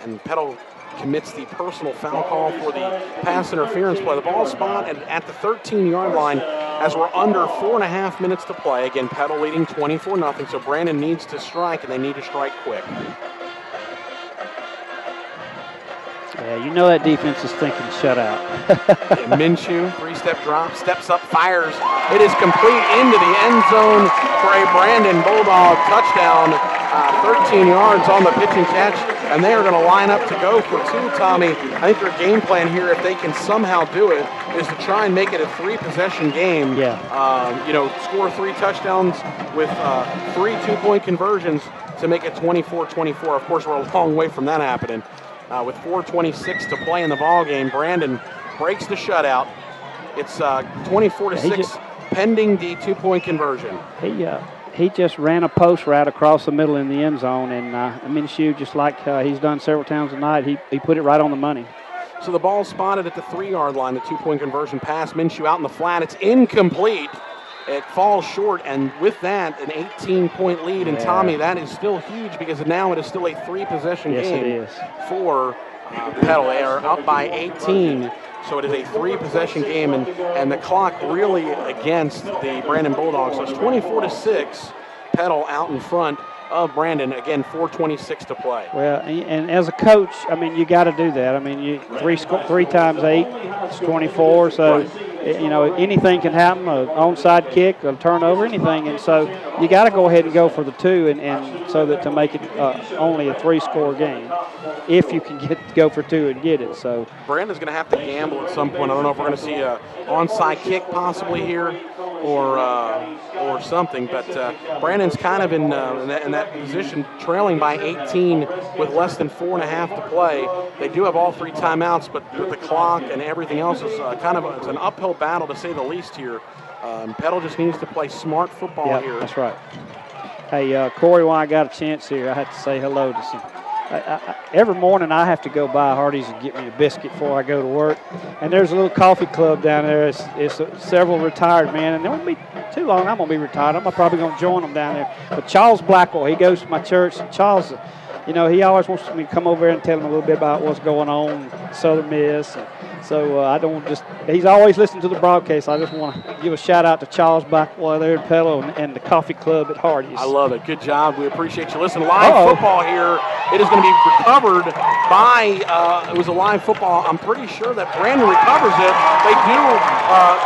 Speaker 1: And Petal commits the personal foul call for the pass interference play. The ball spotted at the 13-yard line as we're under 4.5 minutes to play. Again, Petal leading 24-0, so Brandon needs to strike, and they need to strike quick.
Speaker 2: Yeah, you know that defense is thinking shutout.
Speaker 1: Minshew, three-step drop, steps up, fires. It is complete into the end zone for a Brandon Bulldog touchdown. 13 yards on the pitch and catch, and they are going to line up to go for two, Tommy. I think their game plan here, if they can somehow do it, is to try and make it a 3-possession game.
Speaker 2: Yeah.
Speaker 1: Score 3 touchdowns with 3 2-point conversions to make it 24-24. Of course, we're a long way from that happening. With 4:26 to play in the ball game, Brandon breaks the shutout. It's 24-6, pending the 2-point conversion.
Speaker 2: He just ran a post route across the middle in the end zone, and Minshew, just like he's done several times tonight, he put it right on the money.
Speaker 1: So the ball spotted at the 3-yard line, the 2-point conversion pass. Minshew out in the flat. It's incomplete. It falls short, and with that, an 18-point lead. And Tommy, that is still huge because now it is still a 3-possession game for Petal. They are up by 18, so it is a 3-possession game, and the clock really against the Brandon Bulldogs. So it's 24-6. Petal out in front of Brandon. Again, 4:26 to play.
Speaker 2: Well, and as a coach, I mean, you got to do that. I mean, 3 times 8 is 24. So, anything can happen, an onside kick, a turnover, anything. And so you got to go ahead and go for the 2 and so that to make it only a 3-score game if you can go for 2 and get it. So
Speaker 1: Brandon's going to have to gamble at some point. I don't know if we're going to see an onside kick possibly here or something. But Brandon's kind of in that position, trailing by 18 with less than 4.5 to play. They do have all 3 timeouts, but with the clock and everything else, is it's an uphill battle to say the least here. Petal just needs to play smart football here.
Speaker 2: That's right. Hey, Corey, while I got a chance here, I have to say hello to some. Every morning I have to go by Hardee's and get me a biscuit before I go to work. And there's a little coffee club down there. It's several retired men, and it won't be too long. I'm going to be retired. I'm probably going to join them down there. But Charles Blackwell, he goes to my church. And Charles, he always wants me to come over there and tell him a little bit about what's going on in Southern Miss. And so he's always listening to the broadcast. I just want to give a shout out to Charles Blackwell there in Petal and the coffee club at Hardee's.
Speaker 1: I love it. Good job. We appreciate you listening. Live football here. It is going to be recovered by, it was a live football. I'm pretty sure that Brandon recovers it. They do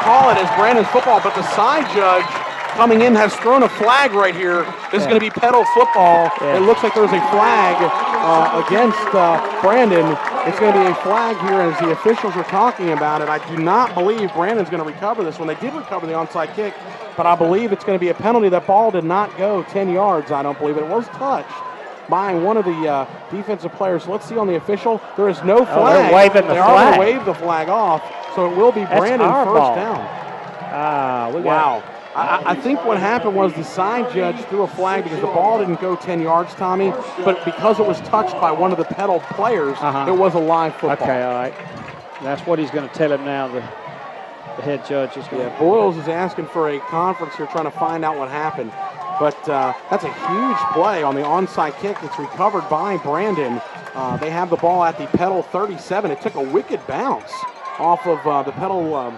Speaker 1: call it as Brandon's football, but the side judge coming in has thrown a flag right here. This is going to be Petal football.
Speaker 2: Yeah.
Speaker 1: It looks like there's a flag against Brandon. It's going to be a flag here as the officials are talking about it. I do not believe Brandon's going to recover this one. They did recover the onside kick, but I believe it's going to be a penalty. That ball did not go 10 yards, I don't believe. It was touched by one of the defensive players. Let's see on the official. There is no flag.
Speaker 2: Oh, they're waving the
Speaker 1: they
Speaker 2: flag.
Speaker 1: are going to wave the flag off, so it will be Brandon
Speaker 2: our
Speaker 1: first
Speaker 2: ball.
Speaker 1: down. Wow. I think what happened was the side judge threw a flag because the ball didn't go 10 yards, Tommy, but because it was touched by one of the Petal players, it was a live football.
Speaker 2: Okay, all right. That's what he's going to tell him now, the head judge is going to.
Speaker 1: Yeah, Boyles is asking for a conference here, trying to find out what happened. But that's a huge play on the onside kick that's recovered by Brandon. They have the ball at the Petal 37. It took a wicked bounce off of the Petal,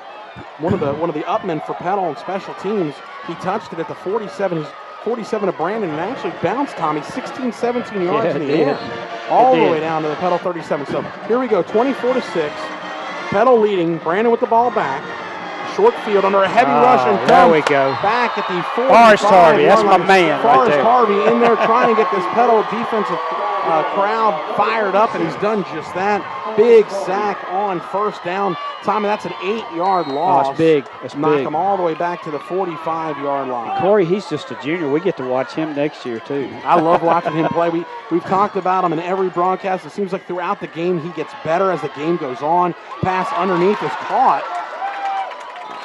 Speaker 1: one of the upmen for Petal on special teams. He touched it at the 47. His 47 of Brandon, and actually bounced, Tommy, 16, 17 yards in the air, all the way down to the Petal 37. So here we go, 24-6. Petal leading. Brandon with the ball back. Short field under a heavy rush, and
Speaker 2: there we go.
Speaker 1: Back at the 45.
Speaker 2: Forrest Harvey, that's my man right
Speaker 1: Forrest
Speaker 2: there.
Speaker 1: Harvey in there trying to get this Petal defensive crowd fired up, and he's done just that. Big sack on first down. Tommy, that's an 8-yard loss.
Speaker 2: Oh, it's big. It's
Speaker 1: Knock
Speaker 2: big.
Speaker 1: him all the way back to the 45-yard line.
Speaker 2: Corey, he's just a junior. We get to watch him next year, too.
Speaker 1: I love watching him play. We've talked about him in every broadcast. It seems like throughout the game he gets better as the game goes on. Pass underneath is caught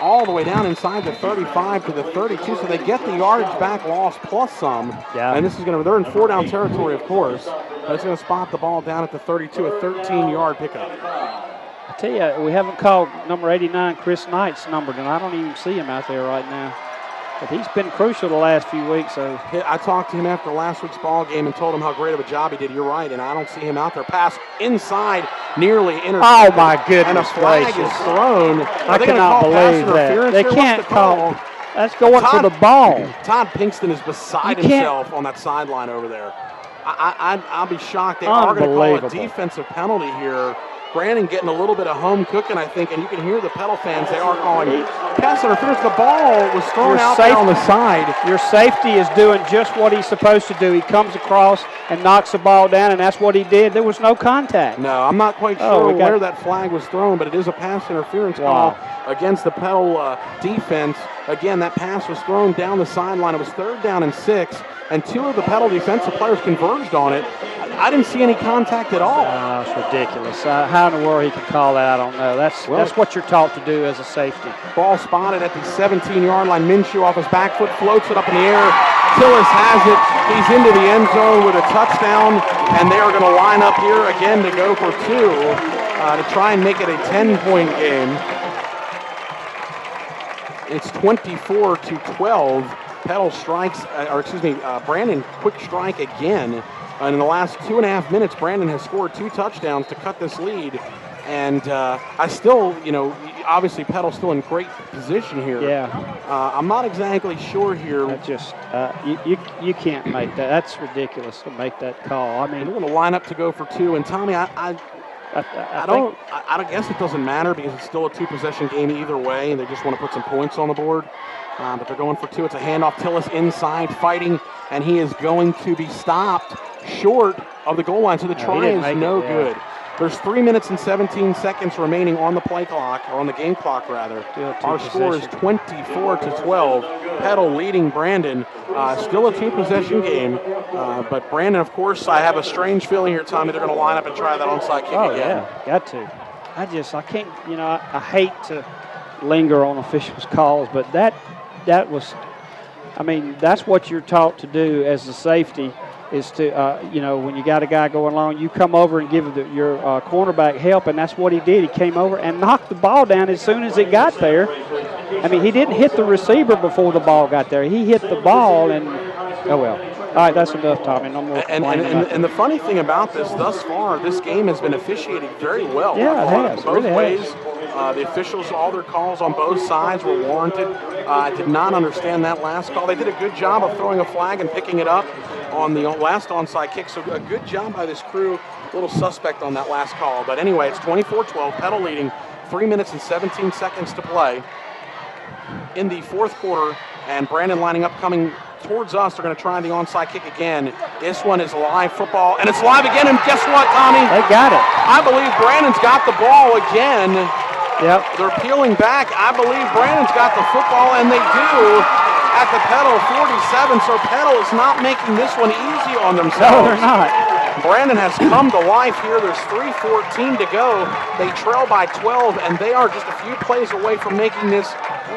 Speaker 1: all the way down inside the 35 to the 32, so they get the yardage back loss plus some.
Speaker 2: Yeah.
Speaker 1: And this is they're in 4-down territory, of course. But it's going to spot the ball down at the 32, a 13-yard pickup.
Speaker 2: I tell you, we haven't called number 89, Chris Knight's number, and I don't even see him out there right now. But he's been crucial the last few weeks. So
Speaker 1: I talked to him after last week's ball game and told him how great of a job he did. You're right, and I don't see him out there. Pass inside, nearly intercepted.
Speaker 2: oh my goodness
Speaker 1: And a flag
Speaker 2: gracious.
Speaker 1: is thrown.
Speaker 2: I cannot believe that. They can't call. That's going for the ball.
Speaker 1: Todd Pinkston is beside himself on that sideline over there. I'll be shocked. They are going to call a defensive penalty here. Brandon getting a little bit of home cooking, I think, and you can hear the Petal fans. They are calling pass interference. The ball was thrown out there on the side.
Speaker 2: Your safety is doing just what he's supposed to do. He comes across and knocks the ball down, and that's what he did. There was no contact.
Speaker 1: No, I'm not quite sure where that flag was thrown, but it is a pass interference call against the Petal defense. Again, that pass was thrown down the sideline. It was 3rd down and 6, and 2 of the Petal defensive players converged on it. I didn't see any contact at all.
Speaker 2: It's ridiculous. How in the world he can call that, I don't know. That's what you're taught to do as a safety.
Speaker 1: Ball spotted at the 17-yard line. Minshew off his back foot floats it up in the air. Tillis has it. He's into the end zone with a touchdown, and they are going to line up here again to go for 2 to try and make it a 10-point game. It's 24-12. Petal strikes, Brandon quick strike again. And in the last 2.5 minutes, Brandon has scored 2 touchdowns to cut this lead. And I still, obviously Petal's still in great position here.
Speaker 2: Yeah.
Speaker 1: I'm not exactly sure here.
Speaker 2: That just, you can't make that. That's ridiculous to make that call. I mean,
Speaker 1: we're going to line up to go for 2. And Tommy, I guess it doesn't matter because it's still a 2-possession game either way. And they just want to put some points on the board. But they're going for 2. It's a handoff. Tillis inside fighting, and he is going to be stopped short of the goal line. So the try is no good. There's 3 minutes and 17 seconds remaining on the play clock, or on the game clock rather. Our score is 24-12. Petal leading Brandon. Still a 2-possession game. But Brandon, of course, I have a strange feeling here, Tommy. They're going to line up and try that onside kick again.
Speaker 2: Yeah, got to. I can't, I hate to linger on officials' calls, but that was, that's what you're taught to do as a safety is to, when you got a guy going along, you come over and give your cornerback help, and that's what he did. He came over and knocked the ball down as soon as it got there. He didn't hit the receiver before the ball got there. He hit the ball, and, oh, well. All right, that's enough, Tommy. No more.
Speaker 1: And the funny thing about this thus far, this game has been officiated very well.
Speaker 2: Yeah, it has.
Speaker 1: Both
Speaker 2: really
Speaker 1: ways.
Speaker 2: Has.
Speaker 1: The officials, all their calls on both sides were warranted. I did not understand that last call. They did a good job of throwing a flag and picking it up on the last onside kick. So a good job by this crew. A little suspect on that last call. But anyway, it's 24-12. Petal leading. 3 minutes and 17 seconds to play in the fourth quarter. And Brandon lining up, coming towards us. They're going to try the onside kick again. This one is live football, and it's live again. And guess what, Tommy?
Speaker 2: They got it.
Speaker 1: I believe Brandon's got the ball again.
Speaker 2: Yep.
Speaker 1: They're peeling back. I believe Brandon's got the football, and they do at the Petal 47. So Petal is not making this one easy on themselves.
Speaker 2: No, they're not.
Speaker 1: Brandon has come to life here. There's 3:14 to go. They trail by 12, and they are just a few plays away from making this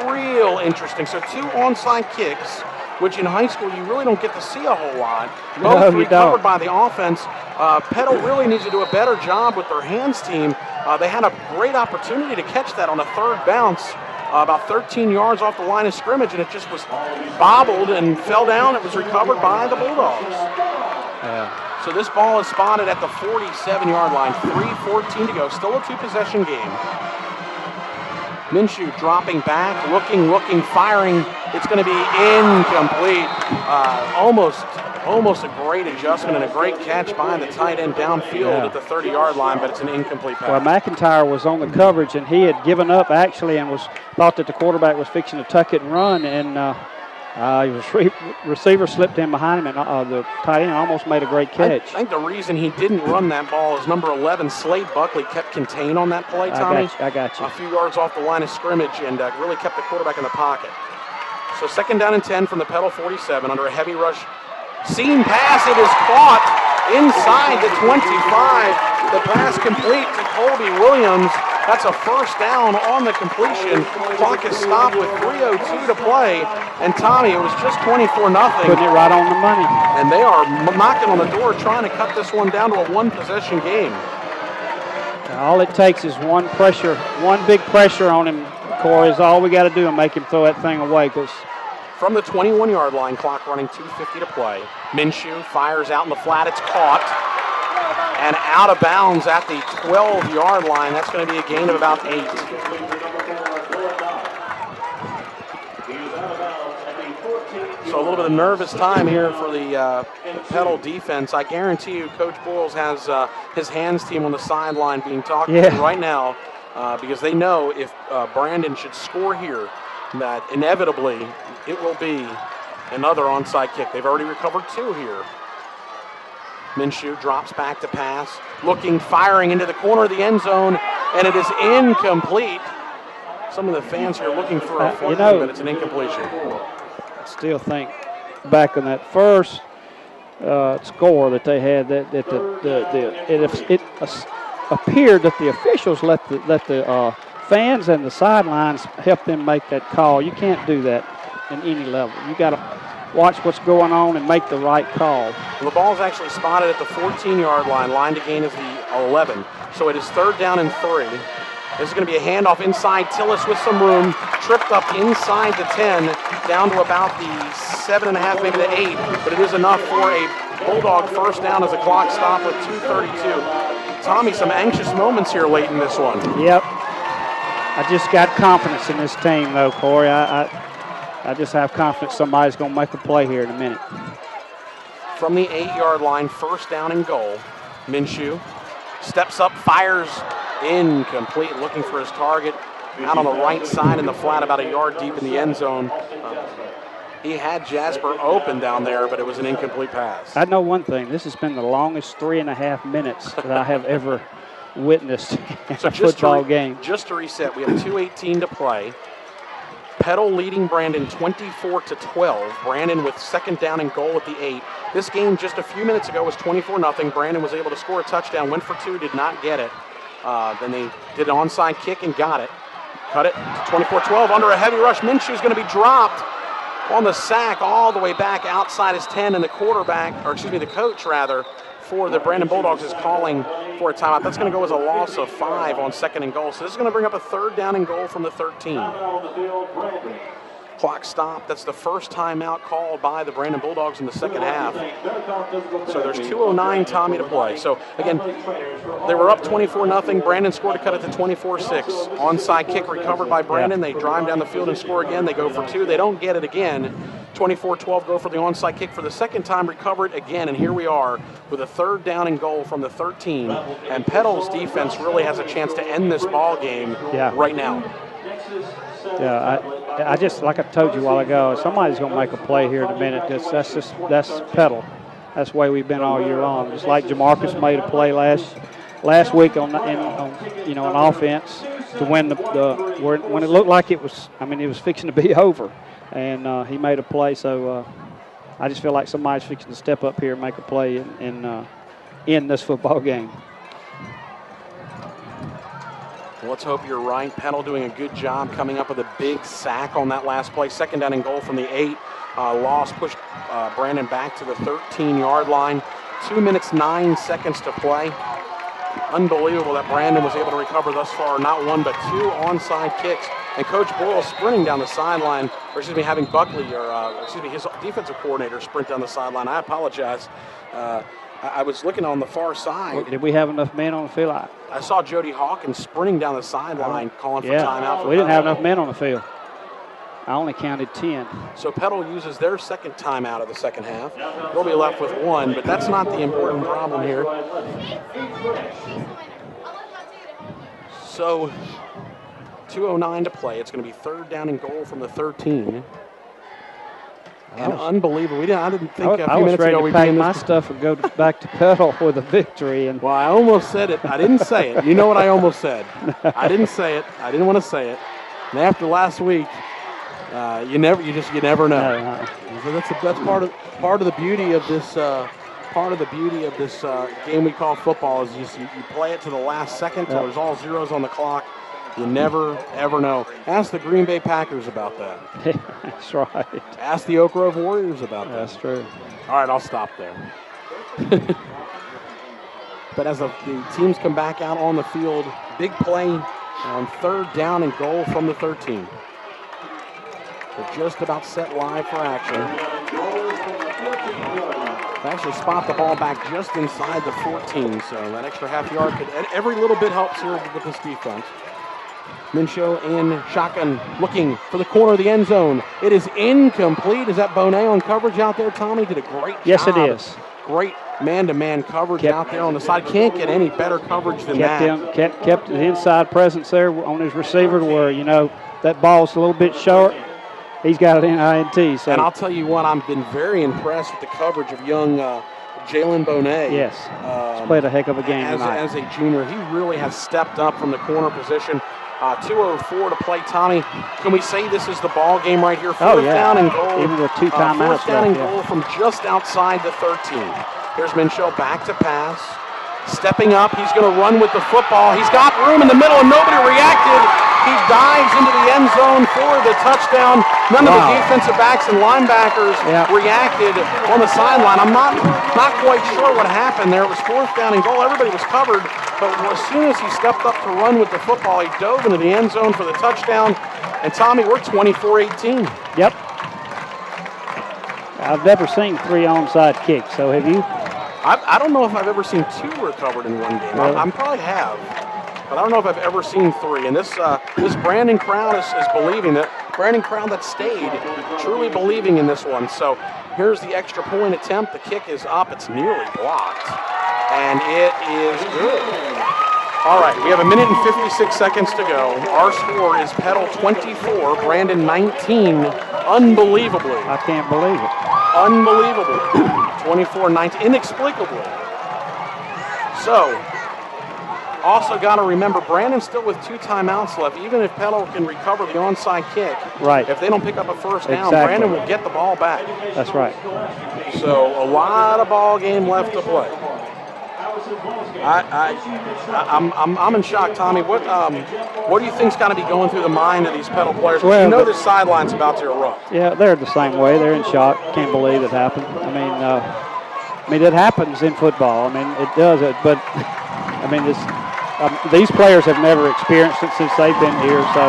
Speaker 1: real interesting. So 2 onside kicks, which in high school you really don't get to see a whole lot. Both recovered by the offense. Petal really needs to do a better job with their hands team. They had a great opportunity to catch that on a 3rd bounce, about 13 yards off the line of scrimmage, and it just was bobbled and fell down. It was recovered by the Bulldogs.
Speaker 2: Yeah.
Speaker 1: So this ball is spotted at the 47-yard line. 3:14 to go. Still a 2-possession game. Minshew dropping back, looking, firing. It's going to be incomplete. Almost a great adjustment and a great catch by the tight end downfield at the 30-yard line, but it's an incomplete pass.
Speaker 2: Well, McIntyre was on the coverage, and he had given up actually, and thought that the quarterback was fixing to tuck it and run, and receiver slipped in behind him, and the tight end almost made a great catch.
Speaker 1: I think the reason he didn't run that ball is number 11, Slade Buckley, kept contained on that play, Tommy.
Speaker 2: I got you.
Speaker 1: A few yards off the line of scrimmage, and really kept the quarterback in the pocket. So 2nd down and 10 from the Petal 47 under a heavy rush. Seam pass, it is caught inside the 25. The pass complete to Colby Williams. That's a 1st down on the completion. Clock is stopped with 3:02 to play. And Tommy, it was just 24-0.
Speaker 2: Putting it right on the money.
Speaker 1: And they are knocking on the door trying to cut this one down to a 1-possession game.
Speaker 2: All it takes is one big pressure on him, Corey, is all we got to do and make him throw that thing away. Because
Speaker 1: from the 21-yard line, clock running, 2:50 to play. Minshew fires out in the flat. It's caught. And out of bounds at the 12-yard line. That's going to be a gain of about 8. So a little bit of nervous time here for the Petal defense. I guarantee you Coach Boyles has his hands team on the sideline being talked to right now because they know if Brandon should score here, that inevitably it will be another onside kick. They've already recovered 2 here. Minshew drops back to pass, looking, firing into the corner of the end zone, and it is incomplete. Some of the fans here looking for a flag, but it's an incompletion.
Speaker 2: I still think back on that first score that they had, it appeared that the officials let the fans and the sidelines help them make that call. You can't do that in any level. You got to watch what's going on and make the right call.
Speaker 1: Well, the ball is actually spotted at the 14-yard line. Line to gain is the 11. So it is 3rd down and 3. This is going to be a handoff inside. Tillis with some room. Tripped up inside the 10, down to about the 7.5, maybe the 8. But it is enough for a Bulldog 1st down as the clock stopped with 2:32. Tommy, some anxious moments here late in this one.
Speaker 2: Yep. I just got confidence in this team, though, Corey. I just have confidence somebody's going to make a play here in a minute.
Speaker 1: From the 8-yard line, 1st down and goal. Minshew steps up, fires, incomplete, looking for his target. Out on the right side in the flat, about a yard deep in the end zone. He had Jasper open down there, but it was an incomplete pass.
Speaker 2: I know one thing. This has been the longest 3.5 minutes that I have ever witnessed in a football game.
Speaker 1: Just to reset, we have 2:18 to play. Petal leading Brandon 24-12. Brandon with 2nd down and goal at the 8. This game just a few minutes ago was 24-0. Brandon was able to score a touchdown, went for 2, did not get it. Then they did an onside kick and got it. Cut it to 24-12 under a heavy rush. Minshew is going to be dropped on the sack all the way back outside his 10, and the coach for the Brandon Bulldogs is calling for a timeout. That's going to go as a loss of 5 on 2nd and goal. So this is going to bring up a 3rd down and goal from the 13. Clock stopped. That's the first timeout called by the Brandon Bulldogs in the 2nd half. So there's 2:09, Tommy, to play. So again, they were up 24-0. Brandon scored to cut it to 24-6. Onside kick recovered by Brandon. They drive down the field and score again. They go for 2. They don't get it again. 24-12 go for the onside kick for the 2nd time, recover it again, and here we are with a 3rd down and goal from the 13. And Petal's defense really has a chance to end this ball game right now.
Speaker 2: Yeah, I just, like I told you a while ago, somebody's going to make a play here in a minute. That's Petal. That's the way we've been all year long. Just like Jamarcus made a play last week on offense to win when it looked like it was fixing to be over, and he made a play. So I just feel like somebody's fixing to step up here and make a play in this football game.
Speaker 1: Let's hope you're right. Petal doing a good job coming up with a big sack on that last play. 2nd down and goal from the 8. Loss pushed Brandon back to the 13-yard line. 2 minutes, 9 seconds to play. Unbelievable that Brandon was able to recover thus far not 1 but 2 onside kicks. And Coach Boyle sprinting down the sideline, having Buckley, his defensive coordinator sprint down the sideline. I apologize. I was looking on the far side.
Speaker 2: Did we have enough men on the field?
Speaker 1: I saw Jody Hawkins sprinting down the sideline calling for timeout.
Speaker 2: We didn't have enough men on the field. I only counted 10.
Speaker 1: So Petal uses their second timeout of the second half. They'll be left with 1, but that's not the important problem here. So 2:09 to play. It's going to be 3rd down and goal from the 13. And unbelievable. I didn't think a few minutes ago we'd be in this.
Speaker 2: My stuff would go back to Petal with a victory. And
Speaker 1: well, I almost said it. I didn't say it. You know what I almost said. I didn't say it. I didn't want to say it. And after last week, you never know.
Speaker 2: No.
Speaker 1: So that's part of the beauty of this. Part of the beauty of this game we call football is you play it to the last second till there's all zeros on the clock. You never, ever know. Ask the Green Bay Packers about that.
Speaker 2: That's right.
Speaker 1: Ask the Oak Grove Warriors about that.
Speaker 2: That's true.
Speaker 1: All right, I'll stop there. But as the teams come back out on the field, big play on 3rd down and goal from the 13. They're just about set live for action. They actually spot the ball back just inside the 14, so that extra half yard every little bit helps here with this defense. Minshew in shotgun looking for the corner of the end zone. It is incomplete. Is that Bonet on coverage out there, Tommy? Did a great job.
Speaker 2: Yes, it is.
Speaker 1: Great man-to-man coverage out there on the side. Can't get any better coverage than that.
Speaker 2: Kept the inside presence there on his receiver to where, that ball's a little bit short. He's got it in INT. So.
Speaker 1: And I'll tell you what, I've been very impressed with the coverage of young Jalen Bonet.
Speaker 2: Yes, he's played a heck of a game tonight.
Speaker 1: As a junior, he really has stepped up from the corner position. 2:04 to play, Tommy. Can we say this is the ball game right here? 4th down and goal.
Speaker 2: Even with 2 timeouts.
Speaker 1: 4th down and goal from just outside the 13. Here's Minshew back to pass. Stepping up, he's going to run with the football. He's got room in the middle and nobody reacted. He dives into the end zone for the touchdown. None of the defensive backs and linebackers reacted on the sideline. I'm not quite sure what happened there. It was 4th down and goal. Everybody was covered, but as soon as he stepped up to run with the football, he dove into the end zone for the touchdown. And Tommy, we're 24-18.
Speaker 2: Yep. I've never seen 3 onside kicks, so have you?
Speaker 1: I don't know if I've ever seen 2 recovered in one game.
Speaker 2: Really?
Speaker 1: I probably have, but I don't know if I've ever seen 3. And this Brandon Crown is believing that. Brandon Crown that stayed, truly believing in this one. So here's the extra point attempt. The kick is up. It's nearly blocked. And it is good. All right, we have 1 minute and 56 seconds to go. Our score is Petal 24, Brandon 19. Unbelievably.
Speaker 2: I can't believe it.
Speaker 1: Unbelievable. 24-19, inexplicably. So, also got to remember, Brandon's still with 2 timeouts left. Even if Petal can recover the onside kick,
Speaker 2: right?
Speaker 1: If they don't pick up a 1st down, Brandon will get the ball back.
Speaker 2: That's right.
Speaker 1: So, a lot of ball game left to play. I'm in shock, Tommy. What do you think's got to be going through the mind of these Petal players? Well, you know the sideline's about to erupt.
Speaker 2: Yeah, they're the same way. They're in shock. Can't believe it happened. I mean, it happens in football. I mean, it does. But I mean, these players have never experienced it since they've been here. So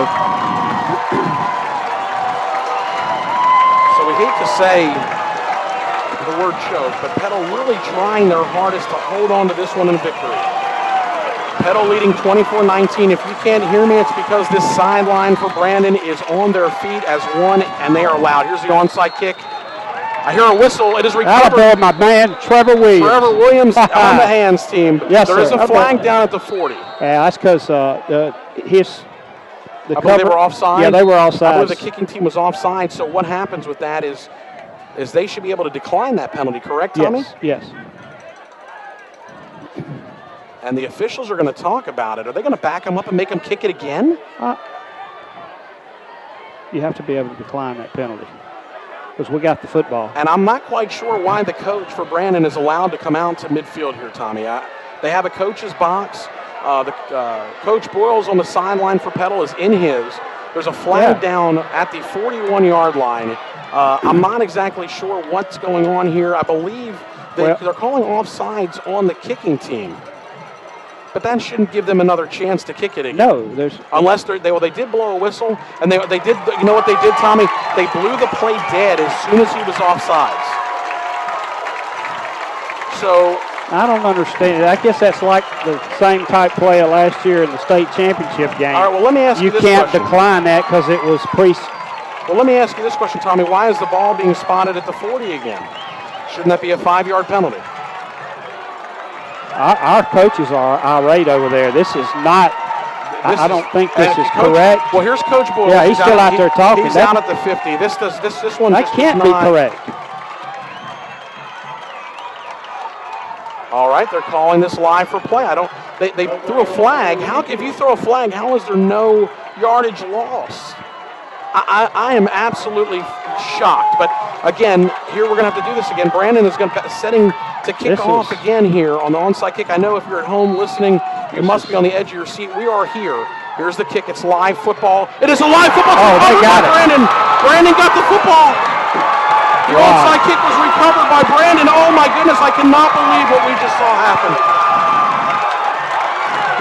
Speaker 1: we hate to say the word choke, but Petal really trying their hardest to hold on to this one in victory. Petal leading 24-19. If you can't hear me, it's because this sideline for Brandon is on their feet as one, and they are loud. Here's the onside kick. I hear a whistle. It is recovered.
Speaker 2: Attaboy, my man, Trevor Williams.
Speaker 1: Trevor Williams on the hands team.
Speaker 2: Yes,
Speaker 1: there is a flag down at the 40.
Speaker 2: Yeah, that's because The
Speaker 1: I believe they were offside.
Speaker 2: Yeah, they were offside.
Speaker 1: I believe the kicking team was offside. So what happens with that is they should be able to decline that penalty, correct, Tommy?
Speaker 2: Yes.
Speaker 1: And the officials are going to talk about it. Are they going to back them up and make them kick it again?
Speaker 2: You have to be able to decline that penalty because we got the football.
Speaker 1: And I'm not quite sure why the coach for Brandon is allowed to come out to midfield here, Tommy. They have a coach's box. Coach Boyles on the sideline for Petal is in his. There's a flag down at the 41-yard line. I'm not exactly sure what's going on here. I believe they're calling offsides on the kicking team. But that shouldn't give them another chance to kick it again.
Speaker 2: No,
Speaker 1: unless they did blow a whistle, and they did. You know what they did, Tommy? They blew the play dead as soon as he was offsides. So
Speaker 2: I don't understand it. I guess that's like the same type play of last year in the state championship game.
Speaker 1: All right. Well, let me ask you this
Speaker 2: question. You can't
Speaker 1: question.
Speaker 2: decline that because it was
Speaker 1: Well, let me ask you this question, Tommy. Why is the ball being spotted at the 40 again? Shouldn't that be a 5-yard penalty?
Speaker 2: Our coaches are irate over there. This is not. I don't think this is correct.
Speaker 1: Well, here's Coach Boyle.
Speaker 2: Yeah, he's still out there talking.
Speaker 1: He's out at the 50. This one.
Speaker 2: That can't be correct.
Speaker 1: All right, they're calling this live for play. They threw a flag. If you throw a flag, how is there no yardage loss? I am absolutely shocked. But again, here we're going to have to do this again. Brandon is setting to kick off again here on the onside kick. I know if you're at home listening, you must be on the edge of your seat. We are here. Here's the kick. It's live football. It is a live football.
Speaker 2: Oh, they got it.
Speaker 1: Brandon got the football. The onside kick was recovered by Brandon. Oh, my goodness. I cannot believe what we just saw happen.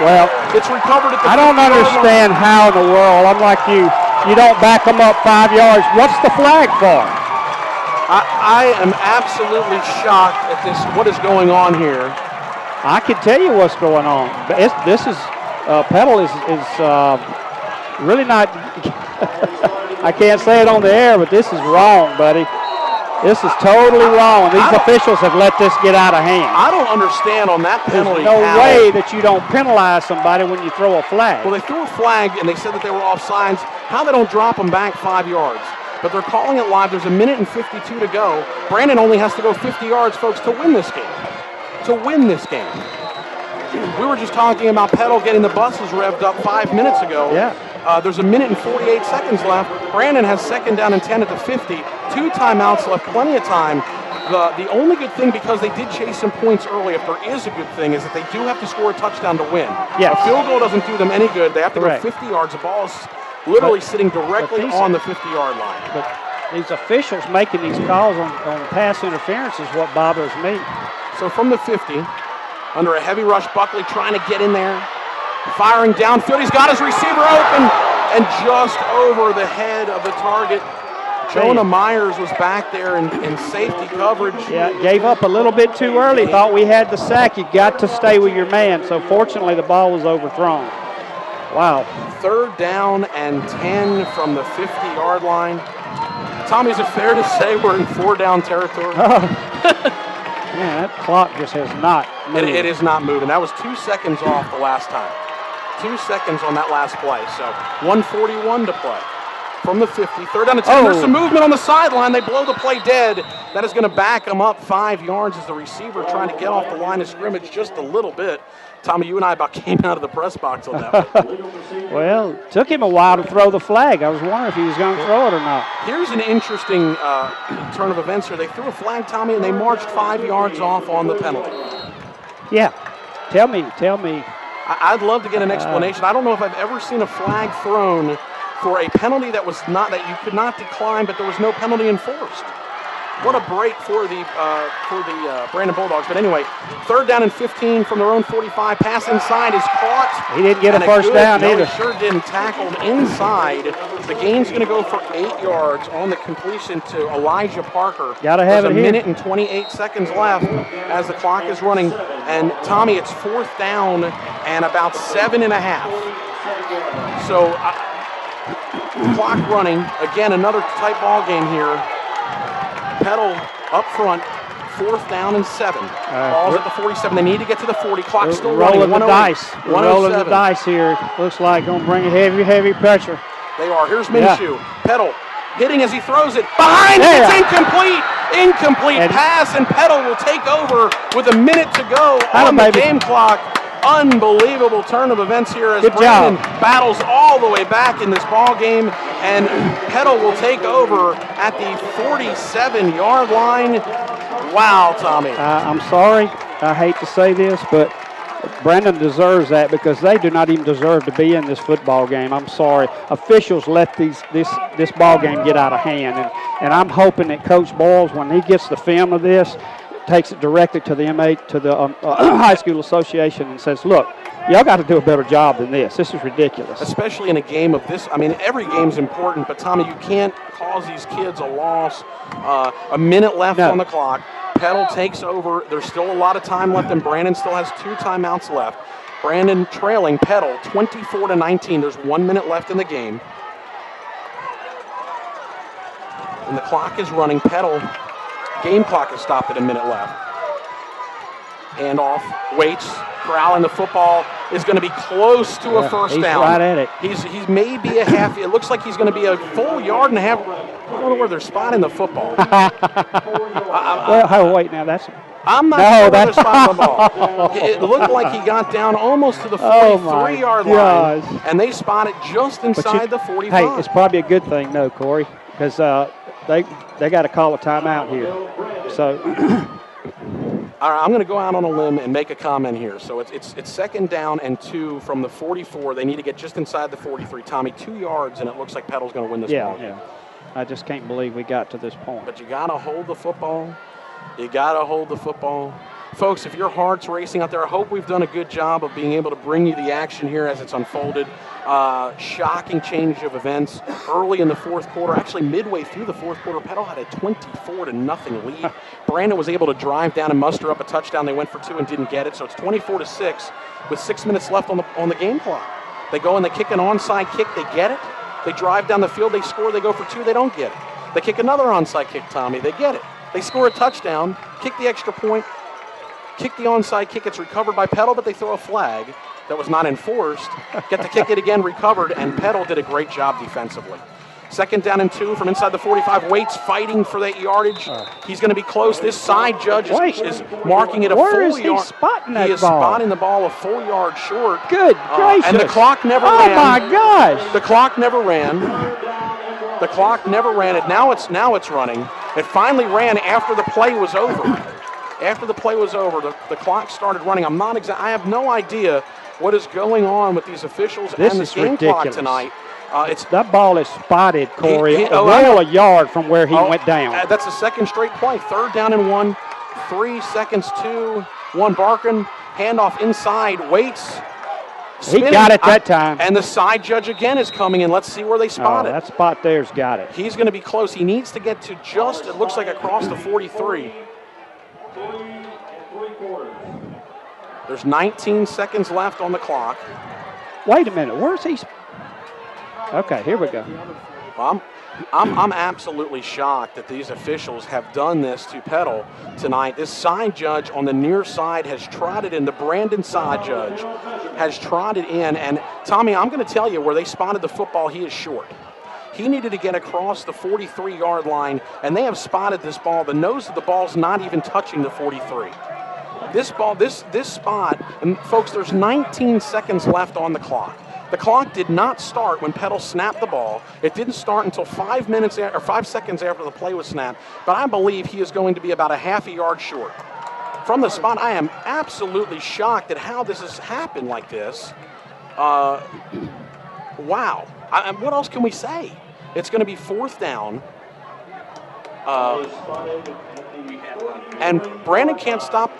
Speaker 2: Well,
Speaker 1: it's recovered at the
Speaker 2: I don't understand how in the world. I'm like you. You don't back them up 5 yards. What's the flag for?
Speaker 1: I am absolutely shocked at this. What is going on here?
Speaker 2: I can tell you what's going on. This is Petal is really not. I can't say it on the air, but this is wrong, buddy. This is totally wrong. These officials have let this get out of hand.
Speaker 1: I don't understand on that penalty.
Speaker 2: There's no way that you don't penalize somebody when you throw a flag.
Speaker 1: Well, they threw a flag, and they said that they were offsides. How they don't drop them back 5 yards? But they're calling it live. There's 1:52 to go. Brandon only has to go 50 yards, folks, to win this game. To win this game. We were just talking about Petal getting the buses revved up 5 minutes ago.
Speaker 2: Yeah.
Speaker 1: There's 1:48 seconds left. Brandon has 2nd down and 10 at the 50. 2 timeouts left, plenty of time. The only good thing, because they did chase some points early, if there is a good thing, is that they do have to score a touchdown to win.
Speaker 2: Yes.
Speaker 1: A field goal doesn't do them any good. They have to go 50 yards. The ball is literally sitting directly on the 50-yard line.
Speaker 2: But these officials making these calls on pass interference is what bothers me.
Speaker 1: So from the 50, under a heavy rush, Buckley trying to get in there. Firing downfield. He's got his receiver open and just over the head of the target. Jonah Myers was back there in safety coverage.
Speaker 2: Yeah, gave up a little bit too early. Thought we had the sack. You got to stay with your man. So fortunately, the ball was overthrown. Wow. 3rd
Speaker 1: down and 10 from the 50-yard line. Tommy, is it fair to say we're in 4-down territory?
Speaker 2: Man, that clock just has not moved.
Speaker 1: It is not moving. That was 2 seconds off the last time. 2 seconds on that last play. So 1:41 to play. From the 50, 3rd down and 10. There's some movement on the sideline. They blow the play dead. That is going to back them up 5 yards as the receiver trying to get off the line of scrimmage just a little bit. Tommy, you and I about came out of the press box on that one.
Speaker 2: Well, it took him a while to throw the flag. I was wondering if he was going to throw it or not.
Speaker 1: Here's an interesting turn of events here. They threw a flag, Tommy, and they marched 5 yards off on the penalty.
Speaker 2: Yeah. Tell me.
Speaker 1: I'd love to get an explanation. I don't know if I've ever seen a flag thrown for a penalty that you could not decline, but there was no penalty enforced. What a break for the Brandon Bulldogs. But anyway, 3rd down and 15 from their own 45. Pass inside is caught.
Speaker 2: He didn't get a first down either.
Speaker 1: He sure didn't. Tackled inside. The game's going to go for 8 yards on the completion to Elijah Parker.
Speaker 2: Got to have it here.
Speaker 1: There's 1 minute and 28 seconds left as the clock is running. And Tommy, it's 4th down and about 7.5. So clock running. Again, another tight ball game here. Petal up front, 4th down and 7. Ball's at the 47. They need to get to the 40. Clock still
Speaker 2: rolling
Speaker 1: running.
Speaker 2: the dice. Rolling the dice here. Looks like going to bring heavy pressure.
Speaker 1: They are. Here's Minshew. Petal hitting as he throws it. Behind it. It's incomplete. Incomplete pass, and Petal will take over with a minute to go on the game clock. Unbelievable turn of events here as Brandon battles all the way back in this ball game, and Petal will take over at the 47-yard line. Wow, Tommy.
Speaker 2: I'm sorry. I hate to say this, but Brandon deserves that because they do not even deserve to be in this football game. I'm sorry. Officials let this ball game get out of hand, and I'm hoping that Coach Boyles, when he gets the film of this, takes it directly to the high school association and says, look, y'all got to do a better job than this. This is ridiculous.
Speaker 1: Especially in a game of this. I mean, every game's important, but, Tommy, you can't cause these kids a loss. A minute left on the clock. Petal takes over. There's still a lot of time left, and Brandon still has 2 timeouts left. Brandon trailing Petal 24-19. There's 1 minute left in the game. And the clock is running. Petal, game clock is stopped at a minute left. Handoff, waits, corralling the football, is going to be close to a first down.
Speaker 2: He's right at it.
Speaker 1: He's maybe a half. It looks like he's going to be a full yard and a half. I don't know where they're spotting the football.
Speaker 2: Well, wait, now that's.
Speaker 1: I'm not sure where they're spotting the ball. It looked like he got down almost to the 43-yard line, and they spot it just inside the 45.
Speaker 2: Hey, it's probably a good thing, though, Corey, because they got to call a timeout here. So.
Speaker 1: All right, I'm going to go out on a limb and make a comment here. So it's 2nd down and 2 from the 44. They need to get just inside the 43. Tommy, 2 yards, and it looks like Petal's going to win this ball.
Speaker 2: Yeah. I just can't believe we got to this point.
Speaker 1: But you got to hold the football. You got to hold the football. Folks, if your heart's racing out there, I hope we've done a good job of being able to bring you the action here as it's unfolded. Shocking change of events early in the 4th quarter. Actually, midway through the 4th quarter, Petal had a 24-0 lead. Brandon was able to drive down and muster up a touchdown. They went for 2 and didn't get it, so it's 24-6 with 6 minutes left on the game clock. They go and they kick an onside kick. They get it. They drive down the field. They score. They go for 2. They don't get it. They kick another onside kick, Tommy. They get it. They score a touchdown, kick the extra point, kick the onside kick. It's recovered by Petal, but they throw a flag that was not enforced. Get to kick it again, recovered, and Petal did a great job defensively. 2nd down and 2 from inside the 45. Waits fighting for that yardage. He's going to be close. This side judge is marking it a full yard.
Speaker 2: Where is he spotting that ball?
Speaker 1: He is spotting the ball a full yard short.
Speaker 2: Good gracious.
Speaker 1: And the clock never ran.
Speaker 2: Oh, my gosh.
Speaker 1: The clock never ran. The clock never ran. Now it's running. It finally ran after the play was over. After the play was over, the clock started running. I have no idea what is going on with these officials and the game clock tonight.
Speaker 2: That ball is spotted, Corey, a yard from where he went down.
Speaker 1: That's the 2nd straight play. 3rd down and 1, 3 seconds, 2, 1 Barkin. Handoff inside, Waits. Spinning.
Speaker 2: He got it that time.
Speaker 1: And the side judge again is coming in. Let's see where they spot it.
Speaker 2: That spot there's got it.
Speaker 1: He's going to be close. He needs to get to just, it looks like, across the 43. There's 19 seconds left on the clock.
Speaker 2: Wait a minute. Where's he? Okay, here we go.
Speaker 1: Well, I'm absolutely shocked that these officials have done this to Petal tonight. This side judge on the near side has trotted in. The Brandon side judge has trotted in. And, Tommy, I'm going to tell you, where they spotted the football, he is short. He needed to get across the 43-yard line, and they have spotted this ball. The nose of the ball's not even touching the 43. This ball, this spot, and, folks, there's 19 seconds left on the clock. The clock did not start when Petal snapped the ball. It didn't start until 5 seconds after the play was snapped. But I believe he is going to be about a half a yard short. From the spot, I am absolutely shocked at how this has happened like this. Wow. What else can we say? It's going to be 4th down. And Brandon can't stop.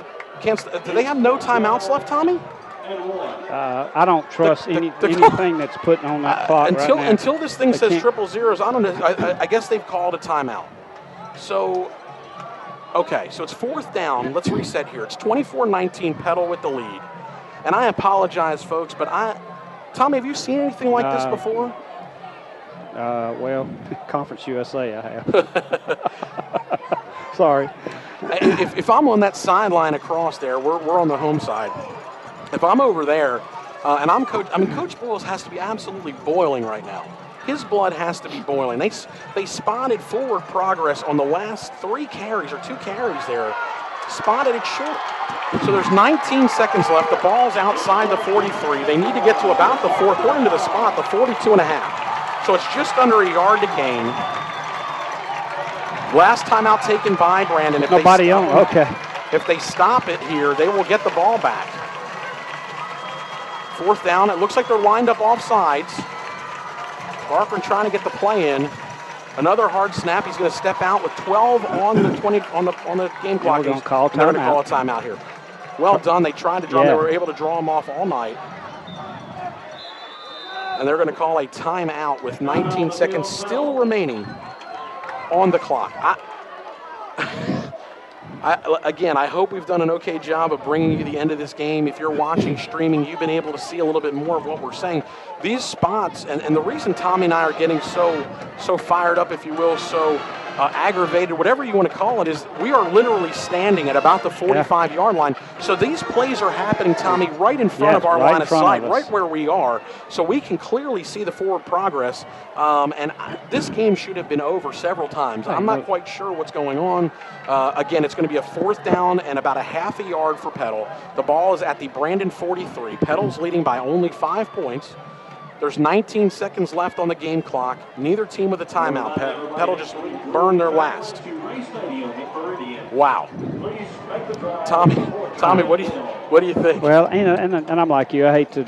Speaker 1: Do they have no timeouts left, Tommy?
Speaker 2: I don't trust anything that's put on that clock
Speaker 1: until,
Speaker 2: right now.
Speaker 1: Until this thing says 000s, I don't know. I guess they've called a timeout. So, okay, so it's 4th down. Let's reset here. It's 24-19, Petal with the lead. And I apologize, folks, but Tommy, have you seen anything like this before?
Speaker 2: Well, Conference USA I have. Sorry.
Speaker 1: if I'm on that sideline across there, we're on the home side. If I'm over there and I'm Coach Boyles has to be absolutely boiling right now. His blood has to be boiling. They spotted forward progress on the last 3 carries or 2 carries there. Spotted it short. So there's 19 seconds left. The ball's outside the 43. They need to get to about the 4, according to the spot, the 42 and a half. So it's just under a yard to gain. Last timeout taken by Brandon.
Speaker 2: Nobody on. Okay.
Speaker 1: If they stop it here, they will get the ball back. 4th down. It looks like they're lined up off sides. Barker trying to get the play in. Another hard snap. He's going to step out with 12 on the 20 on the game clock.
Speaker 2: They're going to call
Speaker 1: a timeout here. Well done. They tried to draw. They were able to draw him off all night. And they're going to call a timeout with 19 seconds still remaining on the clock. Again, I hope we've done an okay job of bringing you to the end of this game. If you're watching streaming, you've been able to see a little bit more of what we're saying. These spots, and the reason Tommy and I are getting so fired up, if you will, so aggravated, whatever you want to call it, is we are literally standing at about the 45-yard line. So these plays are happening, Tommy, right in front of our line of sight, right where we are. So we can clearly see the forward progress. This game should have been over several times. I'm not quite sure what's going on. Again, it's going to be a 4th down and about a half a yard for Petal. The ball is at the Brandon 43. Petal's leading by only 5 points. There's 19 seconds left on the game clock. Neither team with a timeout. Petal just burned their last. Wow. Tommy, what do you think?
Speaker 2: Well, and I'm like you. I hate to,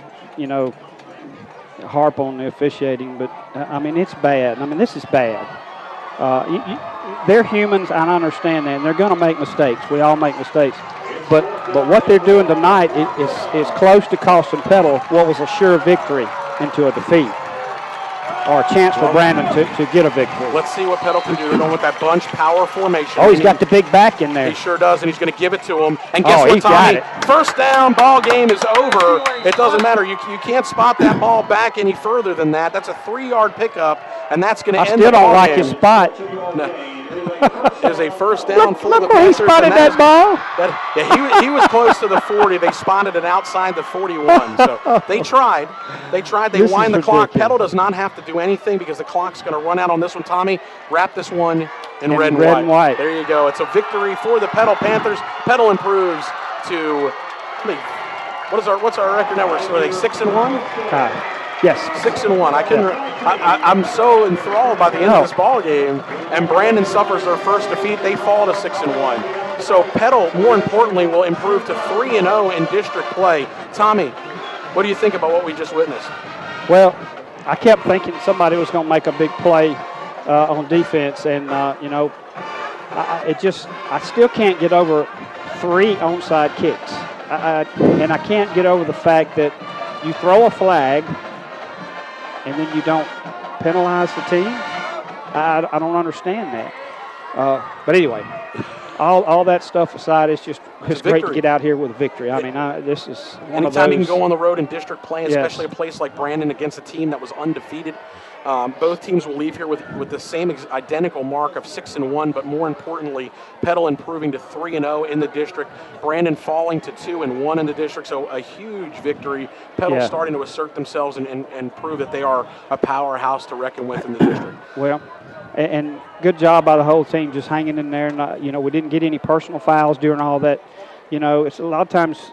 Speaker 2: harp on the officiating, but I mean it's bad. I mean this is bad. They're humans, and I understand that, and they're going to make mistakes. We all make mistakes. But what they're doing tonight is close to costing Petal what was a sure victory into a defeat, or a chance for Brandon to get a victory.
Speaker 1: Let's see what Petal can do. They're going with that bunch power formation.
Speaker 2: Oh, he's got the big back in there.
Speaker 1: He sure does, and he's going to give it to him. And guess what, Tommy? First down, ball game is over. It doesn't matter. You can't spot that ball back any further than that. That's a 3-yard pickup, and that's going to end the ball game.
Speaker 2: I still don't like his spot.
Speaker 1: No. There's a first down for the
Speaker 2: Look
Speaker 1: Panthers.
Speaker 2: where he spotted that ball.
Speaker 1: He was close to the 40. They spotted it outside the 41. So they tried. They wind the clock. Petal does not have to do anything because the clock's going to run out on this one. Tommy, wrap this one in red and white. There you go. It's a victory for the Petal Panthers. Petal improves to, what's our record now? Are they 6-1?
Speaker 2: Yes.
Speaker 1: 6-1. I'm so enthralled by the end of this ball game, and Brandon suffers their first defeat. They fall to 6-1. So Petal, more importantly, will improve to 3-0 in district play. Tommy, what do you think about what we just witnessed?
Speaker 2: Well, I kept thinking somebody was going to make a big play on defense, and I still can't get over 3 onside kicks, and I can't get over the fact that you throw a flag and then you don't penalize the team. I don't understand that. But anyway, all that stuff aside, it's great to get out here with a victory. I mean, this is one of those.
Speaker 1: Anytime you can go on the road in district play, especially a place like Brandon against a team that was undefeated, both teams will leave here with the same identical mark of 6-1, but more importantly, Petal improving to 3-0 in the district, Brandon falling to 2-1 in the district, so a huge victory. Petal starting to assert themselves and prove that they are a powerhouse to reckon with in the district.
Speaker 2: Well, and good job by the whole team just hanging in there. We didn't get any personal fouls during all that. It's a lot of times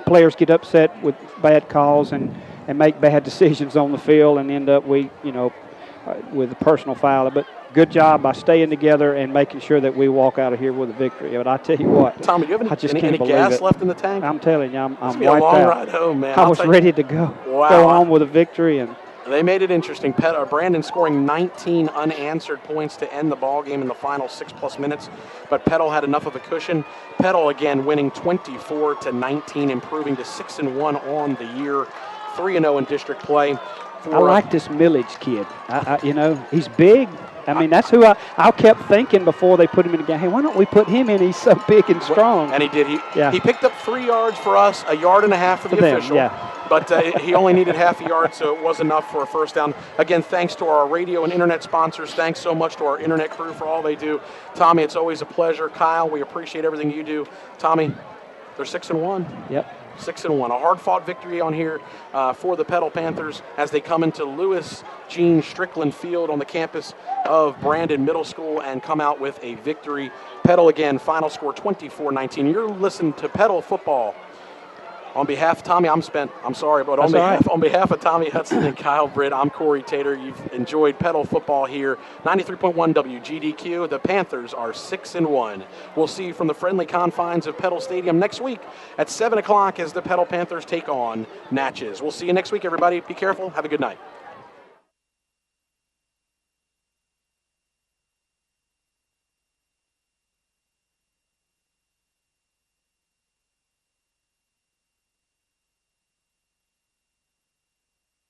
Speaker 2: players get upset with bad calls and make bad decisions on the field and end up with a personal foul. But good job by staying together and making sure that we walk out of here with a victory. But I tell you what,
Speaker 1: Tommy, do you have any gas left in the tank?
Speaker 2: I'm telling you, I'm wiped out.
Speaker 1: It's going to be a long ride home, man.
Speaker 2: I was ready to go home with a victory. And
Speaker 1: they made it interesting. Brandon scoring 19 unanswered points to end the ball game in the final 6+ minutes, but Petal had enough of a cushion. Petal again winning 24-19, improving to 6-1 on the year, 3-0 in district play.
Speaker 2: I like this Millage kid. He's big, I mean, that's who I kept thinking before they put him in the game. Hey, why don't we put him in? He's so big and strong.
Speaker 1: And he did. He picked up 3 yards for us, 1.5 yards for the official.
Speaker 2: Yeah.
Speaker 1: But he only needed half a yard, so it was enough for a first down. Again, thanks to our radio and internet sponsors. Thanks so much to our internet crew for all they do. Tommy, it's always a pleasure. Kyle, we appreciate everything you do. Tommy, they're 6-1.
Speaker 2: Yep.
Speaker 1: 6-1. A hard-fought victory on here for the Petal Panthers as they come into Lewis Gene Strickland Field on the campus of Brandon Middle School and come out with a victory. Petal again, final score 24-19. You're listening to Petal Football. On behalf of Tommy, I'm sorry, but on behalf of Tommy Hudson and Kyle Britt, I'm Corey Tater. You've enjoyed Petal Football here. 93.1 WGDQ. The Panthers are 6-1. We'll see you from the friendly confines of Petal Stadium next week at 7 o'clock as the Petal Panthers take on Natchez. We'll see you next week, everybody. Be careful. Have a good night.